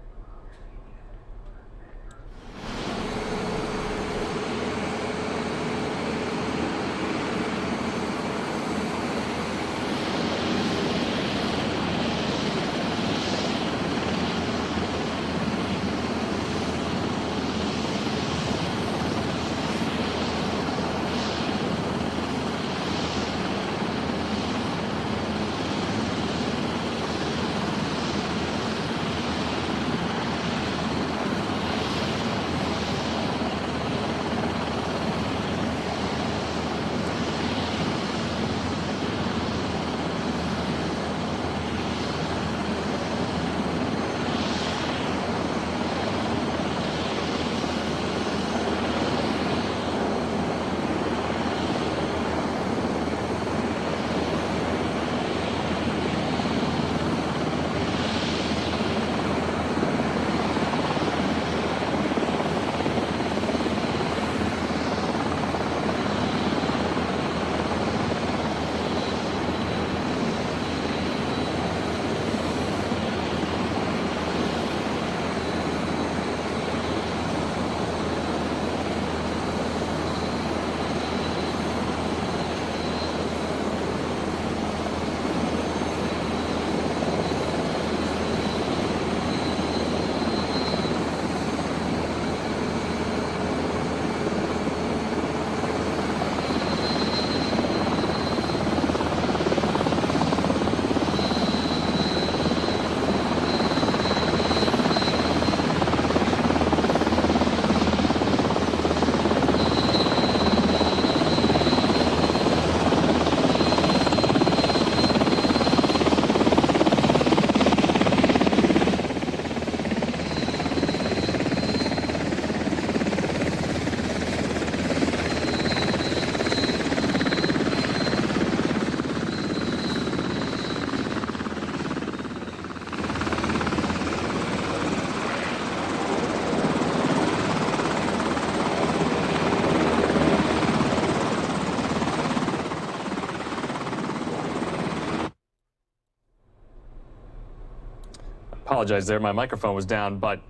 apologize there, my microphone was down, but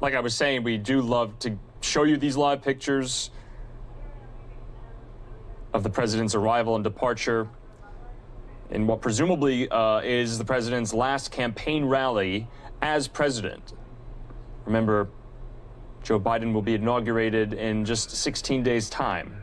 like I was saying, we do love to show you these live pictures of the president's arrival and departure in what presumably is the president's last campaign rally as president. Remember, Joe Biden will be inaugurated in just 16 days' time.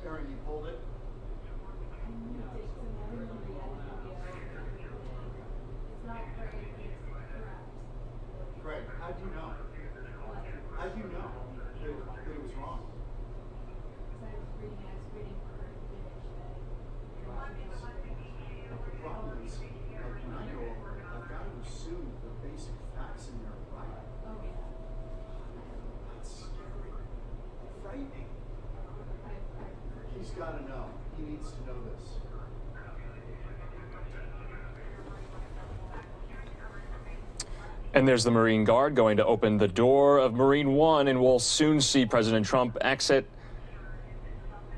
Aaron, you pulled it? Greg, how'd you know? How'd you know that it was wrong? The problem is, like, when I go over it, I've got to assume the basic facts in there are right. That's scary. Frightening. He's got to know. He needs to know this. And there's the Marine Guard going to open the door of Marine One, and we'll soon see President Trump exit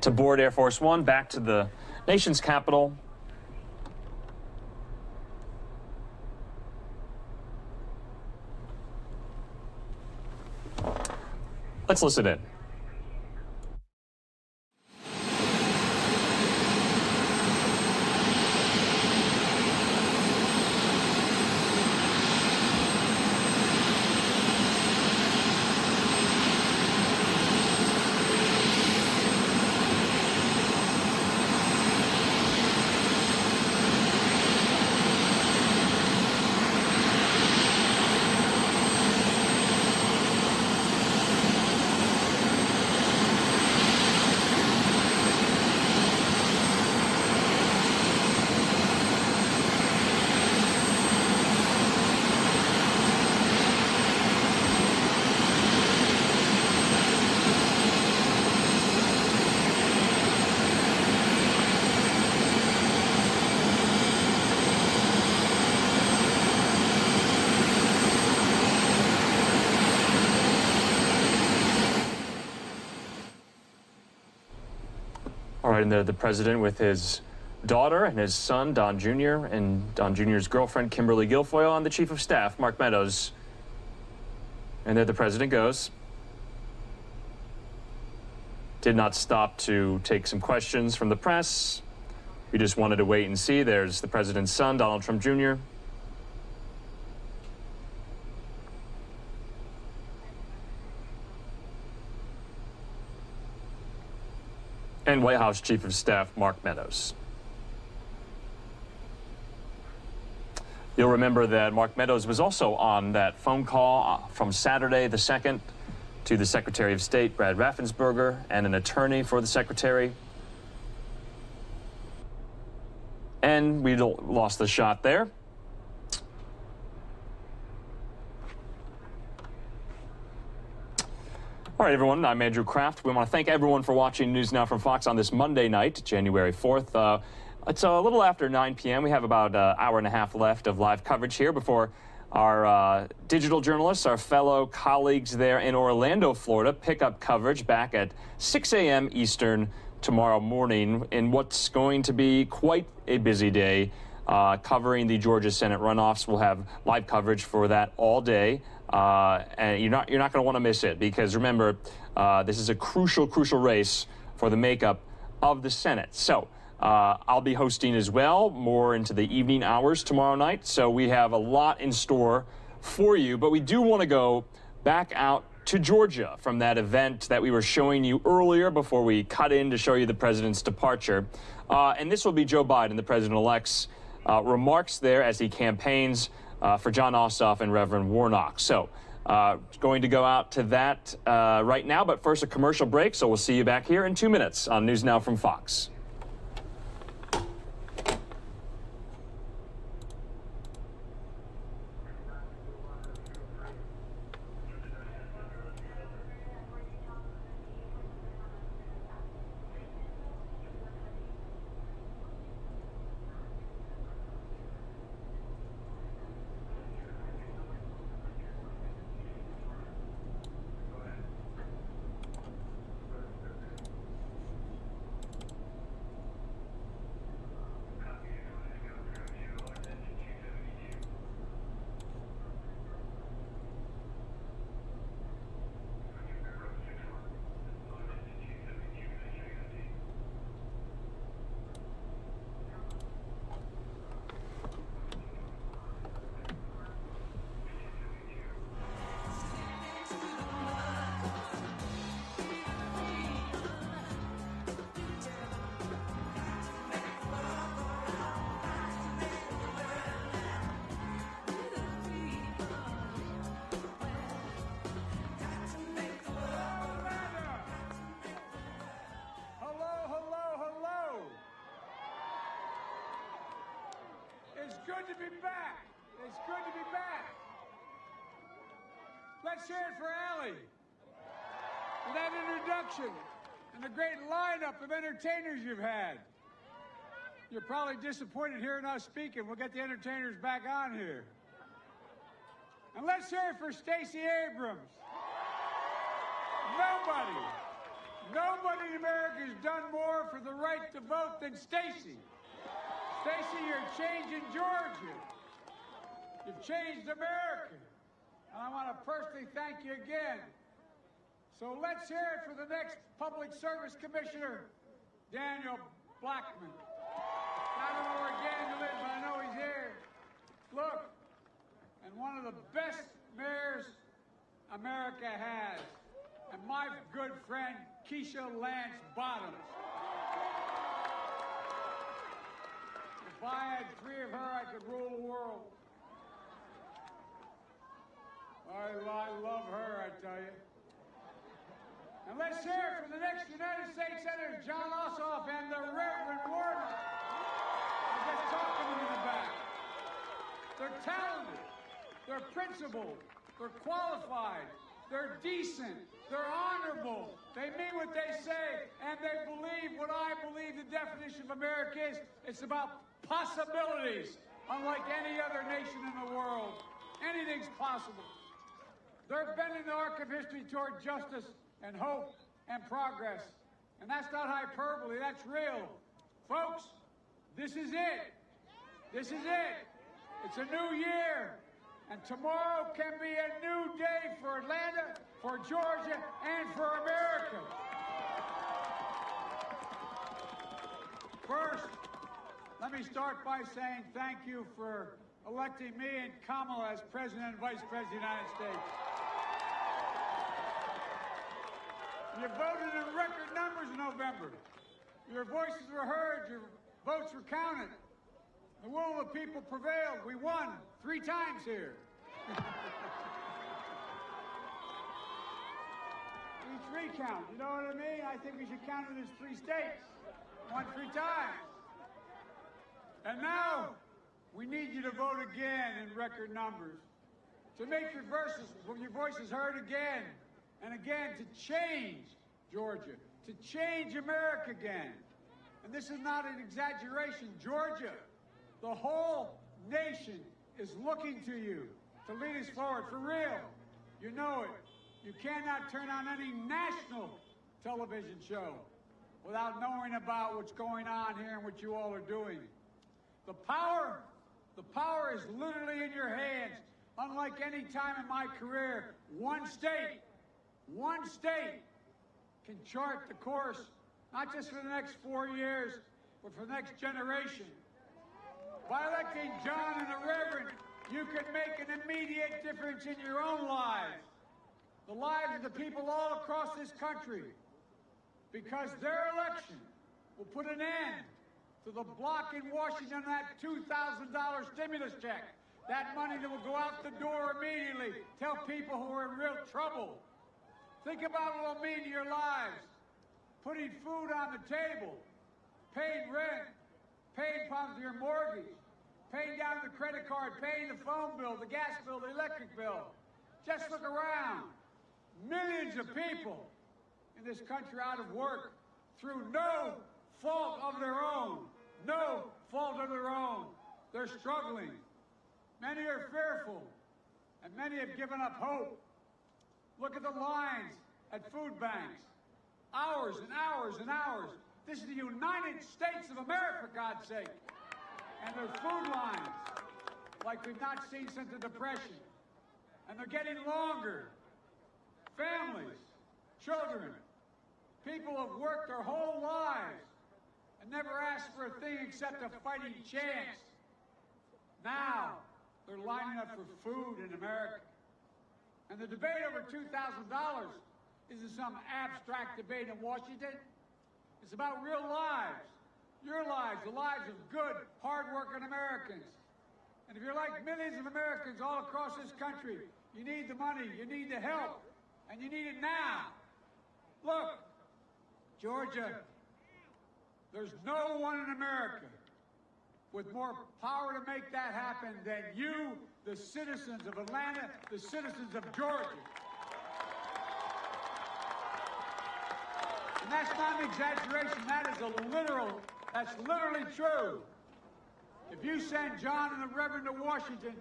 to board Air Force One back to the nation's capital. Let's listen in. All right, and the president with his daughter and his son, Don Jr., and Don Jr.'s girlfriend, Kimberly Guilfoyle, and the Chief of Staff, Mark Meadows. And there the president goes. Did not stop to take some questions from the press. We just wanted to wait and see. There's the president's son, Donald Trump Jr. And White House Chief of Staff Mark Meadows. You'll remember that Mark Meadows was also on that phone call from Saturday the 2nd to the Secretary of State, Brad Raffensperger, and an attorney for the Secretary. And we lost the shot there. All right, everyone, I'm Andrew Kraft. We want to thank everyone for watching News Now from Fox on this Monday night, January 4th. It's a little after 9 p.m. We have about an hour and a half left of live coverage here before our digital journalists, our fellow colleagues there in Orlando, Florida, pick up coverage back at 6 a.m. Eastern tomorrow morning in what's going to be quite a busy day covering the Georgia Senate runoffs. We'll have live coverage for that all day. And you're not going to want to miss it, because remember, this is a crucial race for the makeup of the Senate. So I'll be hosting as well, more into the evening hours tomorrow night. So we have a lot in store for you, but we do want to go back out to Georgia from that event that we were showing you earlier before we cut in to show you the president's departure. And this will be Joe Biden, the president-elect's remarks there as he campaigns for John Ossoff and Reverend Warnock. So Going to go out to that right now, but first a commercial break, so we'll see you back here in 2 minutes on News Now from Fox. It's good to be back. It's good to be back. Let's hear it for Allie. For that introduction and the great lineup of entertainers you've had. You're probably disappointed hearing us speaking. We'll get the entertainers back on here. And let's hear it for Stacey Abrams. Nobody in America has done more for the right to vote than Stacey. Stacey, you're changing Georgia. You've changed America. And I want to personally thank you again. So let's hear it for the next Public Service Commissioner, Daniel Blackman. I don't know where Daniel is, but I know he's here. Look, and one of the best mayors America has, and my good friend, Keisha Lance Bottoms. If I had three of her, I could rule the world. I love her, I tell you. And let's hear it from the next United States Senator, John Ossoff, and the Reverend Warner. I just talked to them in the back. They're talented. They're principled. They're qualified. They're decent. They're honorable. They mean what they say, and they believe what I believe the definition of America is. It's about possibilities, unlike any other nation in the world. Anything's possible. They're bending the arc of history toward justice and hope and progress. And that's not hyperbole, that's real. Folks, this is it. This is it. It's a new year. And tomorrow can be a new day for Atlanta, for Georgia, and for America. First, let me start by saying thank you for electing me and Kamala as President and Vice President of the United States. You voted in record numbers in November. Your voices were heard, your votes were counted. The will of the people prevailed. We won 3 times here. Each recount, you know what I mean? I think we should count it as 3 states. Won 3 times. And now, we need you to vote again in record numbers. To make your voices heard again and again, to change Georgia, to change America again. And this is not an exaggeration. Georgia, the whole nation is looking to you to lead us forward, for real. You know it. You cannot turn on any national television show without knowing about what's going on here and what you all are doing. The power is literally in your hands. Unlike any time in my career, one state can chart the course, not just for the next 4 years, but for the next generation. By electing John and the Reverend, you can make an immediate difference in your own lives, the lives of the people all across this country, because their election will put an end to the block in Washington, that $2,000 stimulus check. That money that will go out the door immediately. Tell people who are in real trouble. Think about what it'll mean to your lives. Putting food on the table, paying rent, paying probably your mortgage, paying down the credit card, paying the phone bill, the gas bill, the electric bill. Just look around. Millions of people in this country out of work through no fault of their own. No fault of their own. They're struggling. Many are fearful, and many have given up hope. Look at the lines at food banks. Hours and hours and hours. This is the United States of America, for God's sake. And there's food lines like we've not seen since the Depression. And they're getting longer. Families, children, people have worked their whole lives and never asked for a thing except a fighting chance. Now, they're lining up for food in America. And the debate over $2,000 isn't some abstract debate in Washington. It's about real lives. Your lives, the lives of good, hard-working Americans. And if you're like millions of Americans all across this country, you need the money, you need the help, and you need it now. Look, Georgia, there's no one in America with more power to make that happen than you, the citizens of Atlanta, the citizens of Georgia. And that's not an exaggeration, that is that's literally true. If you send John and the Reverend to Washington,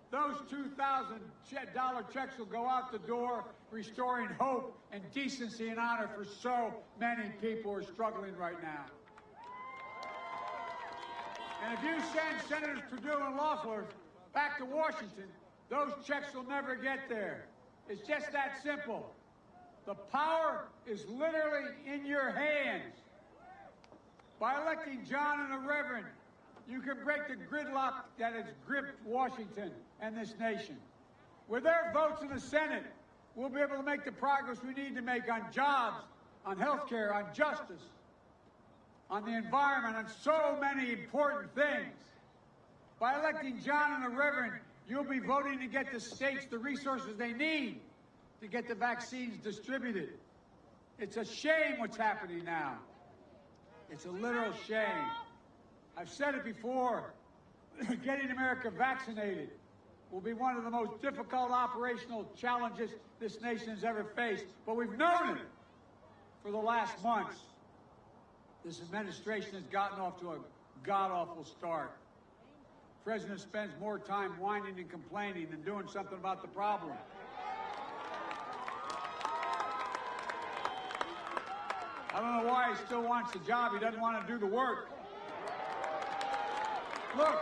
those $2,000 checks will go out the door, restoring hope and decency and honor for so many people who are struggling right now. And if you send Senators Perdue and Loeffler back to Washington, those checks will never get there. It's just that simple. The power is literally in your hands. By electing John and the Reverend, you can break the gridlock that has gripped Washington and this nation. With their votes in the Senate, we'll be able to make the progress we need to make on jobs, on health care, on justice, on the environment, on so many important things. By electing John and the Reverend, you'll be voting to get the states the resources they need to get the vaccines distributed. It's a shame what's happening now. It's a literal shame. I've said it before, getting America vaccinated will be one of the most difficult operational challenges this nation has ever faced. But we've known it for the last months. This administration has gotten off to a god-awful start. The president spends more time whining and complaining than doing something about the problem. I don't know why he still wants the job. He doesn't want to do the work. Look,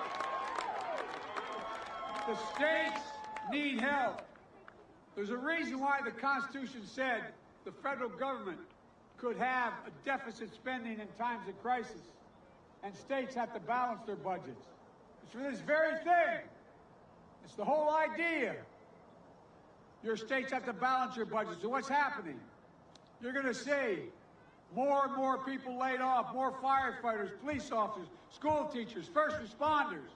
the states need help. There's a reason why the Constitution said the federal government could have a deficit spending in times of crisis, and states have to balance their budgets. It's for this very thing. It's the whole idea. Your states have to balance your budgets. So what's happening? You're going to see more and more people laid off, more firefighters, police officers, school teachers, first responders,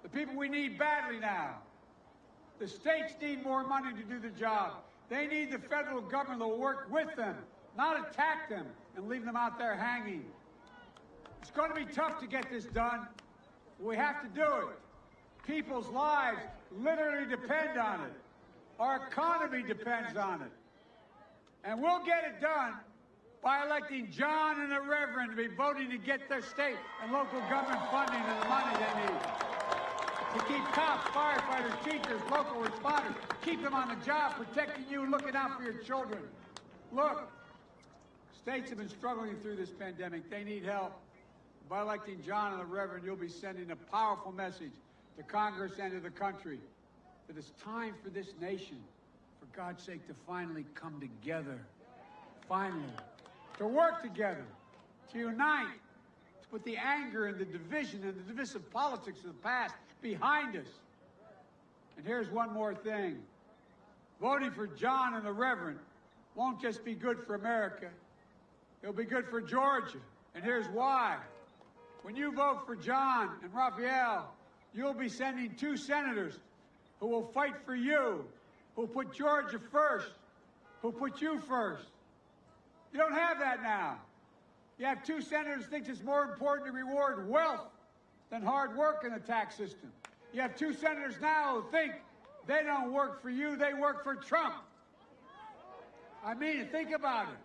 the people we need badly now. The states need more money to do the job. They need the federal government to work with them, not attack them and leave them out there hanging. It's going to be tough to get this done. We have to do it. People's lives literally depend on it. Our economy depends on it. And we'll get it done by electing John and the Reverend to be voting to get their state and local government funding and the money they need. To keep cops, firefighters, teachers, local responders, keep them on the job, protecting you, looking out for your children. Look, states have been struggling through this pandemic. They need help. By electing John and the Reverend, you'll be sending a powerful message to Congress and to the country that it's time for this nation, for God's sake, to finally come together. Finally. To work together, to unite, to put the anger and the division and the divisive politics of the past behind us. And here's one more thing. Voting for John and the Reverend won't just be good for America. It'll be good for Georgia. And here's why. When you vote for John and Raphael, you'll be sending 2 senators who will fight for you, who put Georgia first, who put you first. You don't have that now. You have 2 senators who think it's more important to reward wealth than hard work in the tax system. You have 2 senators now who think they don't work for you, they work for Trump. I mean it, think about it.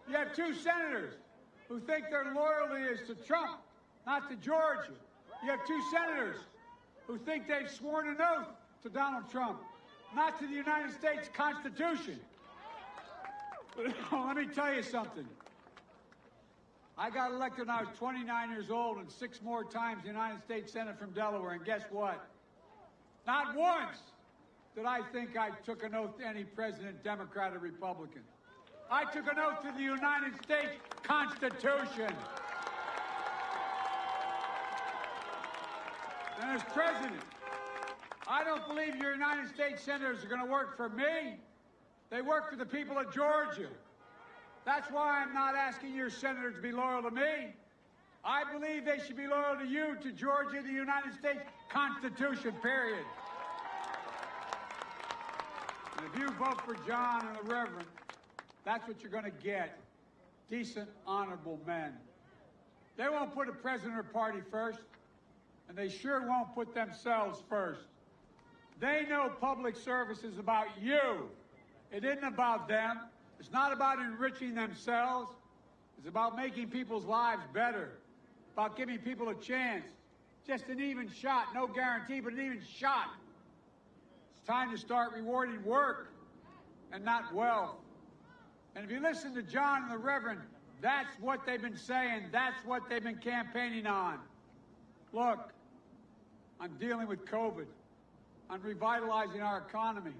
You have 2 senators who think their loyalty is to Trump, not to Georgia. You have 2 senators who think they've sworn an oath to Donald Trump, not to the United States Constitution. Let me tell you something. I got elected when I was 29 years old and 6 more times the United States Senate from Delaware, and guess what? Not once did I think I took an oath to any president, Democrat or Republican. I took an oath to the United States Constitution. And as president, I don't believe your United States senators are going to work for me. They work for the people of Georgia. That's why I'm not asking your senators to be loyal to me. I believe they should be loyal to you, to Georgia, the United States Constitution, period. And if you vote for John and the Reverend, that's what you're going to get. Decent, honorable men. They won't put a president or party first, and they sure won't put themselves first. They know public service is about you. It isn't about them. It's not about enriching themselves. It's about making people's lives better, about giving people a chance. Just an even shot, no guarantee, but an even shot. It's time to start rewarding work and not wealth. And if you listen to John and the Reverend, that's what they've been saying. That's what they've been campaigning on. Look, I'm dealing with COVID. I'm revitalizing our economy,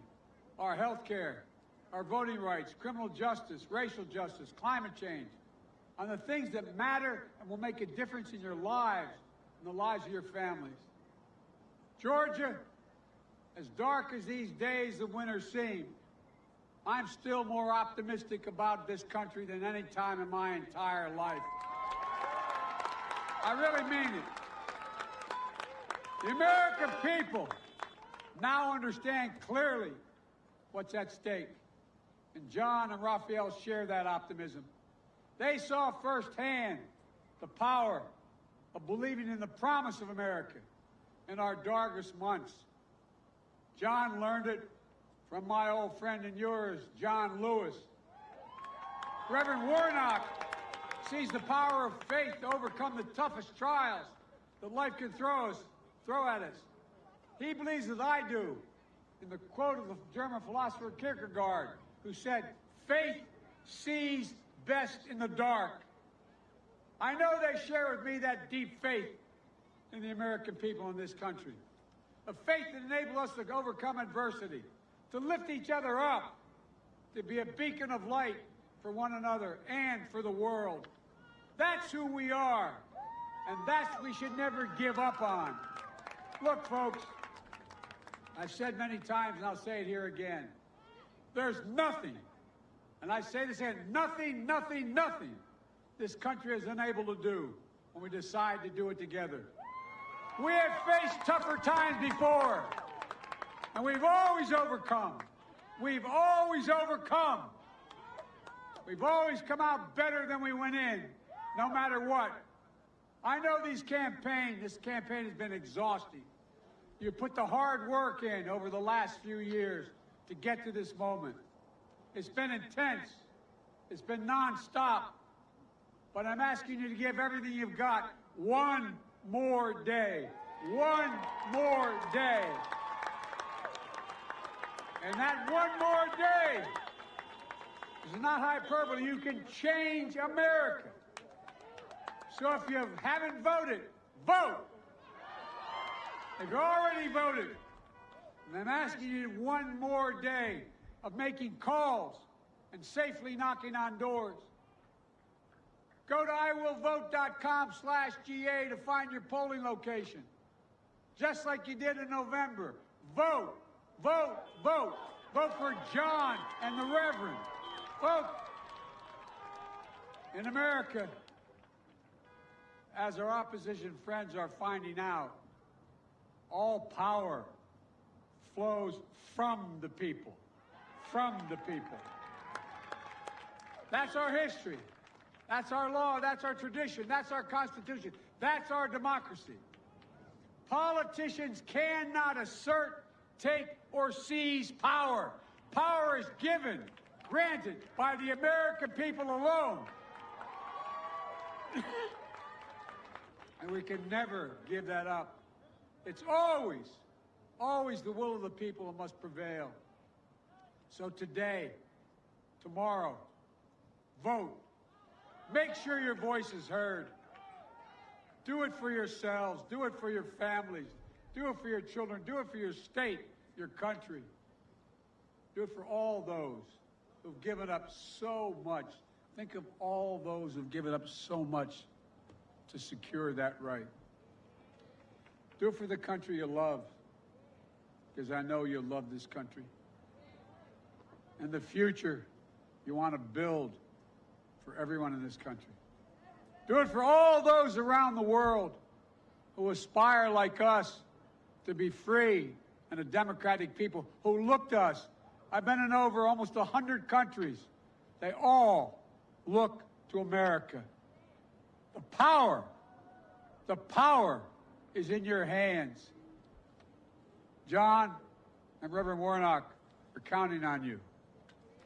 our health care, our voting rights, criminal justice, racial justice, climate change, on the things that matter and will make a difference in your lives and the lives of your families. Georgia, as dark as these days of winter seem, I'm still more optimistic about this country than any time in my entire life. I really mean it. The American people now understand clearly what's at stake. And John and Raphael share that optimism. They saw firsthand the power of believing in the promise of America in our darkest months. John learned it from my old friend and yours, John Lewis. Reverend Warnock sees the power of faith to overcome the toughest trials that life can throw at us. He believes as I do in the quote of the German philosopher Kierkegaard, who said, "Faith sees best in the dark." I know they share with me that deep faith in the American people in this country, a faith that enables us to overcome adversity, to lift each other up, to be a beacon of light for one another and for the world. That's who we are, and that's what we should never give up on. Look, folks, I've said many times, and I'll say it here again, there's nothing, and I say this again, nothing this country is unable to do when we decide to do it together. We have faced tougher times before, and we've always overcome. We've always overcome. We've always come out better than we went in, no matter what. I know this campaign has been exhausting. You put the hard work in over the last few years to get to this moment. It's been intense. It's been nonstop. But I'm asking you to give everything you've got one more day. One more day. And that one more day is not hyperbole. You can change America. So if you haven't voted, vote. If you already voted, and I'm asking you one more day of making calls and safely knocking on doors. Go to iwillvote.com/GA to find your polling location. Just like you did in November. Vote, vote, vote. Vote for John and the Reverend. Vote. In America, as our opposition friends are finding out, All power flows from the people. From the people. That's our history. That's our law. That's our tradition. That's our Constitution. That's our democracy. Politicians cannot assert, take, or seize power. Power is given, granted by the American people alone. And we can never give that up. It's always, always the will of the people that must prevail. So today, tomorrow, vote. Make sure your voice is heard. Do it for yourselves. Do it for your families. Do it for your children. Do it for your state, your country. Do it for all those who've given up so much. Think of all those who've given up so much to secure that right. Do it for the country you love, because I know you love this country. And the future you want to build for everyone in this country. Do it for all those around the world who aspire, like us, to be free and a democratic people, who look to us. I've been in over almost 100 countries. They all look to America. The power is in your hands. John and Reverend Warnock are counting on you.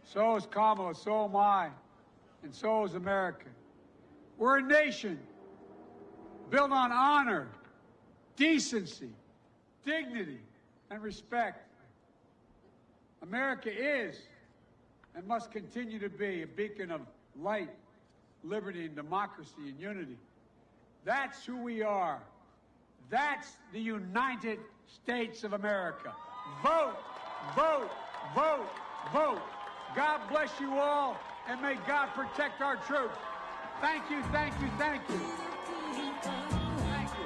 So is Kamala, so am I, and so is America. We're a nation built on honor, decency, dignity, and respect. America is and must continue to be a beacon of light, liberty, and democracy and unity. That's who we are. That's the United States of America. Vote, vote, vote, vote. God bless you all, and may God protect our troops. Thank you, thank you, thank you. Thank you.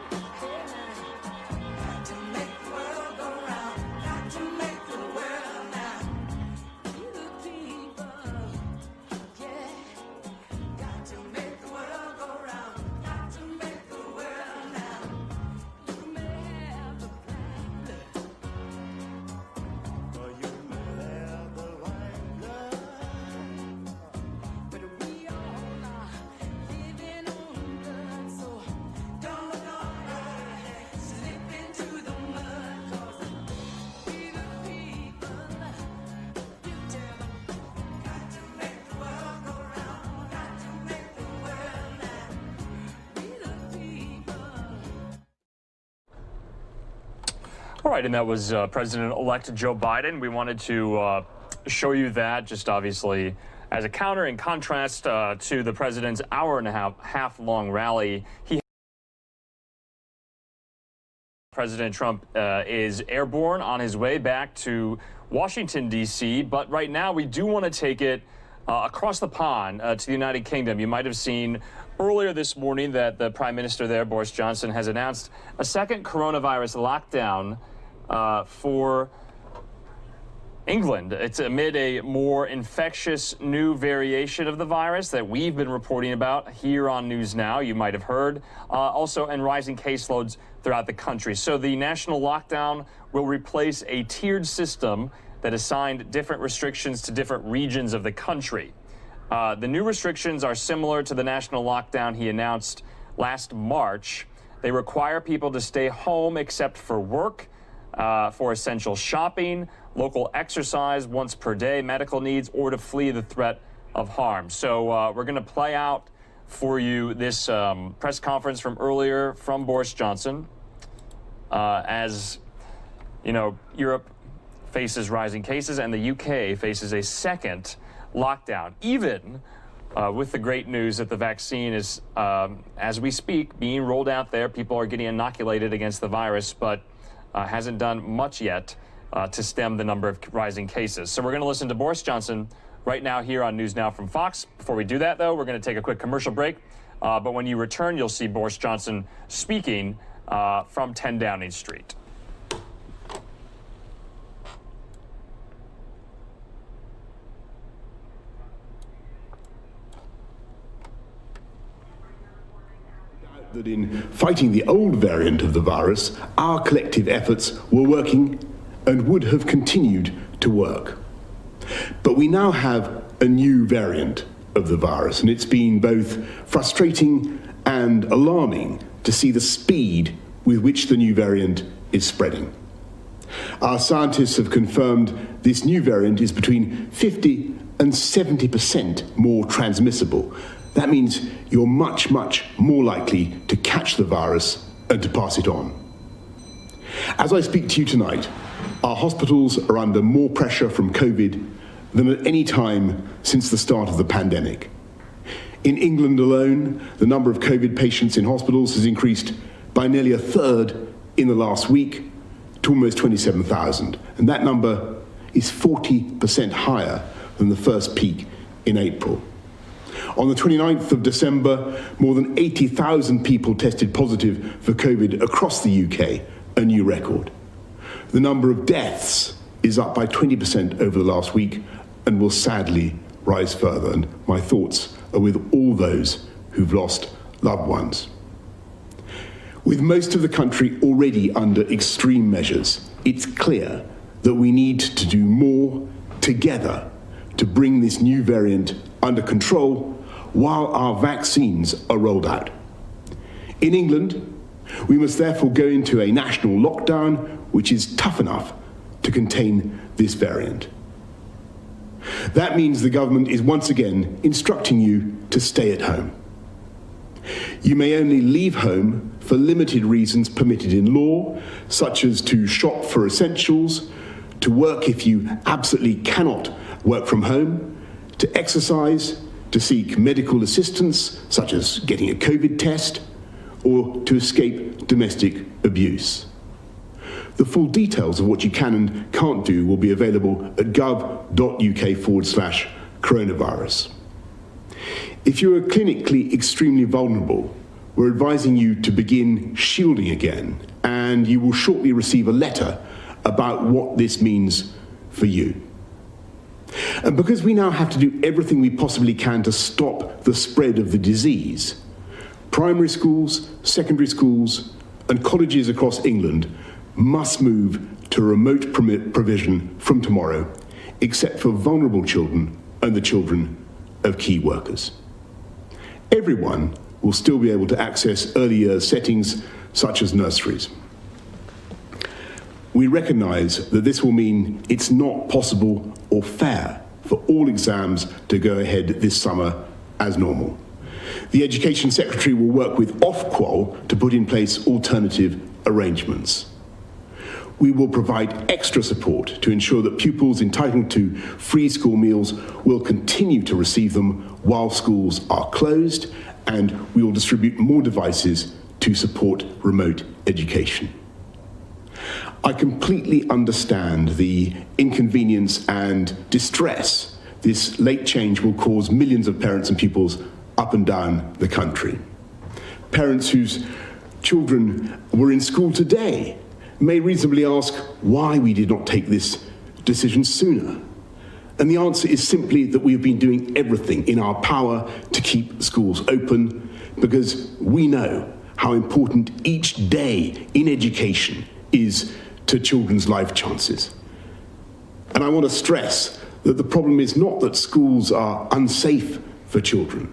Got to make the world go round. Got to make the world now. We the people, yeah. Got to make the world go round. Got to make the world now. You may have a plan, or you may have the right blood, but we all are living on blood, so don't look on right, slip into the mud, 'cause we the people, you tell them, got to make the world go round, got to make the world now, we the people. All right, and that was President-elect Joe Biden. We wanted to show you that, just obviously as a counter and contrast to the president's hour-and-a-half long rally. President Trump is airborne on his way back to Washington, D.C., but right now we do want to take it across the pond to the United Kingdom. You might have seen earlier this morning that the Prime Minister there, Boris Johnson, has announced a second coronavirus lockdown for England. It's amid a more infectious new variation of the virus that we've been reporting about here on NewsNOW. You might have heard. Also, and rising caseloads throughout the country. So the national lockdown will replace a tiered system that assigned different restrictions to different regions of the country. The new restrictions are similar to the national lockdown he announced last March. They require people to stay home except for work, for essential shopping, local exercise once per day, medical needs, or to flee the threat of harm. So we're going to play out for you this press conference from earlier from Boris Johnson. As you know, Europe faces rising cases and the UK faces a second lockdown, even with the great news that the vaccine is, as we speak, being rolled out there. People are getting inoculated against the virus, but hasn't done much yet to stem the number of rising cases. So we're going to listen to Boris Johnson right now here on NewsNOW from Fox. Before we do that, though, we're going to take a quick commercial break. But when you return, you'll see Boris Johnson speaking from 10 Downing Street. That in fighting the old variant of the virus, our collective efforts were working and would have continued to work. But we now have a new variant of the virus, and it's been both frustrating and alarming to see the speed with which the new variant is spreading. Our scientists have confirmed this new variant is between 50 and 70% more transmissible. That means you're much, much more likely to catch the virus and to pass it on. As I speak to you tonight, our hospitals are under more pressure from COVID than at any time since the start of the pandemic. In England alone, the number of COVID patients in hospitals has increased by nearly a third in the last week to almost 27,000. And that number is 40% higher than the first peak in April. On the 29th of December, more than 80,000 people tested positive for COVID across the UK, a new record. The number of deaths is up by 20% over the last week and will sadly rise further. And my thoughts are with all those who've lost loved ones. With most of the country already under extreme measures, it's clear that we need to do more together to bring this new variant under control while our vaccines are rolled out. In England, we must therefore go into a national lockdown which is tough enough to contain this variant. That means the government is once again instructing you to stay at home. You may only leave home for limited reasons permitted in law, such as to shop for essentials, to work if you absolutely cannot work from home, to exercise, to seek medical assistance, such as getting a COVID test, or to escape domestic abuse. The full details of what you can and can't do will be available at gov.uk/coronavirus. If you are clinically extremely vulnerable, we're advising you to begin shielding again, and you will shortly receive a letter about what this means for you. And because we now have to do everything we possibly can to stop the spread of the disease, primary schools, secondary schools, and colleges across England must move to remote provision from tomorrow, except for vulnerable children and the children of key workers. Everyone will still be able to access early years settings such as nurseries. We recognise that this will mean it's not possible or fair for all exams to go ahead this summer as normal. The Education Secretary will work with Ofqual to put in place alternative arrangements. We will provide extra support to ensure that pupils entitled to free school meals will continue to receive them while schools are closed, and we will distribute more devices to support remote education. I completely understand the inconvenience and distress this late change will cause millions of parents and pupils up and down the country. Parents whose children were in school today may reasonably ask why we did not take this decision sooner. And the answer is simply that we have been doing everything in our power to keep schools open, because we know how important each day in education is to children's life chances. And I want to stress that the problem is not that schools are unsafe for children.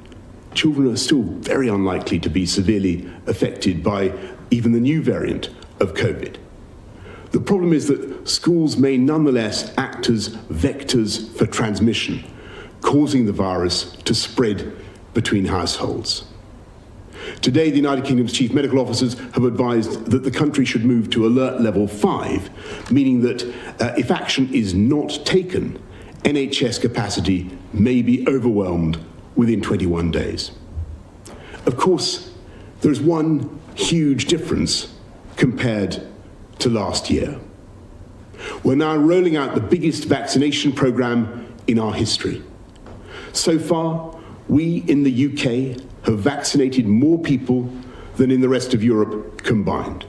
Children are still very unlikely to be severely affected by even the new variant of COVID. The problem is that schools may nonetheless act as vectors for transmission, causing the virus to spread between households. Today, the United Kingdom's chief medical officers have advised that the country should move to alert level 5, meaning that if action is not taken, NHS capacity may be overwhelmed within 21 days. Of course, there's one huge difference compared to last year. We're now rolling out the biggest vaccination programme in our history. So far, we in the UK have vaccinated more people than in the rest of Europe combined.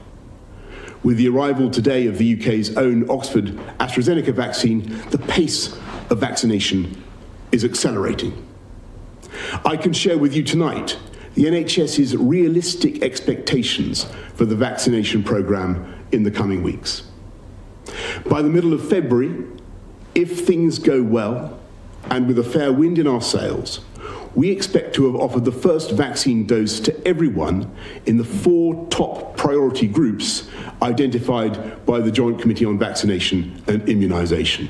With the arrival today of the UK's own Oxford AstraZeneca vaccine, the pace of vaccination is accelerating. I can share with you tonight the NHS's realistic expectations for the vaccination programme in the coming weeks. By the middle of February, if things go well and with a fair wind in our sails, we expect to have offered the first vaccine dose to everyone in the 4 top priority groups identified by the Joint Committee on Vaccination and Immunisation.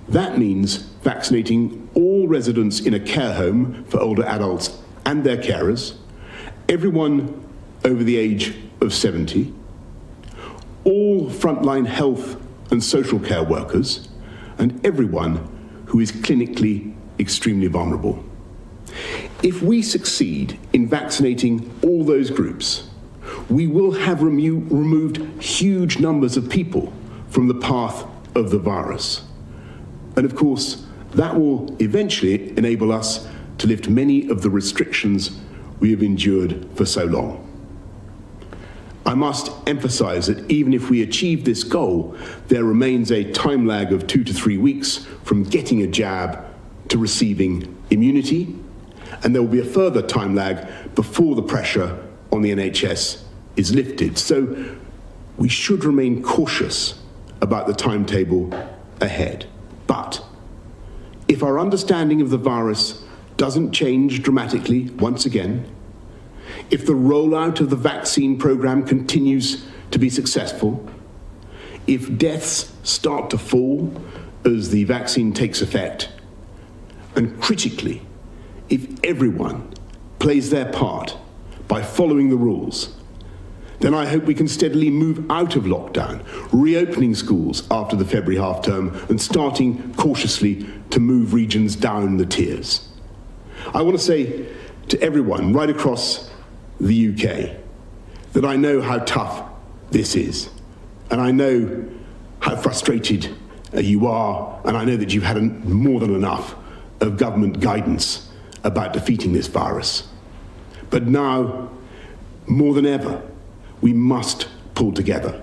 That means vaccinating all residents in a care home for older adults and their carers, everyone over the age of 70, all frontline health and social care workers, and everyone who is clinically extremely vulnerable. If we succeed in vaccinating all those groups, we will have removed huge numbers of people from the path of the virus. And of course, that will eventually enable us to lift many of the restrictions we have endured for so long. I must emphasize that even if we achieve this goal, there remains a time lag of 2 to 3 weeks from getting a jab to receiving immunity, and there will be a further time lag before the pressure on the NHS is lifted. So we should remain cautious about the timetable ahead. But if our understanding of the virus doesn't change dramatically once again, if the rollout of the vaccine program continues to be successful, if deaths start to fall as the vaccine takes effect, and critically, if everyone plays their part by following the rules, then I hope we can steadily move out of lockdown, reopening schools after the February half-term and starting cautiously to move regions down the tiers. I want to say to everyone right across the UK that I know how tough this is, and I know how frustrated you are, and I know that you've had more than enough of government guidance about defeating this virus. But now, more than ever, we must pull together.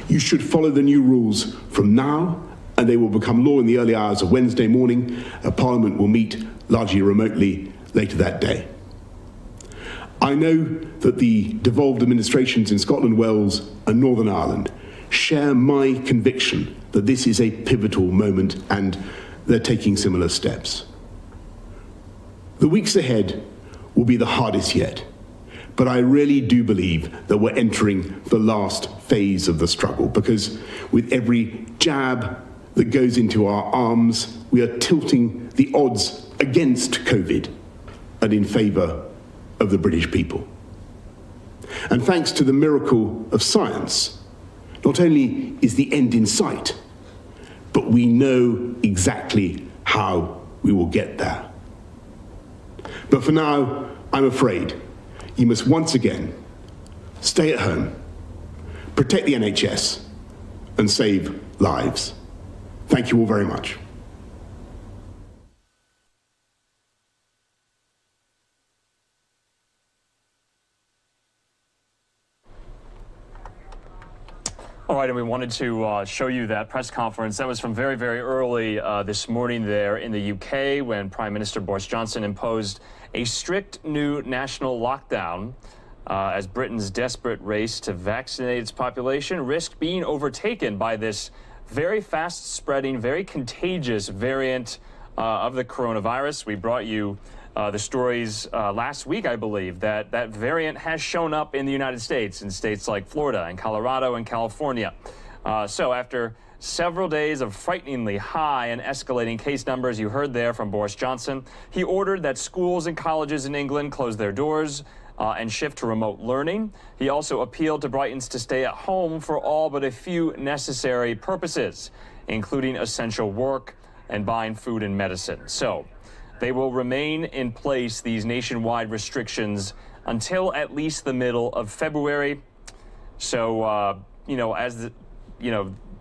You should follow the new rules from now, and they will become law in the early hours of Wednesday morning. Parliament will meet largely remotely later that day. I know that the devolved administrations in Scotland, Wales and Northern Ireland share my conviction that this is a pivotal moment, and they're taking similar steps. The weeks ahead will be the hardest yet, but I really do believe that we're entering the last phase of the struggle, because with every jab that goes into our arms, we are tilting the odds against COVID and in favour of the British people. And thanks to the miracle of science, not only is the end in sight, but we know exactly how we will get there. But for now, I'm afraid you must once again stay at home, protect the NHS, and save lives. Thank you all very much. All right, and we wanted to show you that press conference. That was from very, very early this morning there in the UK when Prime Minister Boris Johnson imposed a strict new national lockdown as Britain's desperate race to vaccinate its population risked being overtaken by this very fast-spreading, very contagious variant of the coronavirus. We brought you the stories last week, I believe, that that variant has shown up in the United States, in states like Florida and Colorado and California. So after several days of frighteningly high and escalating case numbers, you heard there from Boris Johnson, he ordered that schools and colleges in England close their doors and shift to remote learning. He also appealed to Britons to stay at home for all but a few necessary purposes, including essential work and buying food and medicine. So they will remain in place, these nationwide restrictions, until at least the middle of February. So,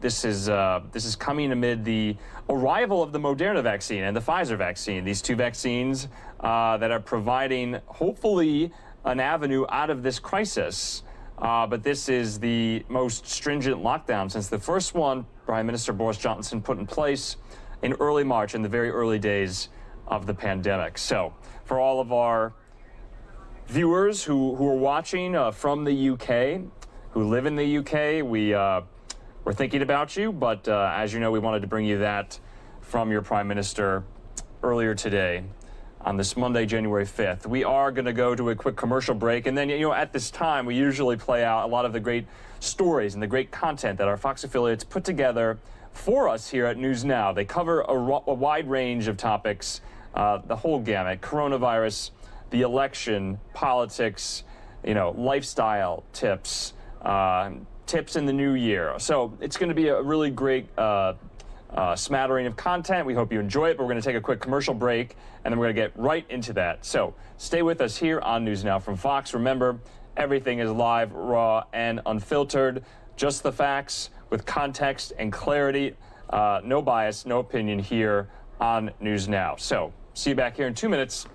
this is coming amid the arrival of the Moderna vaccine and the Pfizer vaccine, these two vaccines that are providing, hopefully, an avenue out of this crisis. But this is the most stringent lockdown since the first one Prime Minister Boris Johnson put in place in early March, in the very early days of the pandemic. So for all of our viewers who are watching from the UK, who live in the UK, we're thinking about you, but as you know, we wanted to bring you that from your Prime Minister earlier today on this Monday, January 5th. We are going to go to a quick commercial break, and then, you know, at this time, we usually play out a lot of the great stories and the great content that our Fox affiliates put together for us here at NewsNOW. They cover a wide range of topics, the whole gamut: coronavirus, the election, politics, you know, lifestyle tips, tips in the new year. So it's going to be a really great smattering of content. We hope you enjoy it, but we're going to take a quick commercial break, and then we're going to get right into that. So stay with us here on NewsNOW from Fox. Remember, everything is live, raw, and unfiltered. Just the facts with context and clarity. No bias, no opinion here on NewsNOW. So see you back here in 2 minutes.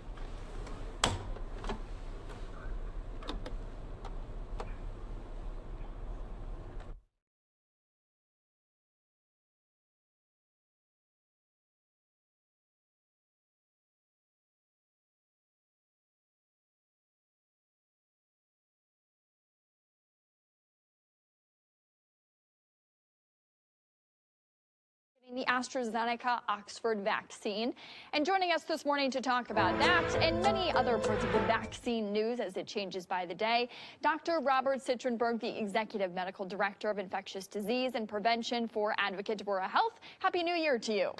The AstraZeneca Oxford vaccine. And joining us this morning to talk about that and many other parts of the vaccine news as it changes by the day, Dr. Robert Citrenberg, the Executive Medical Director of Infectious Disease and Prevention for Advocate Deborah Health. Happy New Year to you.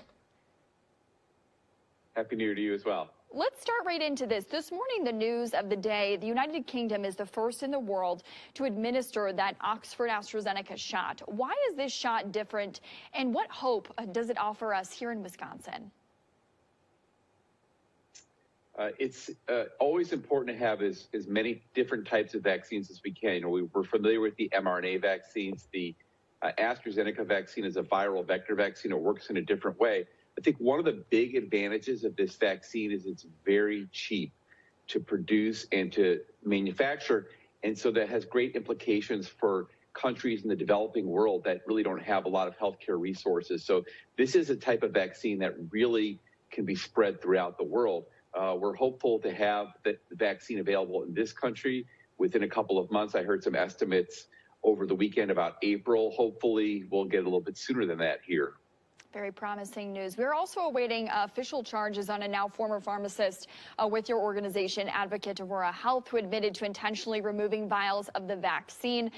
Happy New Year to you as well. Let's start right into this. This morning, the news of the day: the United Kingdom is the first in the world to administer that Oxford AstraZeneca shot. Why is this shot different, and what hope does it offer us here in Wisconsin? It's always important to have as many different types of vaccines as we can. You know, we're familiar with the mRNA vaccines. The AstraZeneca vaccine is a viral vector vaccine. It works in a different way. I think one of the big advantages of this vaccine is it's very cheap to produce and to manufacture. And so that has great implications for countries in the developing world that really don't have a lot of healthcare resources. So this is a type of vaccine that really can be spread throughout the world. We're hopeful to have the vaccine available in this country within a couple of months. I heard some estimates over the weekend about April. Hopefully we'll get a little bit sooner than that here. Very promising news. We're also awaiting official charges on a now former pharmacist with your organization, Advocate Deborah Health, who admitted to intentionally removing vials of the vaccine.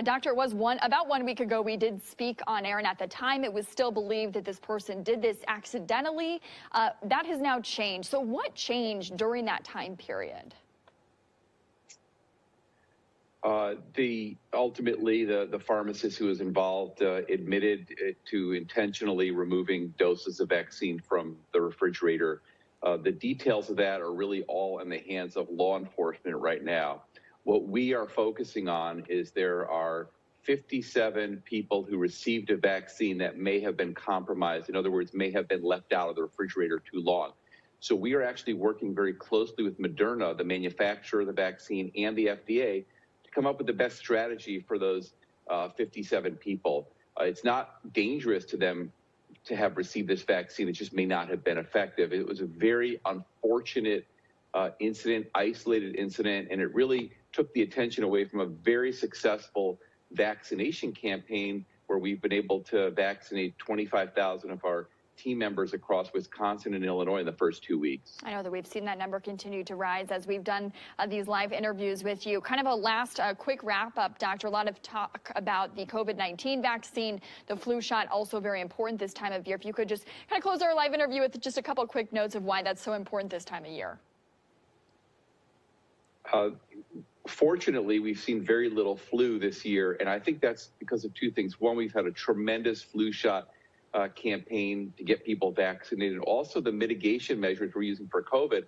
Doctor, it was about 1 week ago we did speak on air, and at the time it was still believed that this person did this accidentally. That has now changed. So what changed during that time period? Ultimately, the pharmacist who was involved admitted to intentionally removing doses of vaccine from the refrigerator. The details of that are really all in the hands of law enforcement right now. What we are focusing on is there are 57 people who received a vaccine that may have been compromised. In other words, may have been left out of the refrigerator too long. So we are actually working very closely with Moderna, the manufacturer of the vaccine, and the FDA come up with the best strategy for those 57 people. It's not dangerous to them to have received this vaccine. It just may not have been effective. It was a very unfortunate incident, isolated incident, and it really took the attention away from a very successful vaccination campaign where we've been able to vaccinate 25,000 of our team members across Wisconsin and Illinois in the first 2 weeks. I know that we've seen that number continue to rise as we've done these live interviews with you. Kind of a last quick wrap up, Doctor. A lot of talk about the COVID-19 vaccine, the flu shot, also very important this time of year. If you could just kind of close our live interview with just a couple of quick notes of why that's so important this time of year. Fortunately, we've seen very little flu this year, and I think that's because of two things. One, we've had a tremendous flu shot campaign to get people vaccinated. Also, the mitigation measures we're using for COVID,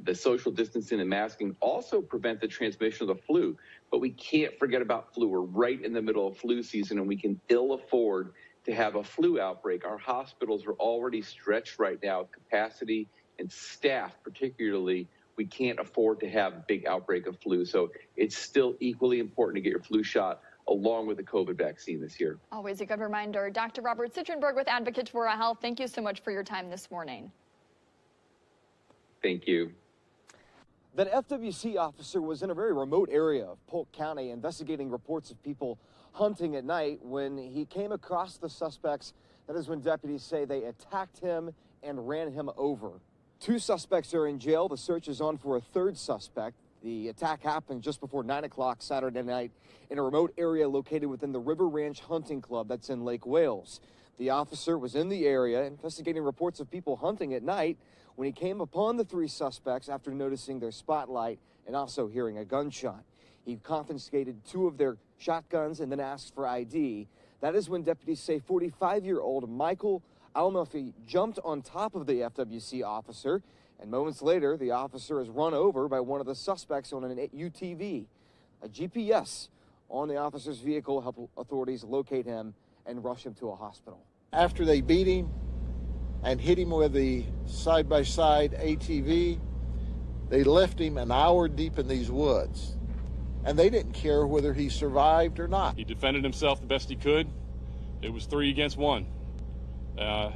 the social distancing and masking, also prevent the transmission of the flu. But we can't forget about flu. We're right in the middle of flu season, and we can ill afford to have a flu outbreak. Our hospitals are already stretched right now with capacity and staff, particularly. We can't afford to have a big outbreak of flu. So it's still equally important to get your flu shot along with the COVID vaccine this year. Always a good reminder. Dr. Robert Citrenberg with Advocate Deborah Health, thank you so much for your time this morning. Thank you. That FWC officer was in a very remote area of Polk County investigating reports of people hunting at night when he came across the suspects. That is when deputies say they attacked him and ran him over. 2 suspects are in jail. The search is on for a 3rd suspect. The attack happened just before 9 o'clock Saturday night in a remote area located within the River Ranch Hunting Club that's in Lake Wales. The officer was in the area investigating reports of people hunting at night when he came upon the 3 suspects after noticing their spotlight and also hearing a gunshot. He confiscated 2 of their shotguns and then asked for ID. That is when deputies say 45-year-old Michael Almafi jumped on top of the FWC officer, and moments later, the officer is run over by one of the suspects on an UTV. A GPS on the officer's vehicle helped authorities locate him and rush him to a hospital. After they beat him and hit him with the side-by-side ATV, they left him an hour deep in these woods, and they didn't care whether he survived or not. He defended himself the best he could. It was 3 against 1, and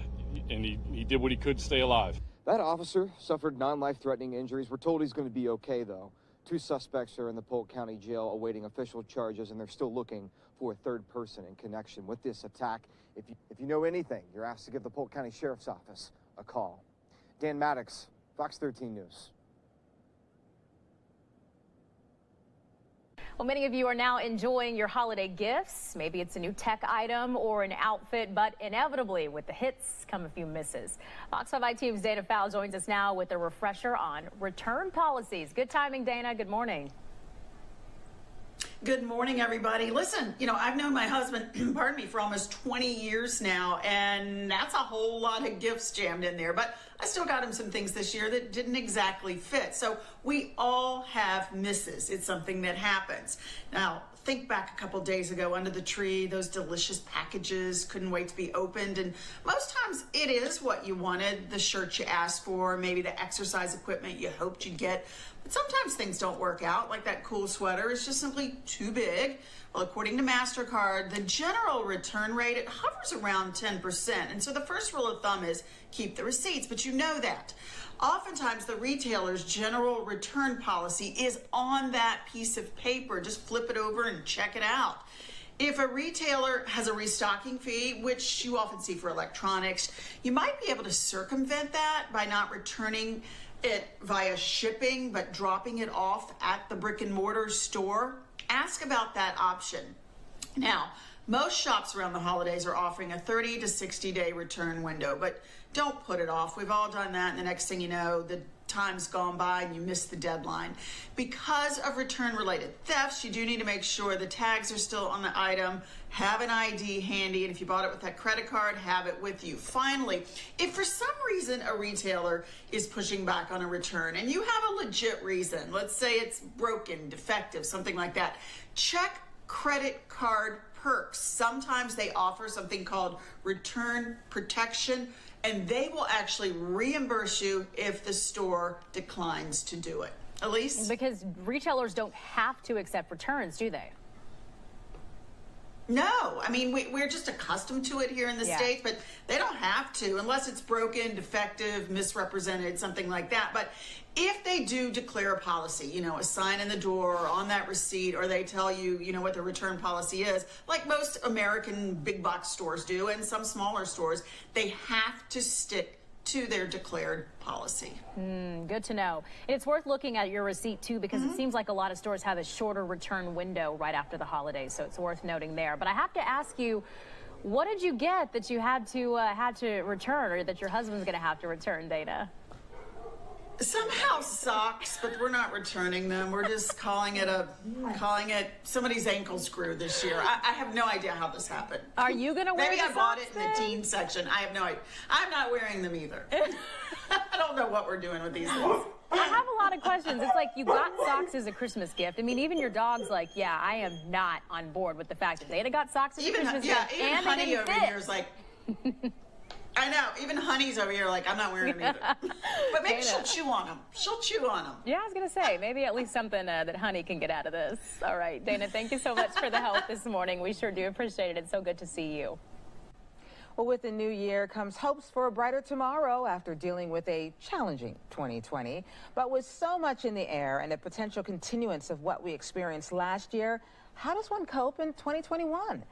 he did what he could to stay alive. That officer suffered non-life-threatening injuries. We're told he's going to be okay, though. 2 suspects are in the Polk County Jail awaiting official charges, and they're still looking for a 3rd person in connection with this attack. If you know anything, you're asked to give the Polk County Sheriff's Office a call. Dan Maddox, Fox 13 News. Well, many of you are now enjoying your holiday gifts. Maybe it's a new tech item or an outfit, but inevitably with the hits come a few misses. Fox 5 ITV's Dana Fowle joins us now with a refresher on return policies. Good timing, Dana. Good morning. Good morning, everybody. Listen, I've known my husband, pardon me, for almost 20 years now, and that's a whole lot of gifts jammed in there. But I still got him some things this year that didn't exactly fit. So we all have misses. It's something that happens. Now, think back a couple days ago under the tree, those delicious packages couldn't wait to be opened. And most times it is what you wanted, the shirt you asked for, maybe the exercise equipment you hoped you'd get. But sometimes things don't work out, like that cool sweater is just simply too big. Well, according to MasterCard, the general return rate, it hovers around 10%. And so the first rule of thumb is keep the receipts, but you know that. Oftentimes, the retailer's general return policy is on that piece of paper. Just flip it over and check it out. If a retailer has a restocking fee, which you often see for electronics, you might be able to circumvent that by not returning it via shipping, but dropping it off at the brick and mortar store. Ask about that option. Now, most shops around the holidays are offering a 30 to 60-day return window, but don't put it off. We've all done that, and the next thing you know, the time's gone by and you missed the deadline. Because of return-related thefts, you do need to make sure the tags are still on the item, have an ID handy, and if you bought it with that credit card, have it with you. Finally, if for some reason a retailer is pushing back on a return and you have a legit reason, let's say it's broken, defective, something like that, check credit card perks. Sometimes they offer something called return protection, and they will actually reimburse you if the store declines to do it. Elise? Because retailers don't have to accept returns, do they? No, I mean, we're just accustomed to it here in the States, but they don't have to unless it's broken, defective, misrepresented, something like that. But if they do declare a policy, a sign in the door or on that receipt, or they tell you, what the return policy is, like most American big box stores do and some smaller stores, they have to stick to their declared policy. Good to know. And it's worth looking at your receipt too, because it seems like a lot of stores have a shorter return window right after the holidays, so it's worth noting there. But I have to ask you, what did you get that you had to return, or that your husband's going to have to return, Dana? Somehow socks, but we're not returning them. We're just calling it somebody's ankle screw this year. I have no idea how this happened. Are you gonna wear? Maybe the I bought socks it in the teen section. I have no idea. I'm not wearing them either. I don't know what we're doing with these ones. I have a lot of questions. It's like you got socks as a Christmas gift. I mean, even your dog's like, yeah, I am not on board with the fact that Dana got socks as a Christmas gift. Even and Honey over fit. here is like, I know, even Honey's over here like, I'm not wearing them either. But maybe she'll chew on them. She'll chew on them. Yeah, I was going to say, maybe at least something that Honey can get out of this. All right, Dana, thank you so much for the help this morning. We sure do appreciate it. It's so good to see you. Well, with the new year comes hopes for a brighter tomorrow after dealing with a challenging 2020. But with so much in the air and a potential continuance of what we experienced last year, how does one cope in 2021?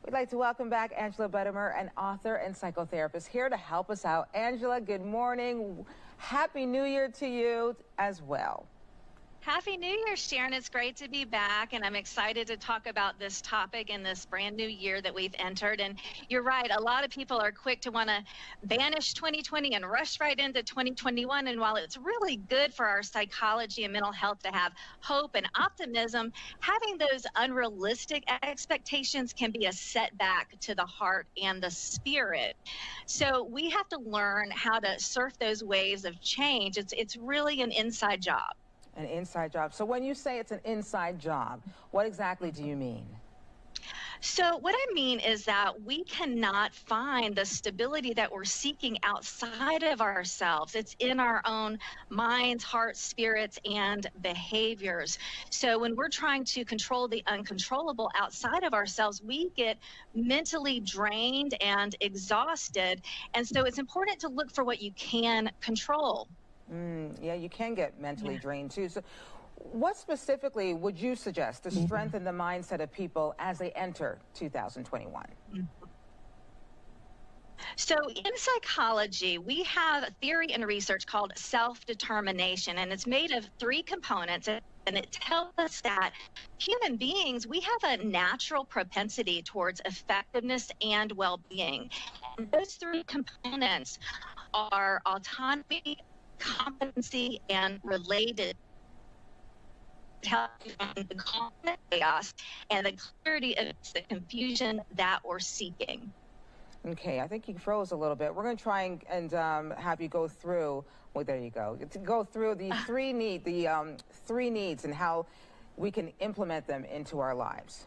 We'd like to welcome back Angela Buttimer, an author and psychotherapist, here to help us out. Angela, good morning. Happy New Year to you as well. Happy New Year, Sharon. It's great to be back, and I'm excited to talk about this topic in this brand new year that we've entered. And you're right, a lot of people are quick to want to banish 2020 and rush right into 2021. And while it's really good for our psychology and mental health to have hope and optimism, having those unrealistic expectations can be a setback to the heart and the spirit. So we have to learn how to surf those waves of change. It's really an inside job. An inside job. So when you say it's an inside job, what exactly do you mean? So what I mean is that we cannot find the stability that we're seeking outside of ourselves. It's in our own minds, hearts, spirits, and behaviors. So when we're trying to control the uncontrollable outside of ourselves, we get mentally drained and exhausted. And so it's important to look for what you can control. Yeah, you can get mentally drained too. So what specifically would you suggest to strengthen the mindset of people as they enter 2021? So in psychology, we have a theory and research called self-determination, and it's made of 3 components. And it tells us that human beings, we have a natural propensity towards effectiveness and well-being. And those 3 components are autonomy, competency, and related. Help you find the calm and chaos and the clarity of the confusion that we're seeking. Okay, I think you froze a little bit. We're going to try and have you go through. Well, there you go. To go through the three needs and how we can implement them into our lives.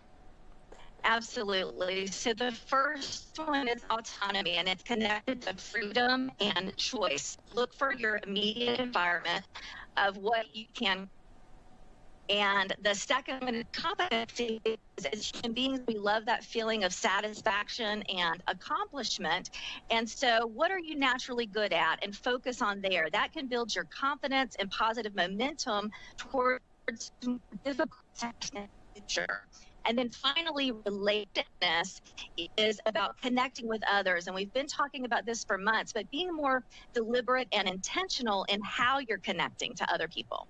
Absolutely. So the first one is autonomy, and it's connected to freedom and choice. Look for your immediate environment of what you can. And the second one is competency. As human beings, we love that feeling of satisfaction and accomplishment. And so what are you naturally good at? And focus on there. That can build your confidence and positive momentum towards difficult tasks in the future. And then finally, relatedness is about connecting with others. And we've been talking about this for months, but being more deliberate and intentional in how you're connecting to other people.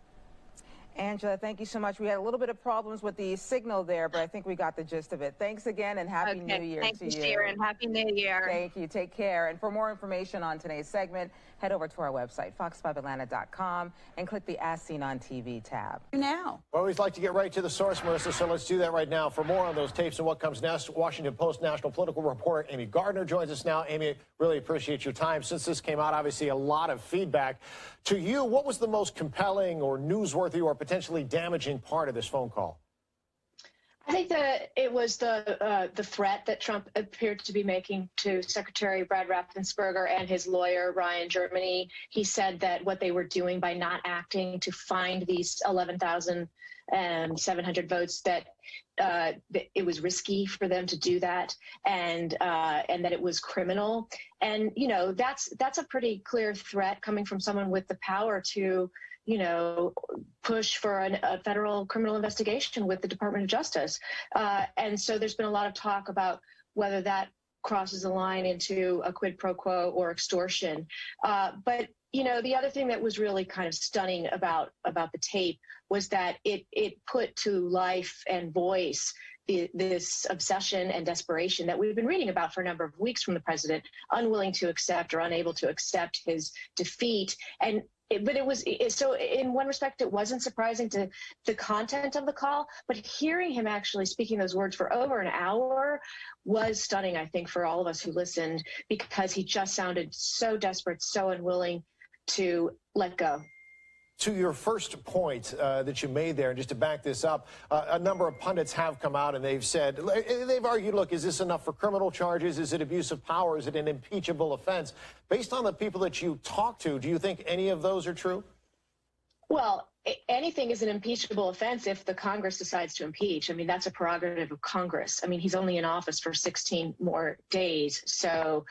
Angela, thank you so much. We had a little bit of problems with the signal there, but I think we got the gist of it. Thanks again, and Happy New Year to you. Thank you, Sharon. Happy New Year. Thank you. Take care. And for more information on today's segment, head over to our website, fox5atlanta.com, and click the As Seen on TV tab. Now. We always like to get right to the source, Marissa, so let's do that right now. For more on those tapes and what comes next, Washington Post national political reporter Amy Gardner joins us now. Amy, really appreciate your time. Since this came out, obviously a lot of feedback. To you, what was the most compelling or newsworthy or potentially damaging part of this phone call? I think that it was the threat that Trump appeared to be making to Secretary Brad Raffensperger and his lawyer, Ryan Germany. He said that what they were doing by not acting to find these 11,700 votes, that it was risky for them to do that, and that it was criminal. And, you know, that's a pretty clear threat coming from someone with the power to, you know, push for a federal criminal investigation with the Department of Justice. And so there's been a lot of talk about whether that crosses the line into a quid pro quo or extortion. But, you know, the other thing that was really kind of stunning about the tape was that it put to life and voice this obsession and desperation that we've been reading about for a number of weeks from the president, unwilling to accept or unable to accept his defeat. But so in one respect, it wasn't surprising to the content of the call, but hearing him actually speaking those words for over an hour was stunning, I think, for all of us who listened, because he just sounded so desperate, so unwilling to let go. To your first point that you made there, and just to back this up, a number of pundits have come out and they've argued, look, is this enough for criminal charges? Is it abuse of power? Is it an impeachable offense? Based on the people that you talk to, do you think any of those are true? Well, anything is an impeachable offense if the Congress decides to impeach. I mean, that's a prerogative of Congress. I mean, he's only in office for 16 more days. So,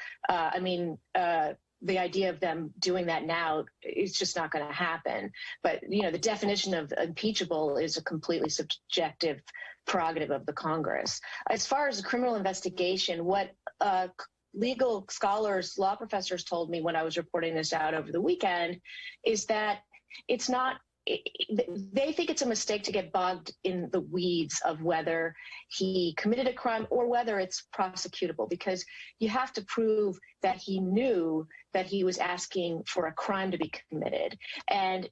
the idea of them doing that now is just not going to happen. But, the definition of impeachable is a completely subjective prerogative of the Congress. As far as the criminal investigation, what legal scholars, law professors told me when I was reporting this out over the weekend is that it's not, they think it's a mistake to get bogged in the weeds of whether he committed a crime or whether it's prosecutable, because you have to prove that he knew that he was asking for a crime to be committed. And,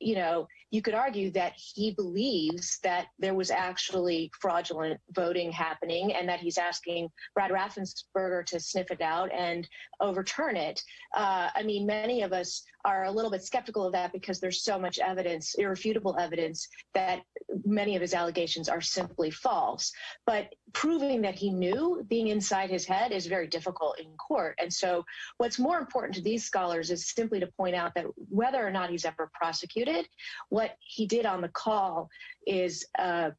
you could argue that he believes that there was actually fraudulent voting happening and that he's asking Brad Raffensperger to sniff it out and overturn it. Many of us are a little bit skeptical of that because there's so much evidence, irrefutable evidence, that many of his allegations are simply false. But proving that he knew, being inside his head, is very difficult in court. And so what's more important to these scholars is simply to point out that whether or not he's ever prosecuted, what he did on the call is a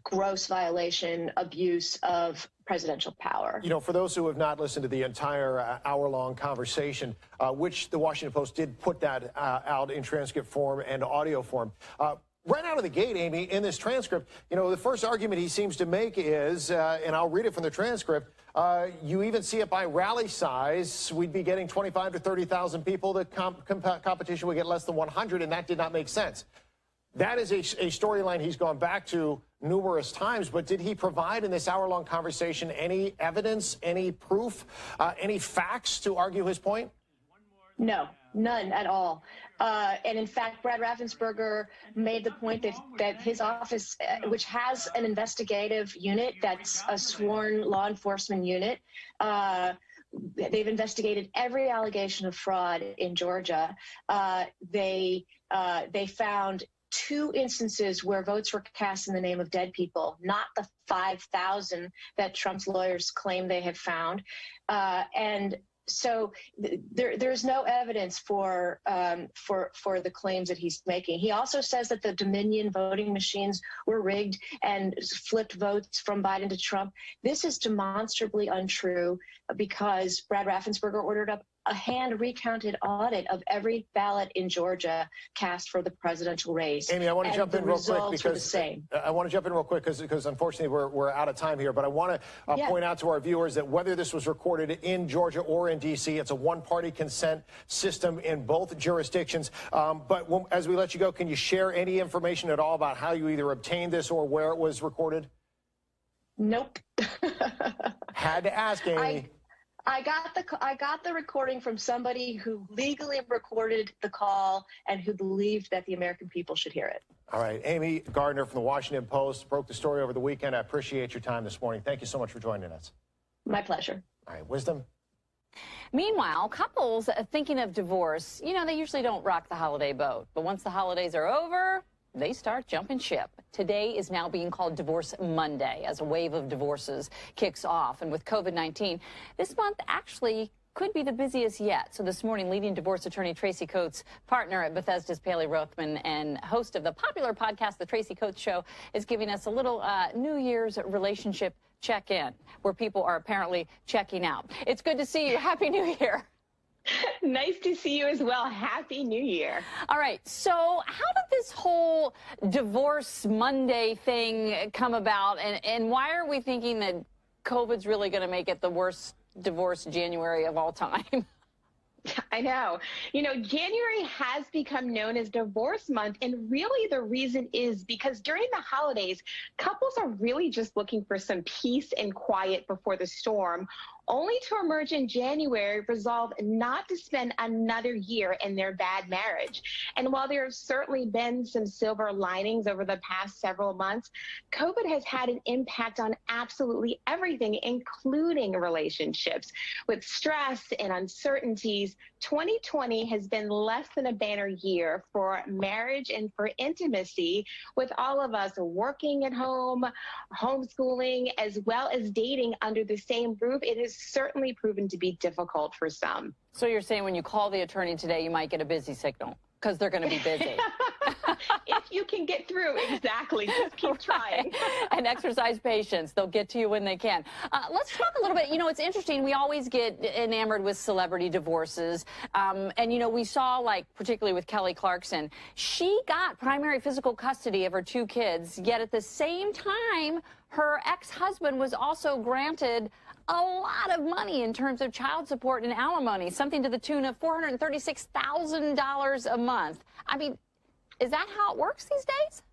gross violation, abuse of presidential power. For those who have not listened to the entire hour-long conversation, which the Washington Post did put that out in transcript form and audio form, right out of the gate, Amy, in this transcript, the first argument he seems to make is, and I'll read it from the transcript, you even see it by rally size, we'd be getting 25 to 30,000 people. The competition would get less than 100, and that did not make sense. That is a storyline he's gone back to numerous times, but did he provide in this hour-long conversation any evidence, any proof, any facts to argue his point? No, none at all. And in fact, Brad Raffensperger made the point that his office, which has an investigative unit that's a sworn law enforcement unit, they've investigated every allegation of fraud in Georgia. They found 2 instances where votes were cast in the name of dead people, not the 5,000 that Trump's lawyers claim they have found. And so there's no evidence for the claims that he's making. He also says that the Dominion voting machines were rigged and flipped votes from Biden to Trump. This is demonstrably untrue because Brad Raffensperger ordered up a hand-recounted audit of every ballot in Georgia cast for the presidential race. Amy, I want to jump in real quick because unfortunately we're out of time here. But I want to point out to our viewers that whether this was recorded in Georgia or in D.C., it's a one-party consent system in both jurisdictions. But as we let you go, can you share any information at all about how you either obtained this or where it was recorded? Nope. Had to ask, Amy. I got the recording from somebody who legally recorded the call and who believed that the American people should hear it. All right. Amy Gardner from the Washington Post broke the story over the weekend. I appreciate your time this morning. Thank you so much for joining us. My pleasure. All right. Wisdom? Meanwhile, couples thinking of divorce, they usually don't rock the holiday boat. But once the holidays are over, they start jumping ship. Today is now being called Divorce Monday as a wave of divorces kicks off. And with COVID-19, this month actually could be the busiest yet. So this morning, leading divorce attorney Tracy Coates, partner at Bethesda's Paley Rothman and host of the popular podcast, The Tracy Coates Show, is giving us a little New Year's relationship check-in where people are apparently checking out. It's good to see you. Happy New Year. Nice to see you as well. Happy New Year. All right. So how did this whole Divorce Monday thing come about? And why are we thinking that COVID's really going to make it the worst divorce January of all time? I know. January has become known as divorce month. And really the reason is because during the holidays, couples are really just looking for some peace and quiet before the storm, only to emerge in January, resolve not to spend another year in their bad marriage. And while there have certainly been some silver linings over the past several months, COVID has had an impact on absolutely everything, including relationships. With stress and uncertainties, 2020 has been less than a banner year for marriage and for intimacy, with all of us working at home, homeschooling, as well as dating under the same roof. It has certainly proven to be difficult for some. So you're saying when you call the attorney today, you might get a busy signal because they're going to be busy. If you can get through, exactly. Just keep trying. And exercise patience. They'll get to you when they can. Let's talk a little bit. You know, it's interesting. We always get enamored with celebrity divorces. And, you know, we saw, like, particularly with Kelly Clarkson, she got primary physical custody of her 2 kids, yet at the same time, her ex-husband was also granted a lot of money in terms of child support and alimony, something to the tune of $436,000 a month. I mean, is that how it works these days?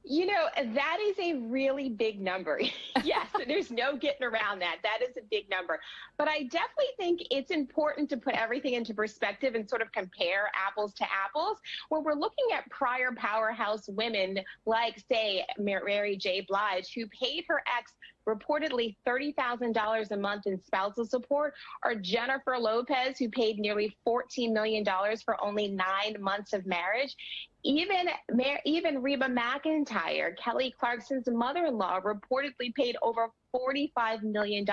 You know, that is a really big number. Yes, there's no getting around that. That is a big number. But I definitely think it's important to put everything into perspective and sort of compare apples to apples. When we're looking at prior powerhouse women like, say, Mary J. Blige, who paid her ex reportedly $30,000 a month in spousal support, or Jennifer Lopez, who paid nearly $14 million for only 9 months of marriage. Even Reba McEntire, Kelly Clarkson's mother-in-law, reportedly paid over $45 million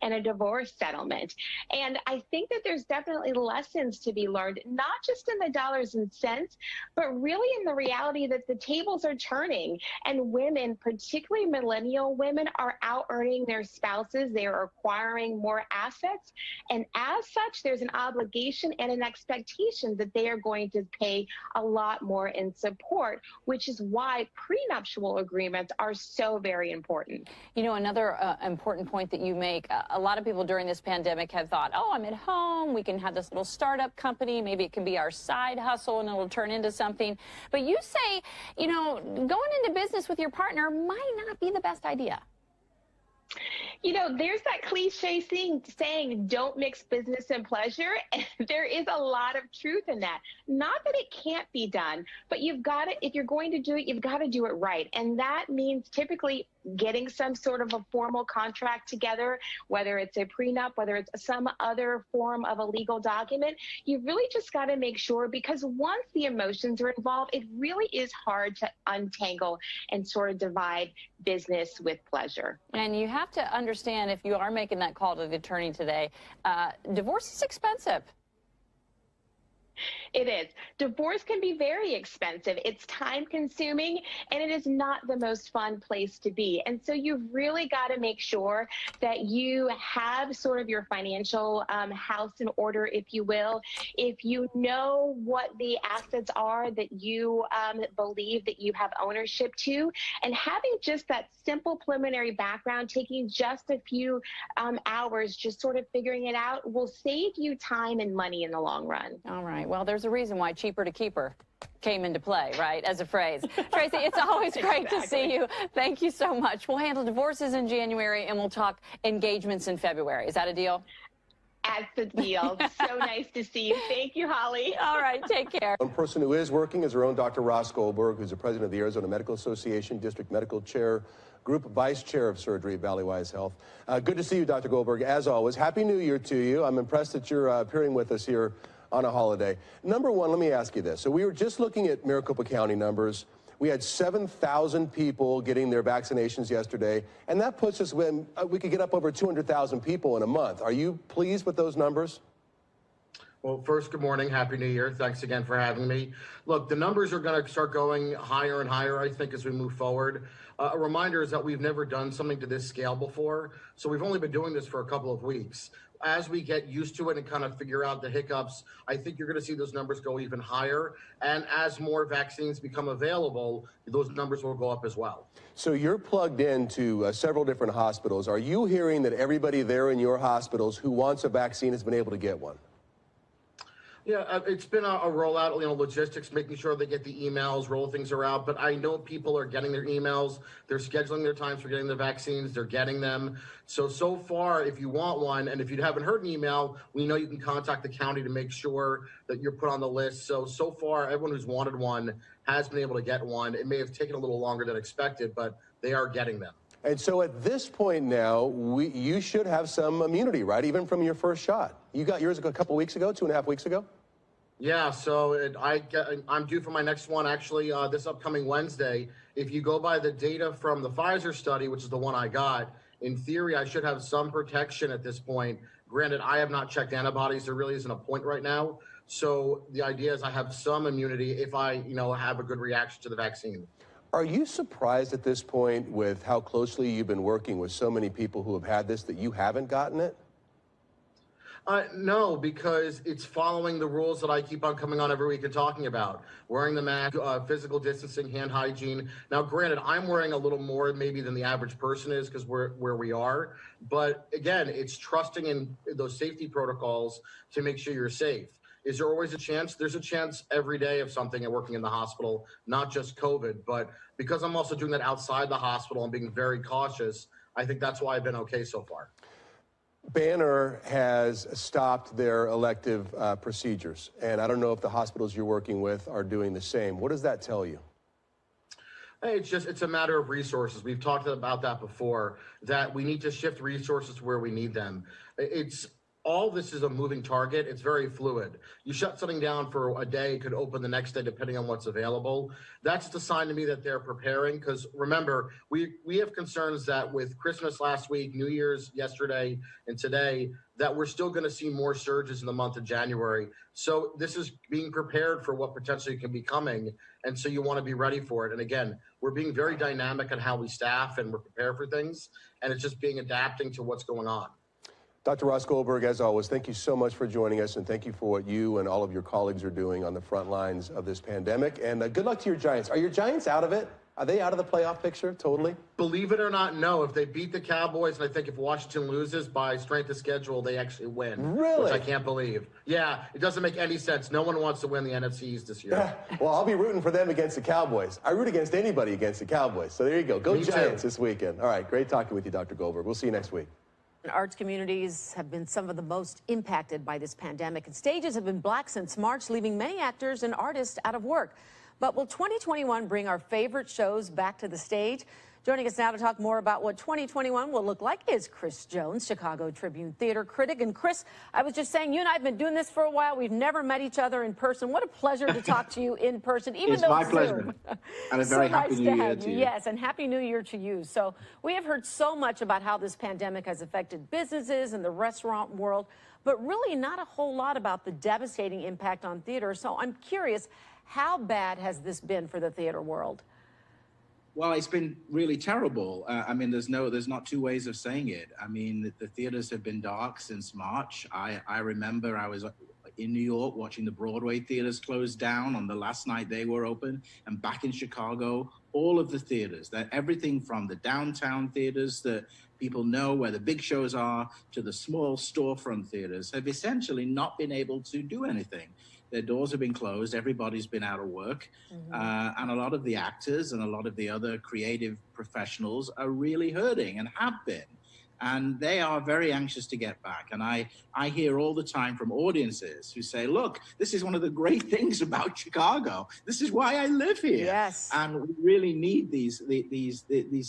in a divorce settlement. And I think that there's definitely lessons to be learned, not just in the dollars and cents, but really in the reality that the tables are turning and women, particularly millennial women, are out earning their spouses. They are acquiring more assets. And as such, there's an obligation and an expectation that they are going to pay a lot more in support, which is why prenuptial agreements are so very important. You know, another important point that you make, a lot of people during this pandemic have thought, oh, I'm at home, we can have this little startup company, maybe it can be our side hustle and it'll turn into something. But you say, you know, going into business with your partner might not be the best idea. You know, there's that cliche saying, don't mix business and pleasure. And there is a lot of truth in that. Not that it can't be done, but you've got to, if you're going to do it, you've got to do it right. And that means typically getting some sort of a formal contract together, whether it's a prenup, whether it's some other form of a legal document. You really just got to make sure, because once the emotions are involved, it really is hard to untangle and sort of divide business with pleasure. And you have to understand, if you are making that call to the attorney today, divorce is expensive. It is. Divorce can be very expensive. It's time consuming, and it is not the most fun place to be. And so you've really got to make sure that you have sort of your financial house in order, if you will. If you know what the assets are that you believe that you have ownership to, and having just that simple preliminary background, taking just a few hours, just sort of figuring it out, will save you time and money in the long run. All right. Well, there's a reason why cheaper to keep her came into play, right, as a phrase. Tracy, it's always great to see you. Thank you so much. We'll handle divorces in January, and we'll talk engagements in February. Is that a deal? That's the deal. So nice to see you. Thank you, Holly. All right, take care. One person who is working is our own Dr. Ross Goldberg, who's the president of the Arizona Medical Association, District Medical Chair, Group Vice Chair of Surgery at Valleywise Health. Good to see you, Dr. Goldberg, as always. Happy New Year to you. I'm impressed that you're appearing with us here on a holiday. Number one, let me ask you this. So we were just looking at Maricopa County numbers. We had 7,000 people getting their vaccinations yesterday, and that puts us when we could get up over 200,000 people in a month. Are you pleased with those numbers? Well, first, good morning. Happy New Year. Thanks again for having me. Look, the numbers are going to start going higher and higher, I think, as we move forward. A reminder is that we've never done something to this scale before, so we've only been doing this for a couple of weeks. As we get used to it and kind of figure out the hiccups, I think you're going to see those numbers go even higher. And as more vaccines become available, those numbers will go up as well. So you're plugged into several different hospitals. Are you hearing that everybody there in your hospitals who wants a vaccine has been able to get one? Yeah, it's been a rollout, logistics, making sure they get the emails, roll things around. But I know people are getting their emails. They're scheduling their times for getting the vaccines. They're getting them. So far, if you want one, and if you haven't heard an email, we know you can contact the county to make sure that you're put on the list. So far, everyone who's wanted one has been able to get one. It may have taken a little longer than expected, but they are getting them. And so at this point now, you should have some immunity, right? Even from your first shot. You got yours a couple weeks ago, 2.5 weeks ago? Yeah, so I'm due for my next one actually this upcoming Wednesday. If you go by the data from the Pfizer study, which is the one I got, in theory, I should have some protection at this point. Granted, I have not checked antibodies. There really isn't a point right now. So the idea is I have some immunity if I, have a good reaction to the vaccine. Are you surprised at this point with how closely you've been working with so many people who have had this that you haven't gotten it? No, because it's following the rules that I keep on coming on every week and talking about. Wearing the mask, physical distancing, hand hygiene. Now, granted, I'm wearing a little more maybe than the average person is because we're where we are. But again, it's trusting in those safety protocols to make sure you're safe. Is there always a chance? There's a chance every day of something and working in the hospital, not just COVID. But because I'm also doing that outside the hospital and being very cautious, I think that's why I've been okay so far. Banner has stopped their elective procedures, and I don't know if the hospitals you're working with are doing the same. What does that tell you? Hey, it's a matter of resources. We've talked about that before, that we need to shift resources where we need them. All this is a moving target. It's very fluid. You shut something down for a day, it could open the next day depending on what's available. That's the sign to me that they're preparing, because remember, we have concerns that with Christmas last week, New Year's yesterday, and today, that we're still going to see more surges in the month of January. So this is being prepared for what potentially can be coming, and so you want to be ready for it. And again, we're being very dynamic on how we staff and we're prepared for things, and it's just being adapting to what's going on. Dr. Ross Goldberg, as always, thank you so much for joining us, and thank you for what you and all of your colleagues are doing on the front lines of this pandemic. And good luck to your Giants. Are your Giants out of it? Are they out of the playoff picture totally? Believe it or not, no. If they beat the Cowboys, and I think if Washington loses by strength of schedule, they actually win. Really? Which I can't believe. Yeah, it doesn't make any sense. No one wants to win the NFC East this year. Well, I'll be rooting for them against the Cowboys. I root against anybody against the Cowboys. So there you go. Go Me Giants too. this weekend. All right, great talking with you, Dr. Goldberg. We'll see you next week. Arts communities have been some of the most impacted by this pandemic, and stages have been black since March, leaving many actors and artists out of work. But will 2021 bring our favorite shows back to the stage? Joining us now to talk more about what 2021 will look like is Chris Jones, Chicago Tribune theater critic. And Chris, I was just saying, you and I have been doing this for a while. We've never met each other in person. What a pleasure to talk to you in person, even though it's my pleasure. And a very happy New Year to you. Yes, and Happy New Year to you. So we have heard so much about how this pandemic has affected businesses and the restaurant world, but really not a whole lot about the devastating impact on theater. So I'm curious, how bad has this been for the theater world? Well, it's been really terrible. I mean, there's not two ways of saying it. I mean, the theaters have been dark since March. I remember I was in New York watching the Broadway theaters close down on the last night they were open, and back in Chicago, all of the theaters, that everything from the downtown theaters that people know where the big shows are to the small storefront theaters have essentially not been able to do anything. Their doors have been closed. Everybody's been out of work. And a lot of the actors and a lot of the other creative professionals are really hurting and have been. And they are very anxious to get back. And I hear all the time from audiences who say, look, this is one of the great things about Chicago. This is why I live here. Yes. And we really need these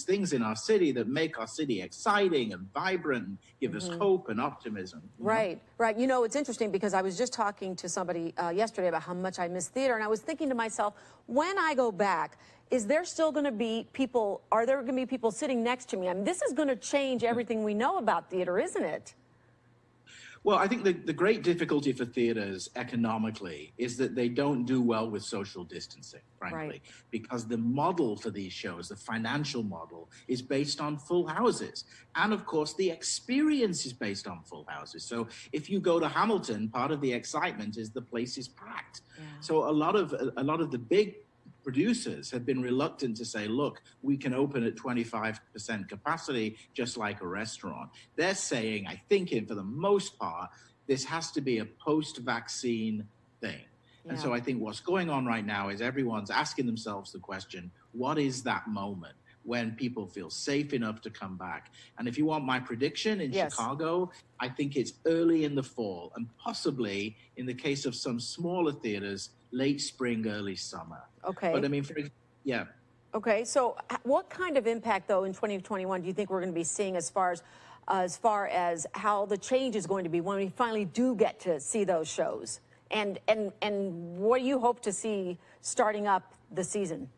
things in our city that make our city exciting and vibrant and give us hope and optimism. Right, right. You know, it's interesting because I was just talking to somebody yesterday about how much I miss theater, and I was thinking to myself, when I go back, is there still going to be people, are there going to be people sitting next to me? I mean, this is going to change everything we know about theater, isn't it? Well, I think the great difficulty for theaters economically is that they don't do well with social distancing, frankly, because the model for these shows, the financial model, is based on full houses. And of course, the experience is based on full houses. So if you go to Hamilton, part of the excitement is the place is packed. So a lot of the big producers have been reluctant to say, look, we can open at 25% capacity, just like a restaurant. They're saying, I think, for the most part, this has to be a post-vaccine thing. And so I think what's going on right now is everyone's asking themselves the question, what is that moment when people feel safe enough to come back? And if you want my prediction in Chicago, I think it's early in the fall, and possibly in the case of some smaller theaters, late spring, early summer. Okay. But I mean, Okay, so what kind of impact, though, in 2021 do you think we're going to be seeing as far as how the change is going to be when we finally do get to see those shows? And what do you hope to see starting up the season?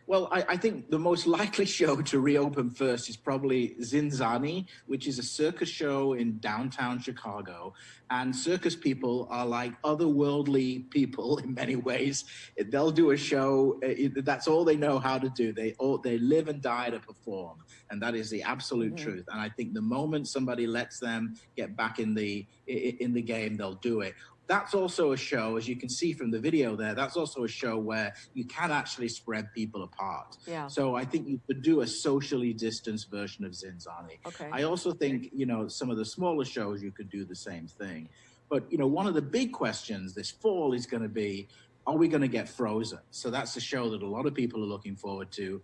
Well, I think the most likely show to reopen first is probably Zinzani, which is a circus show in downtown Chicago. And circus people are like otherworldly people in many ways. They'll do a show. That's all they know how to do. They live and die to perform. And that is the absolute truth. And I think the moment somebody lets them get back in the game, they'll do it. That's also a show, as you can see from the video there, that's also a show where you can actually spread people apart. Yeah. So I think you could do a socially distanced version of Zinzani. Okay. I also think, some of the smaller shows, you could do the same thing. But, one of the big questions this fall is going to be, are we going to get Frozen? So that's a show that a lot of people are looking forward to.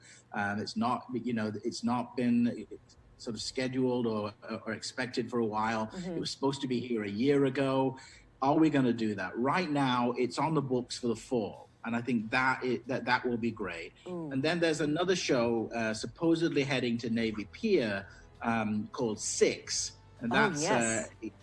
It's not been sort of scheduled or expected for a while. It was supposed to be here a year ago. Are we going to do that? Right now, it's on the books for the fall. And I think that will be great. And then there's another show supposedly heading to Navy Pier called Six. And that's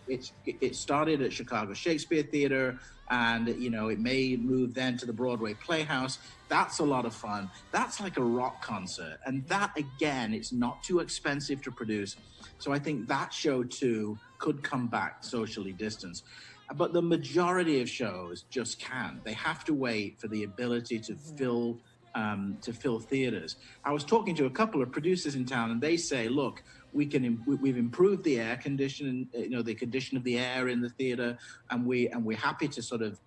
it started at Chicago Shakespeare Theater, and it may move then to the Broadway Playhouse. That's a lot of fun. That's like a rock concert, and that again, it's not too expensive to produce. So I think that show too could come back socially distanced. But the majority of shows just can't. They have to wait for the ability to fill theaters. I was talking to a couple of producers in town, and they say, "Look, we've improved the air conditioning, the condition of the air in the theater, and we're happy to sort of,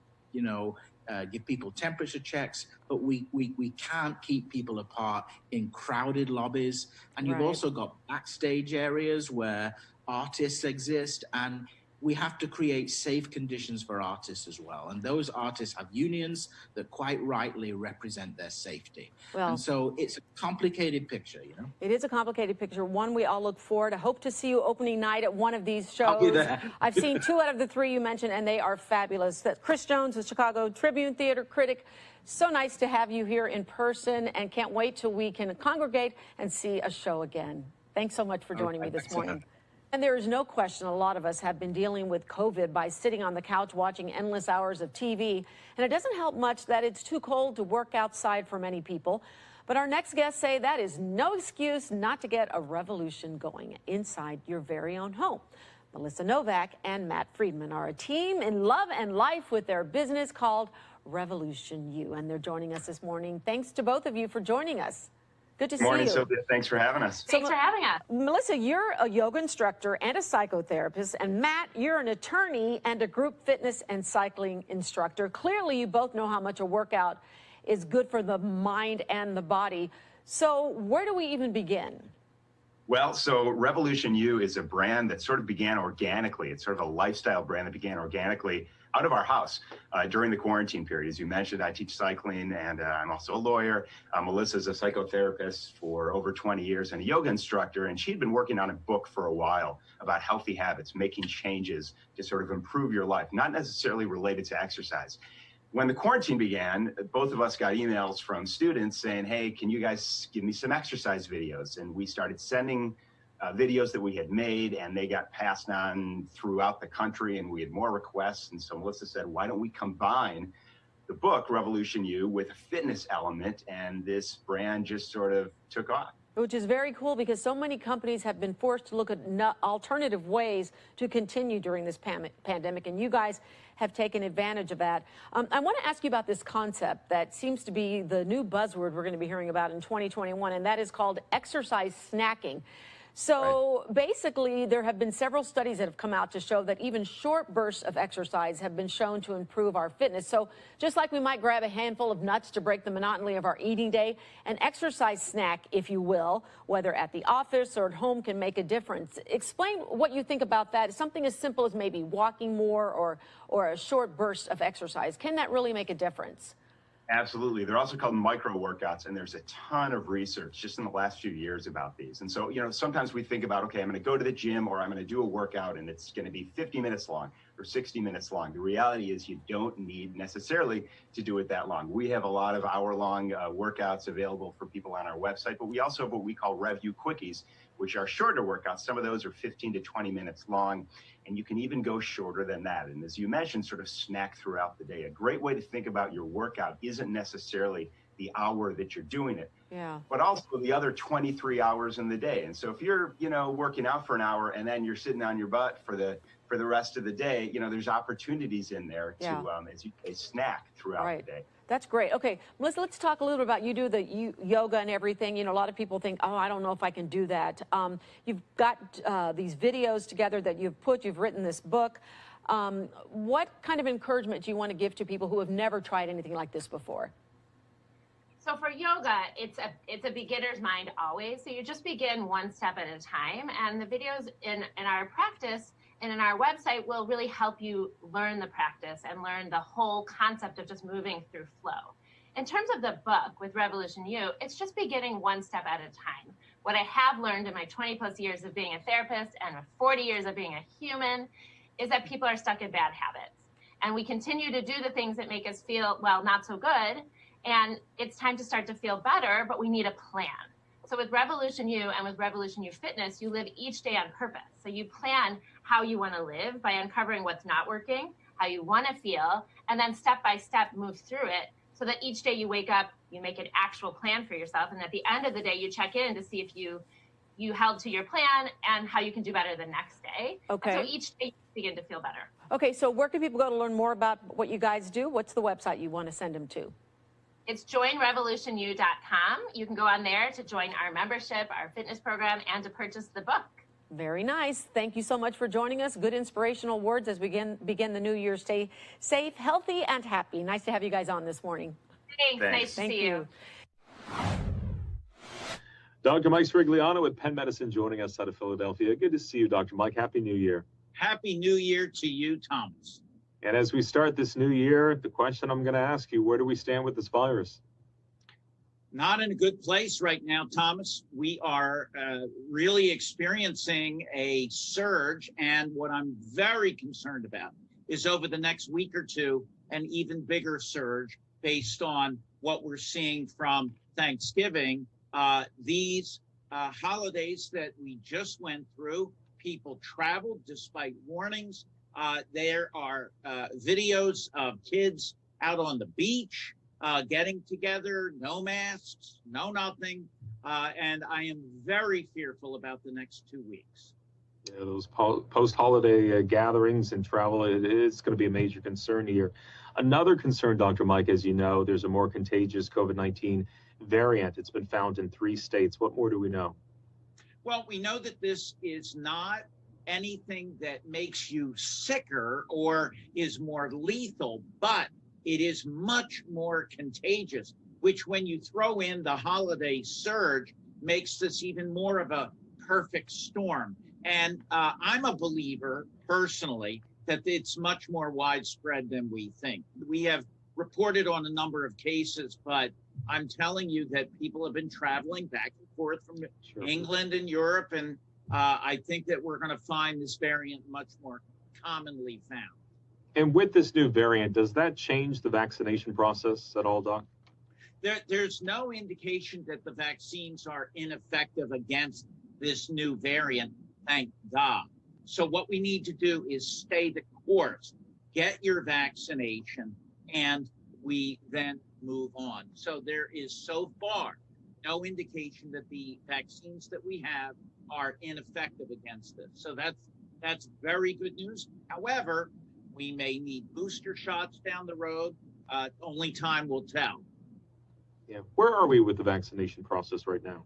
give people temperature checks, but we can't keep people apart in crowded lobbies. And you've also got backstage areas where artists exist, and we have to create safe conditions for artists as well. And those artists have unions that quite rightly represent their safety." Well, and so it's a complicated picture, It is a complicated picture, one we all look forward. I hope to see you opening night at one of these shows. I'll be there. I've seen 2 out of the 3 you mentioned, and they are fabulous. That's Chris Jones, the Chicago Tribune theater critic. So nice to have you here in person, and can't wait till we can congregate and see a show again. Thanks so much for joining me this morning. And there is no question a lot of us have been dealing with COVID by sitting on the couch watching endless hours of TV. And it doesn't help much that it's too cold to work outside for many people. But our next guests say that is no excuse not to get a revolution going inside your very own home. Melissa Novak and Matt Friedman are a team in love and life with their business called Revolution U. And they're joining us this morning. Thanks to both of you for joining us. Good to see you. Morning, Sylvia. Thanks for having us. Thanks for having us. Melissa, you're a yoga instructor and a psychotherapist, and Matt, you're an attorney and a group fitness and cycling instructor. Clearly, you both know how much a workout is good for the mind and the body. So where do we even begin? Well, so Revolution U is a brand that sort of began organically. It's sort of a lifestyle brand that began organically out of our house during the quarantine period. As you mentioned, I teach cycling, and I'm also a lawyer. Melissa's a psychotherapist for over 20 years and a yoga instructor, and she'd been working on a book for a while about healthy habits, making changes to sort of improve your life, not necessarily related to exercise. When the quarantine began, both of us got emails from students saying, "Hey, can you guys give me some exercise videos?" And we started sending videos that we had made, and they got passed on throughout the country, and we had more requests. And so Melissa said, why don't we combine the book, Revolution U, with a fitness element? And this brand just sort of took off. Which is very cool, because so many companies have been forced to look at alternative ways to continue during this pandemic, and you guys have taken advantage of that. I want to ask you about this concept that seems to be the new buzzword we're going to be hearing about in 2021, and that is called exercise snacking. So basically, there have been several studies that have come out to show that even short bursts of exercise have been shown to improve our fitness. So just like we might grab a handful of nuts to break the monotony of our eating day, an exercise snack, if you will, whether at the office or at home, can make a difference. Explain what you think about that. Something as simple as maybe walking more or a short burst of exercise. Can that really make a difference? Absolutely. They're also called micro workouts, and there's a ton of research just in the last few years about these. And so, sometimes we think about, okay, I'm going to go to the gym, or I'm going to do a workout, and it's going to be 50 minutes long or 60 minutes long. The reality is you don't need necessarily to do it that long. We have a lot of hour-long workouts available for people on our website, but we also have what we call RevU Quickies, which are shorter workouts. Some of those are 15 to 20 minutes long, and you can even go shorter than that. And as you mentioned, sort of snack throughout the day. A great way to think about your workout isn't necessarily the hour that you're doing it, Yeah. but also the other 23 hours in the day. And so if you're, working out for an hour and then you're sitting on your butt for the rest of the day, there's opportunities in there to, Yeah. as you say, snack throughout the day. That's great. Okay, Melissa, let's talk a little bit about, you do the yoga and everything. A lot of people think, oh, I don't know if I can do that. You've got these videos together that you've written this book. What kind of encouragement do you want to give to people who have never tried anything like this before? So for yoga, it's a beginner's mind always. So you just begin one step at a time. And the videos in our practice and in our website will really help you learn the practice and learn the whole concept of just moving through flow. In terms of the book with Revolution You, it's just beginning one step at a time. What I have learned in my 20 plus years of being a therapist and 40 years of being a human is that people are stuck in bad habits. And we continue to do the things that make us feel, well, not so good. And it's time to start to feel better, but we need a plan. So with Revolution You and with Revolution You Fitness, you live each day on purpose. So you plan how you want to live by uncovering what's not working, how you want to feel, and then step by step move through it so that each day you wake up, you make an actual plan for yourself. And at the end of the day, you check in to see if you held to your plan and how you can do better the next day. Okay. And so each day you begin to feel better. Okay, so where can people go to learn more about what you guys do? What's the website you want to send them to? It's joinrevolutionyou.com. You can go on there to join our membership, our fitness program, and to purchase the book. Very nice. Thank you so much for joining us. Good inspirational words as we begin the new year. Stay safe, healthy, and happy. Nice to have you guys on this morning. Thanks. Nice to Thank see you. Dr. Mike Srigliano with Penn Medicine joining us out of Philadelphia. Good to see you, Dr. Mike. Happy New Year. Happy New Year to you, Thomas. And as we start this new year, the question I'm going to ask you, where do we stand with this virus? Not in a good place right now, Thomas. We are really experiencing a surge. And what I'm very concerned about is over the next week or two, an even bigger surge based on what we're seeing from Thanksgiving. These holidays that we just went through, people traveled despite warnings. There are videos of kids out on the beach getting together, no masks, no nothing. And I am very fearful about the next 2 weeks. Yeah, those post-holiday gatherings and travel, it's going to be a major concern here. Another concern, Dr. Mike, as you know, there's a more contagious COVID-19 variant. It's been found in 3 states. What more do we know? Well, we know that this is not anything that makes you sicker or is more lethal, but it is much more contagious, which when you throw in the holiday surge makes this even more of a perfect storm. And I'm a believer personally that it's much more widespread than we think. We have reported on a number of cases, but I'm telling you that people have been traveling back and forth from England and Europe, and I think that we're going to find this variant much more commonly found. And with this new variant, does that change the vaccination process at all, Doc? There's no indication that the vaccines are ineffective against this new variant, thank God. So what we need to do is stay the course, get your vaccination, and we then move on. So there is so far no indication that the vaccines that we have are ineffective against this. So that's very good news. However, we may need booster shots down the road. Only time will tell. Yeah. Where are we with the vaccination process right now?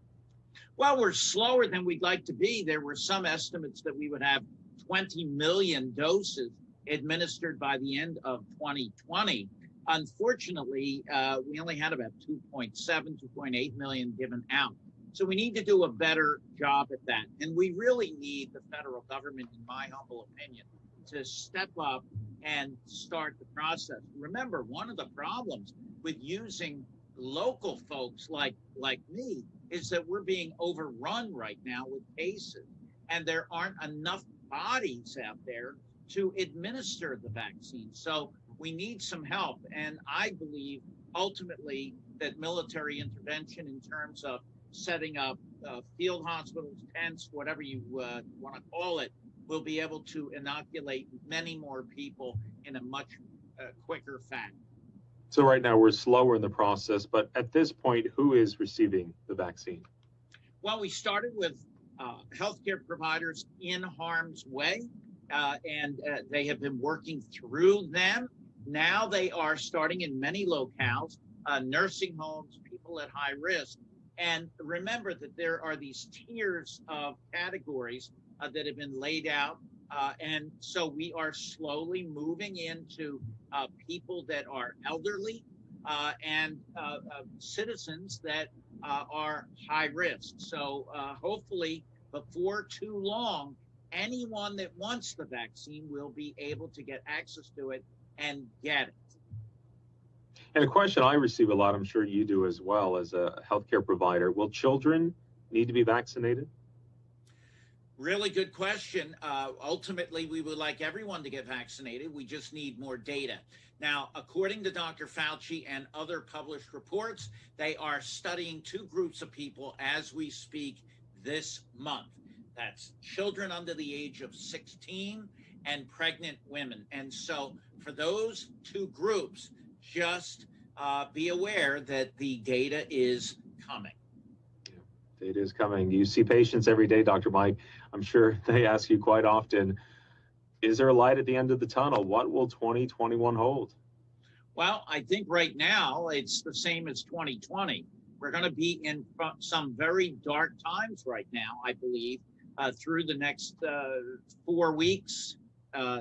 Well, we're slower than we'd like to be. There were some estimates that we would have 20 million doses administered by the end of 2020. Unfortunately, we only had about 2.7, 2.8 million given out. So we need to do a better job at that. And we really need the federal government, in my humble opinion, to step up and start the process. Remember, one of the problems with using local folks like me is that we're being overrun right now with cases, and there aren't enough bodies out there to administer the vaccine. So we need some help. And I believe ultimately that military intervention in terms of setting up field hospitals, tents, whatever you want to call it, will be able to inoculate many more people in a much quicker fashion. So right now we're slower in the process, but at this point, who is receiving the vaccine? Well, we started with healthcare providers in harm's way, and they have been working through them. Now they are starting in many locales, nursing homes, people at high risk. And remember that there are these tiers of categories that have been laid out. And so we are slowly moving into people that are elderly and citizens that are high risk. So hopefully before too long, anyone that wants the vaccine will be able to get access to it and get it. And a question I receive a lot, I'm sure you do as well as a healthcare provider, will children need to be vaccinated? Really good question. Ultimately, we would like everyone to get vaccinated. We just need more data. Now, according to Dr. Fauci and other published reports, they are studying two groups of people as we speak this month. That's children under the age of 16 and pregnant women. And so for those two groups, just be aware that the data is coming. Data is coming. You see patients every day, Dr. Mike. I'm sure they ask you quite often, is there a light at the end of the tunnel? What will 2021 hold? Well, I think right now it's the same as 2020. We're going to be in some very dark times right now, I believe, through the next 4 weeks,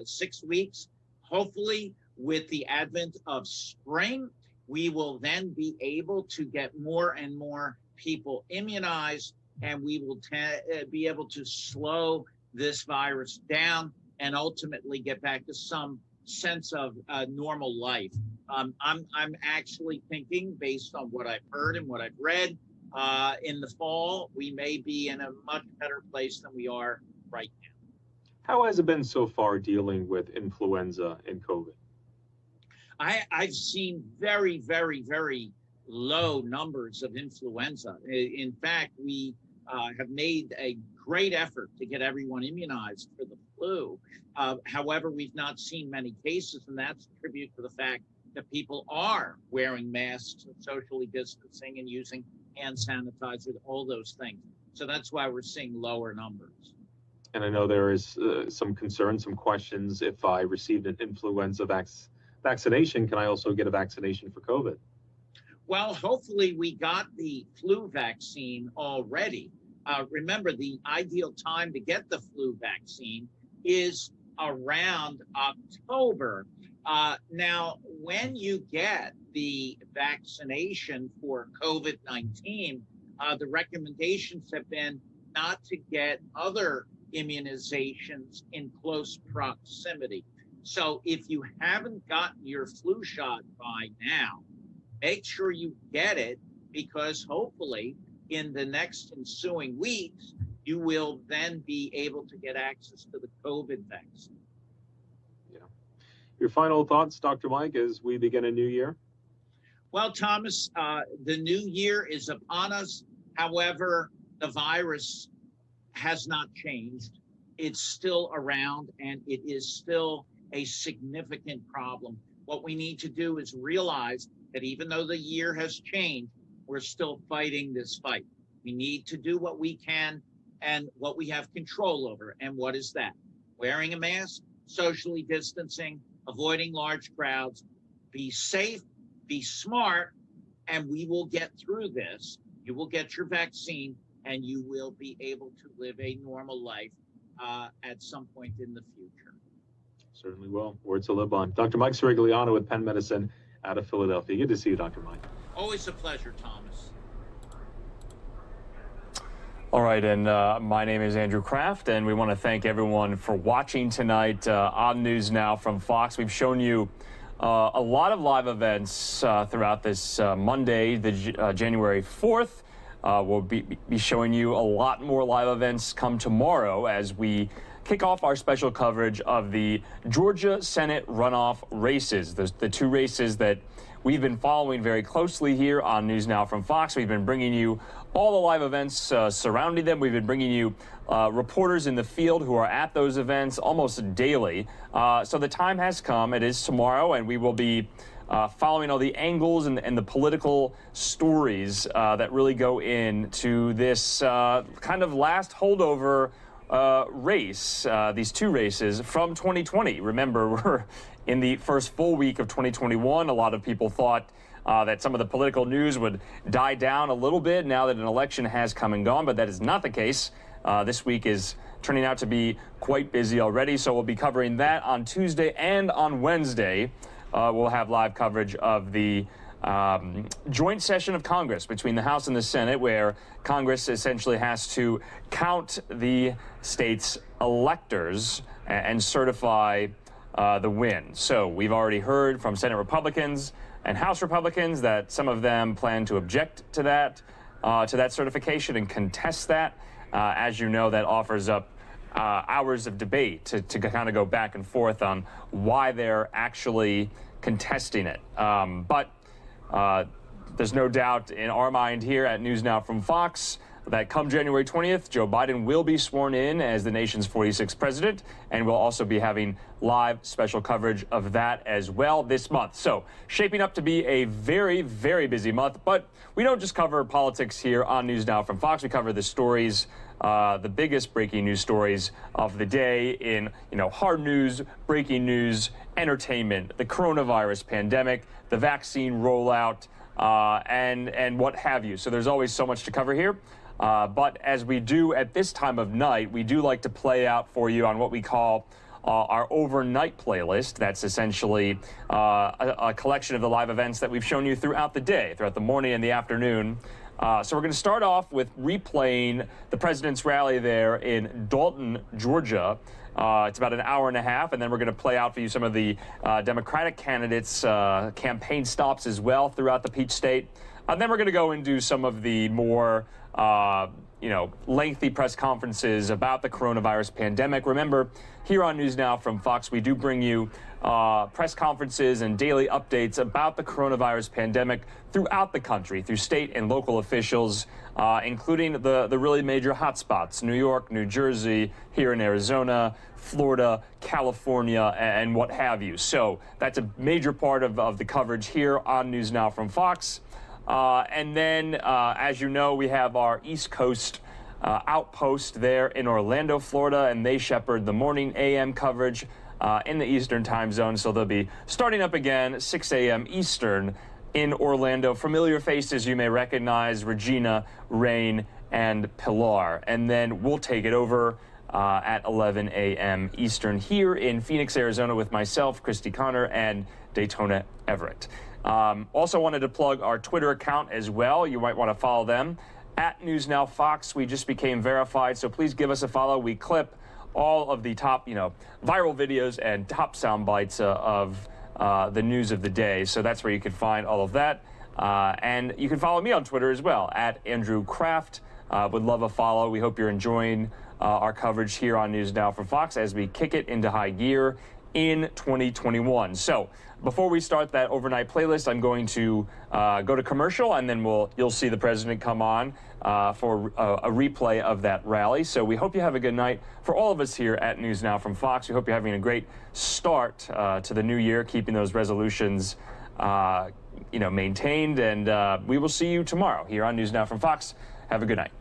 6 weeks. Hopefully, with the advent of spring, we will then be able to get more and more people immunized, and we will be able to slow this virus down and ultimately get back to some sense of normal life. I'm actually thinking, based on what I've heard and what I've read, in the fall, we may be in a much better place than we are right now. How has it been so far dealing with influenza and COVID? I've seen very, very, very low numbers of influenza. In fact, we have made a great effort to get everyone immunized for the flu. However, we've not seen many cases, and that's a tribute to the fact that people are wearing masks and socially distancing and using hand sanitizer, all those things. So that's why we're seeing lower numbers. And I know there is some concern, some questions. If I received an influenza vaccination, can I also get a vaccination for COVID? Well, hopefully we got the flu vaccine already. Remember, the ideal time to get the flu vaccine is around October. Now, when you get the vaccination for COVID-19, the recommendations have been not to get other immunizations in close proximity. So if you haven't gotten your flu shot by now, make sure you get it, because hopefully in the next ensuing weeks, you will then be able to get access to the COVID vaccine. Yeah. Your final thoughts, Dr. Mike, as we begin a new year? Well, Thomas, the new year is upon us. However, the virus has not changed. It's still around, and it is still a significant problem. What we need to do is realize that even though the year has changed, we're still fighting this fight. We need to do what we can and what we have control over. And what is that? Wearing a mask, socially distancing, avoiding large crowds, be safe, be smart, and we will get through this. You will get your vaccine, and you will be able to live a normal life at some point in the future. Certainly will. Words to live on. Dr. Mike Sirigliano with Penn Medicine out of Philadelphia. Good to see you, Dr. Mike. Always a pleasure, Thomas. All right, and my name is Andrew Kraft, and we want to thank everyone for watching tonight on News Now from Fox. We've shown you a lot of live events throughout this Monday, the January 4th. We'll be showing you a lot more live events come tomorrow as we kick off our special coverage of the Georgia Senate runoff races, the two races that we've been following very closely here on News Now from Fox. We've been bringing you all the live events surrounding them. We've been bringing you reporters in the field who are at those events almost daily. So the time has come. It is tomorrow, and we will be following all the angles and the political stories that really go into this kind of last holdover race, these two races from 2020. Remember, we're in the first full week of 2021. A lot of people thought that some of the political news would die down a little bit now that an election has come and gone, but that is not the case. This week is turning out to be quite busy already, so we'll be covering that on Tuesday and on Wednesday. We'll have live coverage of the joint session of Congress between the House and the Senate, where Congress essentially has to count the state's electors and certify the win. So we've already heard from Senate Republicans and House Republicans that some of them plan to object to that certification and contest that. As you know, that offers up hours of debate to kind of go back and forth on why they're actually contesting it. But there's no doubt in our mind here at NewsNOW from Fox that come January 20th, Joe Biden will be sworn in as the nation's 46th president, and we'll also be having live special coverage of that as well this month. So shaping up to be a very, very busy month, but we don't just cover politics here on NewsNOW from Fox. We cover the stories, the biggest breaking news stories of the day in, hard news, breaking news, entertainment, the coronavirus pandemic, the vaccine rollout, and what have you. So there's always so much to cover here. But as we do at this time of night, we do like to play out for you on what we call our overnight playlist. That's essentially a collection of the live events that we've shown you throughout the day, throughout the morning and the afternoon. So we're going to start off with replaying the president's rally there in Dalton, Georgia. It's about an hour and a half, and then we're going to play out for you some of the Democratic candidates' campaign stops as well throughout the Peach State. And then we're going to go and do some of the more lengthy press conferences about the coronavirus pandemic. Remember, here on NewsNOW from Fox, we do bring you press conferences and daily updates about the coronavirus pandemic throughout the country, through state and local officials, including the really major hotspots, New York, New Jersey, here in Arizona, Florida, California, and what have you. So that's a major part of the coverage here on NewsNOW from Fox. And then, as you know, we have our East Coast outpost there in Orlando, Florida, and they shepherd the morning AM coverage in the Eastern time zone. So they'll be starting up again 6 a.m. Eastern in Orlando. Familiar faces you may recognize: Regina, Rain, and Pilar. And then we'll take it over at 11 a.m. Eastern here in Phoenix, Arizona, with myself, Christy Connor, and Daytona Everett. Also wanted to plug our Twitter account as well. You might want to follow them at NewsNOW Fox. We just became verified, so please give us a follow. We clip all of the top, viral videos and top sound bites of the news of the day. So that's where you can find all of that. And you can follow me on Twitter as well, at Andrew Kraft. Would love a follow. We hope you're enjoying our coverage here on NewsNOW from Fox as we kick it into high gear in 2021. So before we start that overnight playlist, I'm going to go to commercial, and then you'll see the president come on for a replay of that rally. So we hope you have a good night. For all of us here at NewsNOW from Fox, we hope you're having a great start to the new year, keeping those resolutions maintained, and we will see you tomorrow here on NewsNOW from Fox. Have a good night.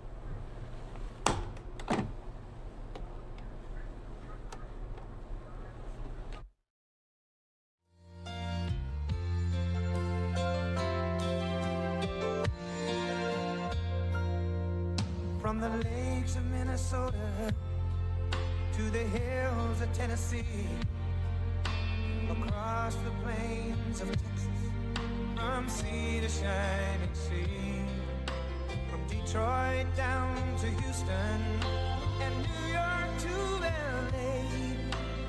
From the lakes of Minnesota to the hills of Tennessee, across the plains of Texas, from sea to shining sea, from Detroit down to Houston and New York to LA,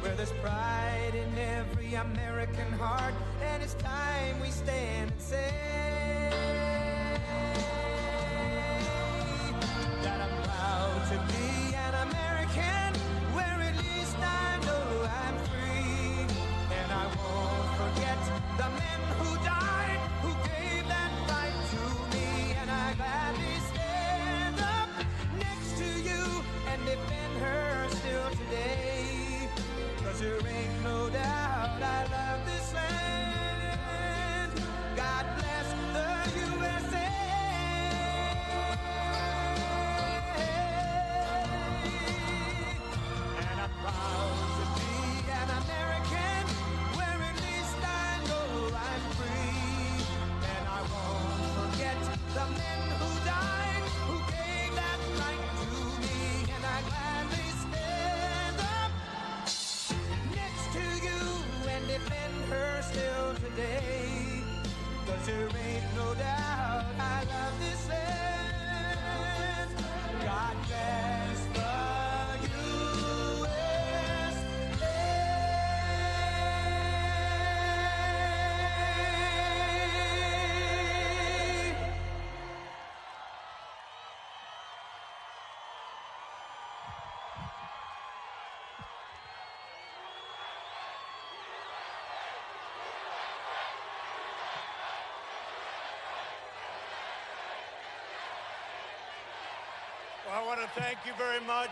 where there's pride in every American heart, and it's time we stand and say that I'm proud to be an American, where at least I know I'm free. And I won't forget the men who died, who gave that right to me. And I gladly stand up next to you and defend her still today. 'Cause there ain't no doubt I love this land. Well, I want to thank you very much.